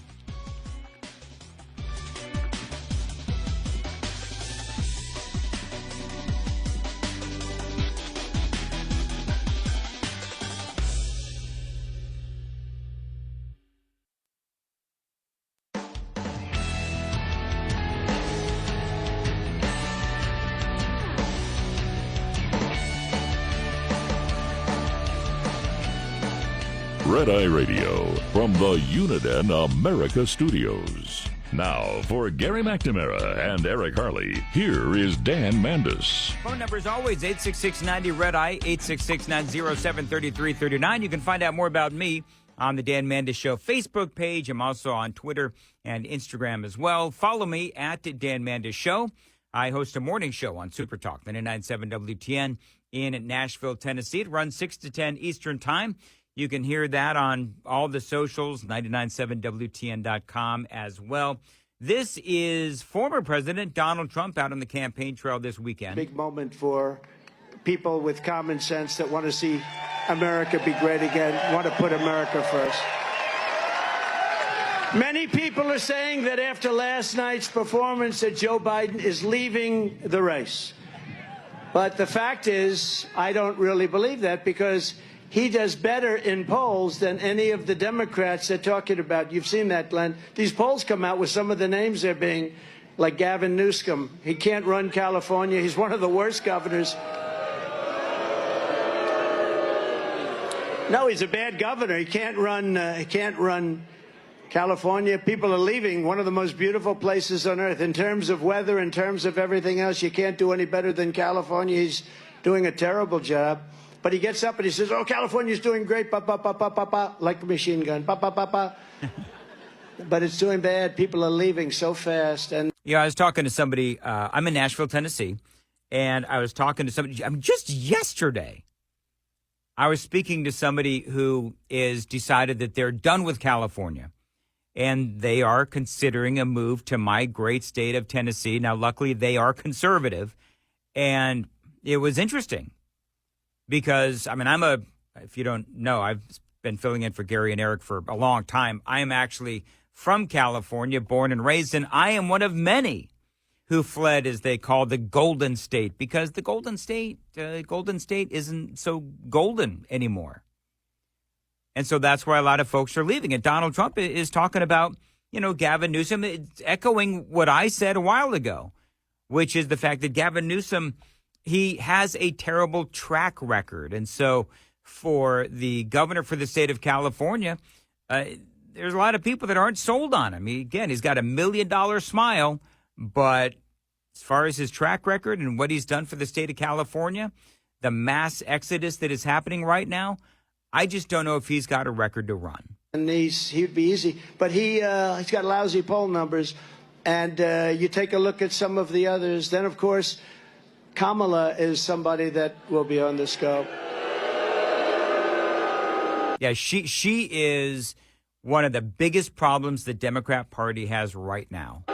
Red Eye Radio from the Uniden America Studios. Now, for Gary McNamara and Eric Harley, here is Dan Mandis. Phone number is always 866-90-RED-EYE, 866-907-3339. You can find out more about me on the Dan Mandis Show Facebook page. I'm also on Twitter and Instagram as well. Follow me at Dan Mandis Show. I host a morning show on Super Talk, 99.7 WTN in Nashville, Tennessee. It runs 6 to 10 Eastern Time. You can hear that on all the socials, 997WTN.com as well. This is former President Donald Trump out on the campaign trail this weekend. Big moment for people with common sense that want to see America be great again, want to put America first. Many people are saying that after last night's performance that Joe Biden is leaving the race. But the fact is, I don't really believe that, because he does better in polls than any of the Democrats they're talking about. You've seen that, Glenn. These polls come out with some of the names they're being, like Gavin Newsom. He can't run California. He's one of the worst governors. No, he's a bad governor. He can't run California. People are leaving one of the most beautiful places on earth. In terms of weather, in terms of everything else, you can't do any better than California. He's doing a terrible job. But he gets up and he says, oh, California's doing great, ba, ba, ba, ba, ba, ba, like a machine gun, ba, ba, ba, ba. But it's doing bad. People are leaving so fast. And I was talking to somebody. I'm in Nashville, Tennessee, and I was talking to somebody. Just yesterday, I was speaking to somebody who is decided that they're done with California, and they are considering a move to my great state of Tennessee. Now, luckily, they are conservative, and it was interesting. Because, if you don't know, I've been filling in for Gary and Eric for a long time. I am actually from California, born and raised, and I am one of many who fled, as they call, the Golden State, because the Golden State isn't so golden anymore. And so that's why a lot of folks are leaving. And Donald Trump is talking about, Gavin Newsom. It's echoing what I said a while ago, which is the fact that Gavin Newsom, he has a terrible track record. And so for the governor for the state of California, there's a lot of people that aren't sold on him. Again, he's got $1 million smile, but as far as his track record and what he's done for the state of California, the mass exodus that is happening right now, I just don't know if he's got a record to run. And he'd be easy. But he's got lousy poll numbers. And you take a look at some of the others. Then, of course, Kamala is somebody that will be on the scope. Yeah, she is one of the biggest problems the Democrat Party has right now.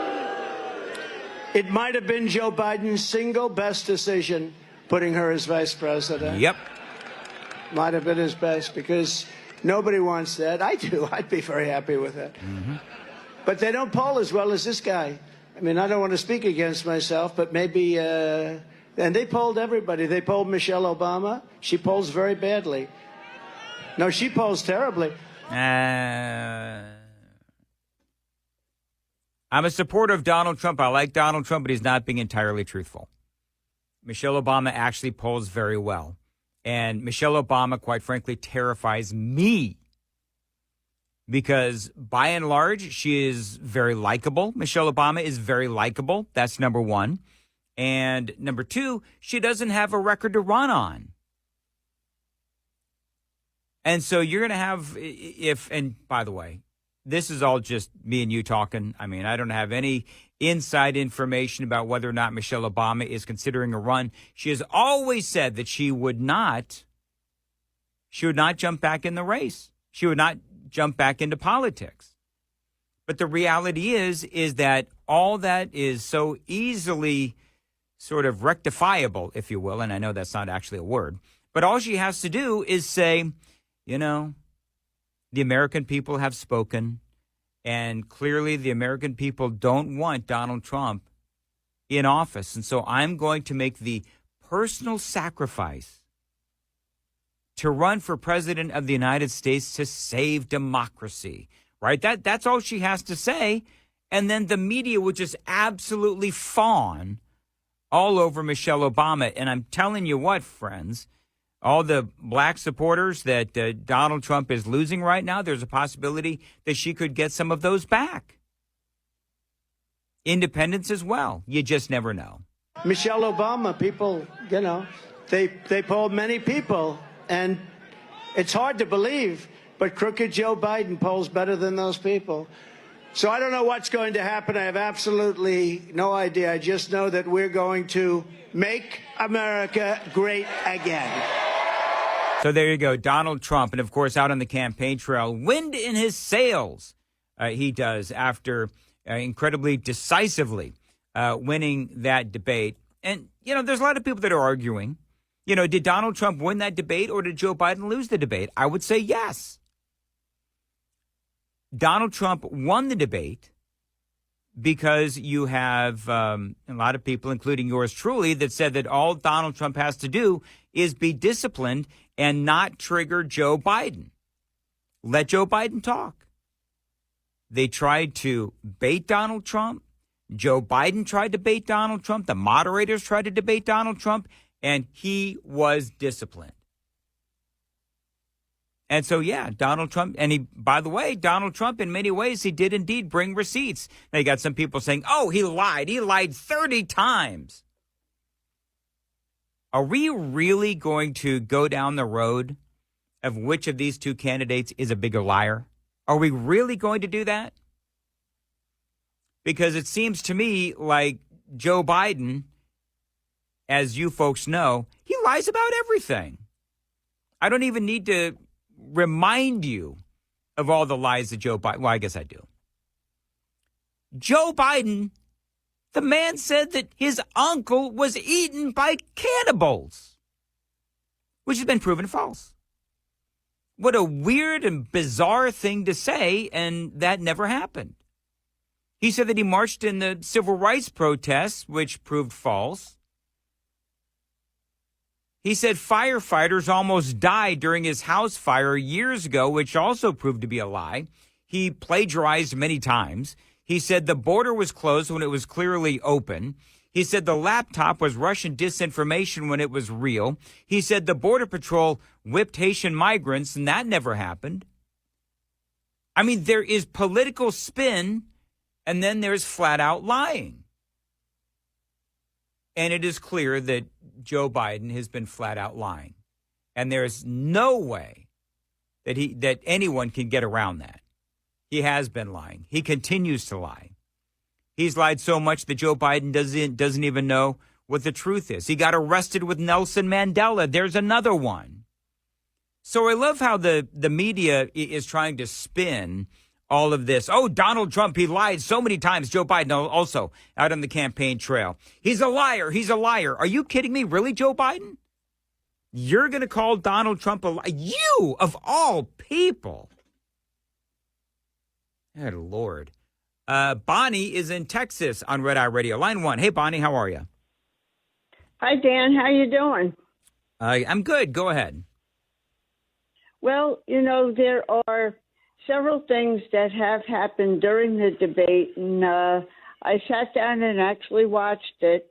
It might have been Joe Biden's single best decision, putting her as vice president. Yep. Might have been his best, because nobody wants that. I do. I'd be very happy with that. Mm-hmm. But they don't poll as well as this guy. I don't want to speak against myself, but maybe... and they polled everybody. They polled Michelle Obama. She polls very badly. No, she polls terribly. I'm a supporter of Donald Trump. I like Donald Trump, but he's not being entirely truthful. Michelle Obama actually polls very well. And Michelle Obama, quite frankly, terrifies me because by and large, she is very likable. Michelle Obama is very likable. That's number one. And number two, she doesn't have a record to run on. And so you're going to have, and by the way, this is all just me and you talking. I mean, I don't have any inside information about whether or not Michelle Obama is considering a run. She has always said that she would not jump back in the race. She would not jump back into politics. But the reality is that all that is so easily sort of rectifiable, if you will, and I know that's not actually a word, but all she has to do is say, the American people have spoken, and clearly the American people don't want Donald Trump in office. And so I'm going to make the personal sacrifice to run for president of the United States to save democracy, right? That's all she has to say. And then the media would just absolutely fawn all over Michelle Obama. And I'm telling you what, friends, all the black supporters that Donald Trump is losing right now, there's a possibility that she could get some of those back. Independents as well. You just never know. Michelle Obama, people, they polled many people, and it's hard to believe, but crooked Joe Biden polls better than those people. So I don't know what's going to happen. I have absolutely no idea. I just know that we're going to make America great again. So there you go, Donald Trump. And, of course, out on the campaign trail, wind in his sails, he does, after incredibly decisively winning that debate. And, there's a lot of people that are arguing, did Donald Trump win that debate or did Joe Biden lose the debate? I would say yes. Donald Trump won the debate because you have a lot of people, including yours truly, that said that all Donald Trump has to do is be disciplined and not trigger Joe Biden. Let Joe Biden talk. They tried to bait Donald Trump. Joe Biden tried to bait Donald Trump. The moderators tried to debate Donald Trump, and he was disciplined. And so, yeah, Donald Trump, and by the way, Donald Trump, in many ways, he did indeed bring receipts. Now, you got some people saying, oh, he lied. He lied 30 times. Are we really going to go down the road of which of these two candidates is a bigger liar? Are we really going to do that? Because it seems to me like Joe Biden, as you folks know, he lies about everything. I don't even need to remind you of all the lies that Joe Biden, well, I guess I do. Joe Biden, the man said that his uncle was eaten by cannibals, which has been proven false. What a weird and bizarre thing to say, and that never happened. He said that he marched in the civil rights protests, which proved false. He said firefighters almost died during his house fire years ago, which also proved to be a lie. He plagiarized many times. He said the border was closed when it was clearly open. He said the laptop was Russian disinformation when it was real. He said the Border Patrol whipped Haitian migrants, and that never happened. I mean, there is political spin, and then there's flat out lying. And it is clear that Joe Biden has been flat out lying. And there's no way that anyone can get around that. He has been lying. He continues to lie. He's lied so much that Joe Biden doesn't even know what the truth is. He got arrested with Nelson Mandela. There's another one. So I love how the media is trying to spin all of this. Oh, Donald Trump, he lied so many times. Joe Biden also out on the campaign trail. He's a liar. He's a liar. Are you kidding me? Really, Joe Biden? You're going to call Donald Trump a liar? You, of all people. Good Lord. Bonnie is in Texas on Red Eye Radio. Line 1. Hey, Bonnie, how are you? Hi, Dan. How you doing? I'm good. Go ahead. Well, there are several things that have happened during the debate, and I sat down and actually watched it.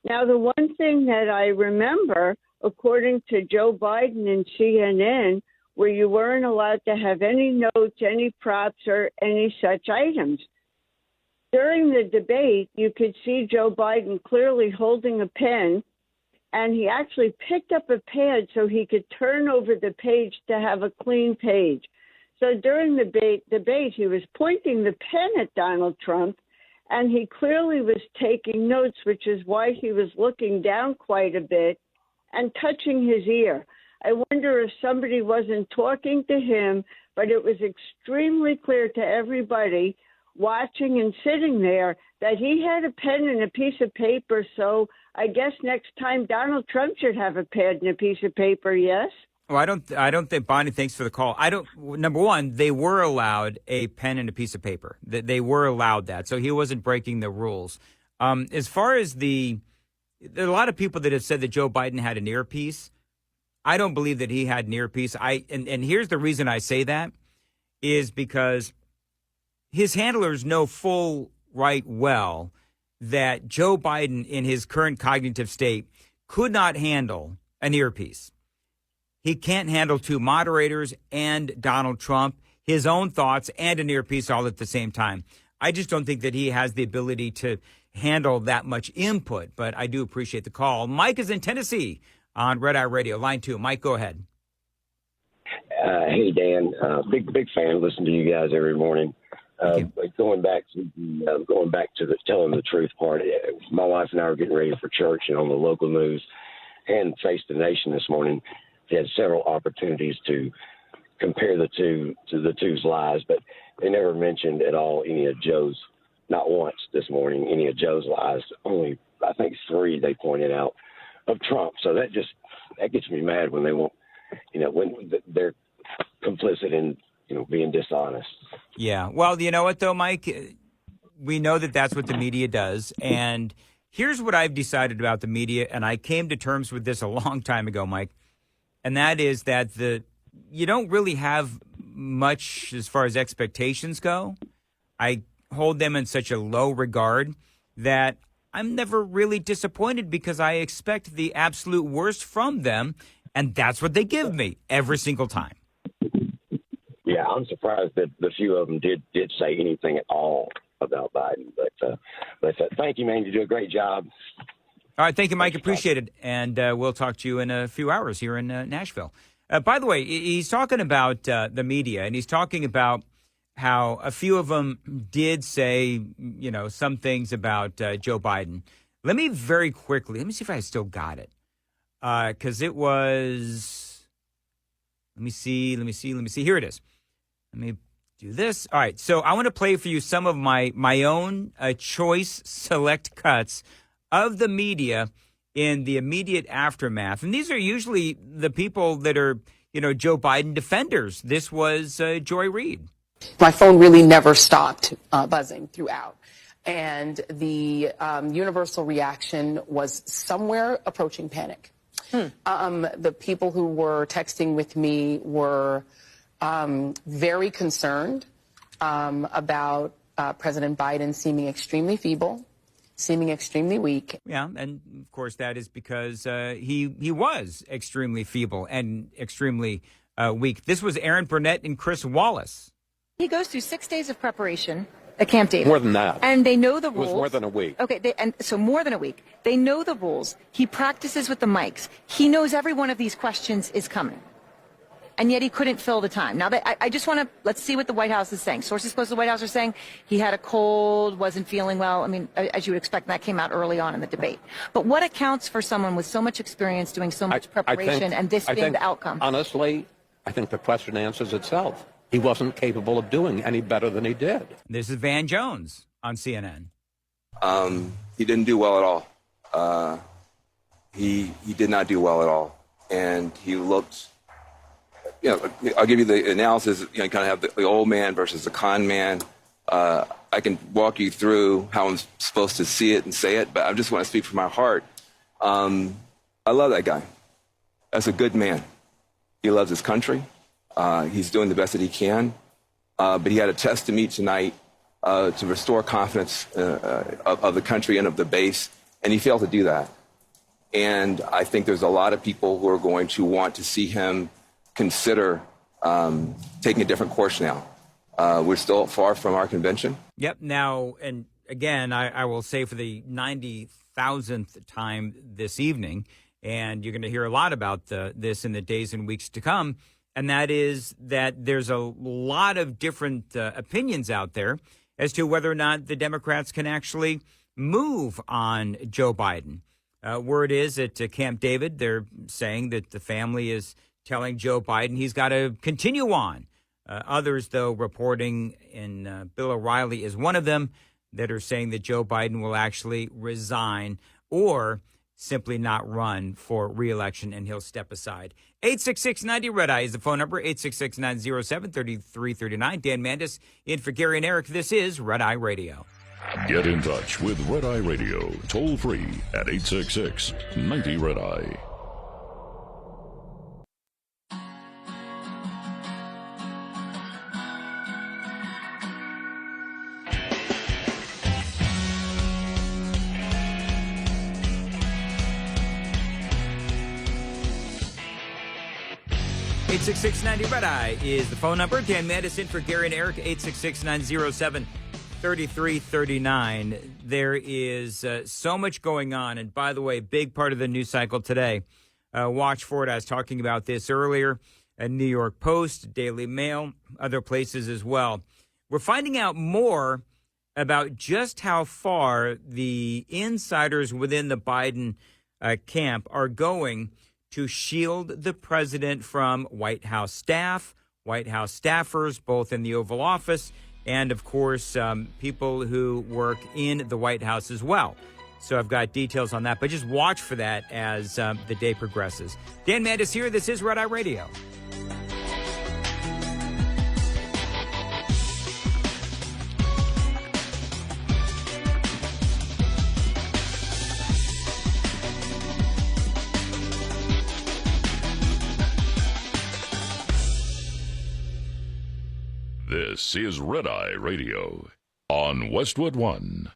Now, the one thing that I remember, according to Joe Biden and CNN, where you weren't allowed to have any notes, any props, or any such items. During the debate, you could see Joe Biden clearly holding a pen, and he actually picked up a pad so he could turn over the page to have a clean page. So during the debate, he was pointing the pen at Donald Trump, and he clearly was taking notes, which is why he was looking down quite a bit and touching his ear. I wonder if somebody wasn't talking to him, but it was extremely clear to everybody watching and sitting there that he had a pen and a piece of paper. So I guess next time Donald Trump should have a pad and a piece of paper, yes? Well, I don't think, Bonnie, thanks for the call. Number one, they were allowed a pen and a piece of paper. They were allowed that. So he wasn't breaking the rules. As far as there are a lot of people that have said that Joe Biden had an earpiece. I don't believe that he had an earpiece. And here's the reason I say that is because his handlers know full right well that Joe Biden in his current cognitive state could not handle an earpiece. He can't handle two moderators and Donald Trump, his own thoughts and an earpiece all at the same time. I just don't think that he has the ability to handle that much input, but I do appreciate the call. Mike is in Tennessee on Red Eye Radio. Line 2. Mike, go ahead. Hey, Dan. Big fan. Listen to you guys every morning. Going back to the telling the truth part, my wife and I were getting ready for church, and on the local news and Face the Nation this morning, they had several opportunities to compare the two's lies, but they never mentioned at all any of Joe's, not once this morning, any of Joe's lies. Only, I think, 3 they pointed out of Trump. So that gets me mad when they won't, when they're complicit in, being dishonest. Yeah. Well, you know what, though, Mike? We know that that's what the media does. And here's what I've decided about the media, and I came to terms with this a long time ago, Mike, and that is that you don't really have much as far as expectations go. I hold them in such a low regard that I'm never really disappointed because I expect the absolute worst from them, and that's what they give me every single time. Yeah, I'm surprised that the few of them did say anything at all about Biden. But thank you, man. You do a great job. All right, thank you, Mike. Appreciate it. And we'll talk to you in a few hours here in Nashville. By the way, he's talking about the media, and he's talking about how a few of them did say, some things about Joe Biden. Let me very quickly, let me see if I still got it. Because it was, let me see. Here it is. Let me do this. All right, so I want to play for you some of my own choice select cuts of the media in the immediate aftermath. And these are usually the people that are, Joe Biden defenders. This was Joy Reid. My phone really never stopped buzzing throughout. And the universal reaction was somewhere approaching panic. The people who were texting with me were very concerned about President Biden seeming extremely feeble, seeming extremely weak. Yeah, and of course that is because he was extremely feeble and extremely weak. This was Aaron Burnett and Chris Wallace. He goes through 6 days of preparation at Camp David. More than that. And they know the rules. It was more than a week. Okay, so more than a week. They know the rules. He practices with the mics. He knows every one of these questions is coming. And yet he couldn't fill the time. Now, I just want to, let's see what the White House is saying. Sources close to the White House are saying he had a cold, wasn't feeling well. I mean, as you would expect, that came out early on in the debate. But what accounts for someone with so much experience doing so much preparation and this being the outcome? Honestly, I think the question answers itself. He wasn't capable of doing any better than he did. This is Van Jones on CNN. He didn't do well at all. He did not do well at all. And he looked, I'll give you the analysis, kind of have the old man versus the con man. I can walk you through how I'm supposed to see it and say it, but I just want to speak from my heart. I love that guy. That's a good man. He loves his country. He's doing the best that he can. but he had a test to meet tonight to restore confidence of the country and of the base, and he failed to do that. And I think there's a lot of people who are going to want to see him consider taking a different course now. We're still far from our convention. Yep. Now, and again, I will say for the 90,000th time this evening, and you're going to hear a lot about this in the days and weeks to come, and that is that there's a lot of different opinions out there as to whether or not the Democrats can actually move on Joe Biden. Word is at Camp David, they're saying that the family is telling Joe Biden he's got to continue on. Others, though, reporting, and Bill O'Reilly is one of them, that are saying that Joe Biden will actually resign or simply not run for re-election, and he'll step aside. 866-90-RED-EYE is the phone number, 866-907-3339. Dan Mandis in for Gary and Eric. This is Red Eye Radio. Get in touch with Red Eye Radio, toll free at 866-90-RED-EYE. Eight 866-90-RED-EYE is the phone number. Dan Mandis in for Gary and Eric, 866-907-3339. There is so much going on. And by the way, big part of the news cycle today. Watch for it. I was talking about this earlier. New York Post, Daily Mail, other places as well. We're finding out more about just how far the insiders within the Biden camp are going to shield the president from White House staff, White House staffers, both in the Oval Office, and, of course, people who work in the White House as well. So I've got details on that, but just watch for that as the day progresses. Dan Mandis here. This is Red Eye Radio. This is Red Eye Radio on Westwood One.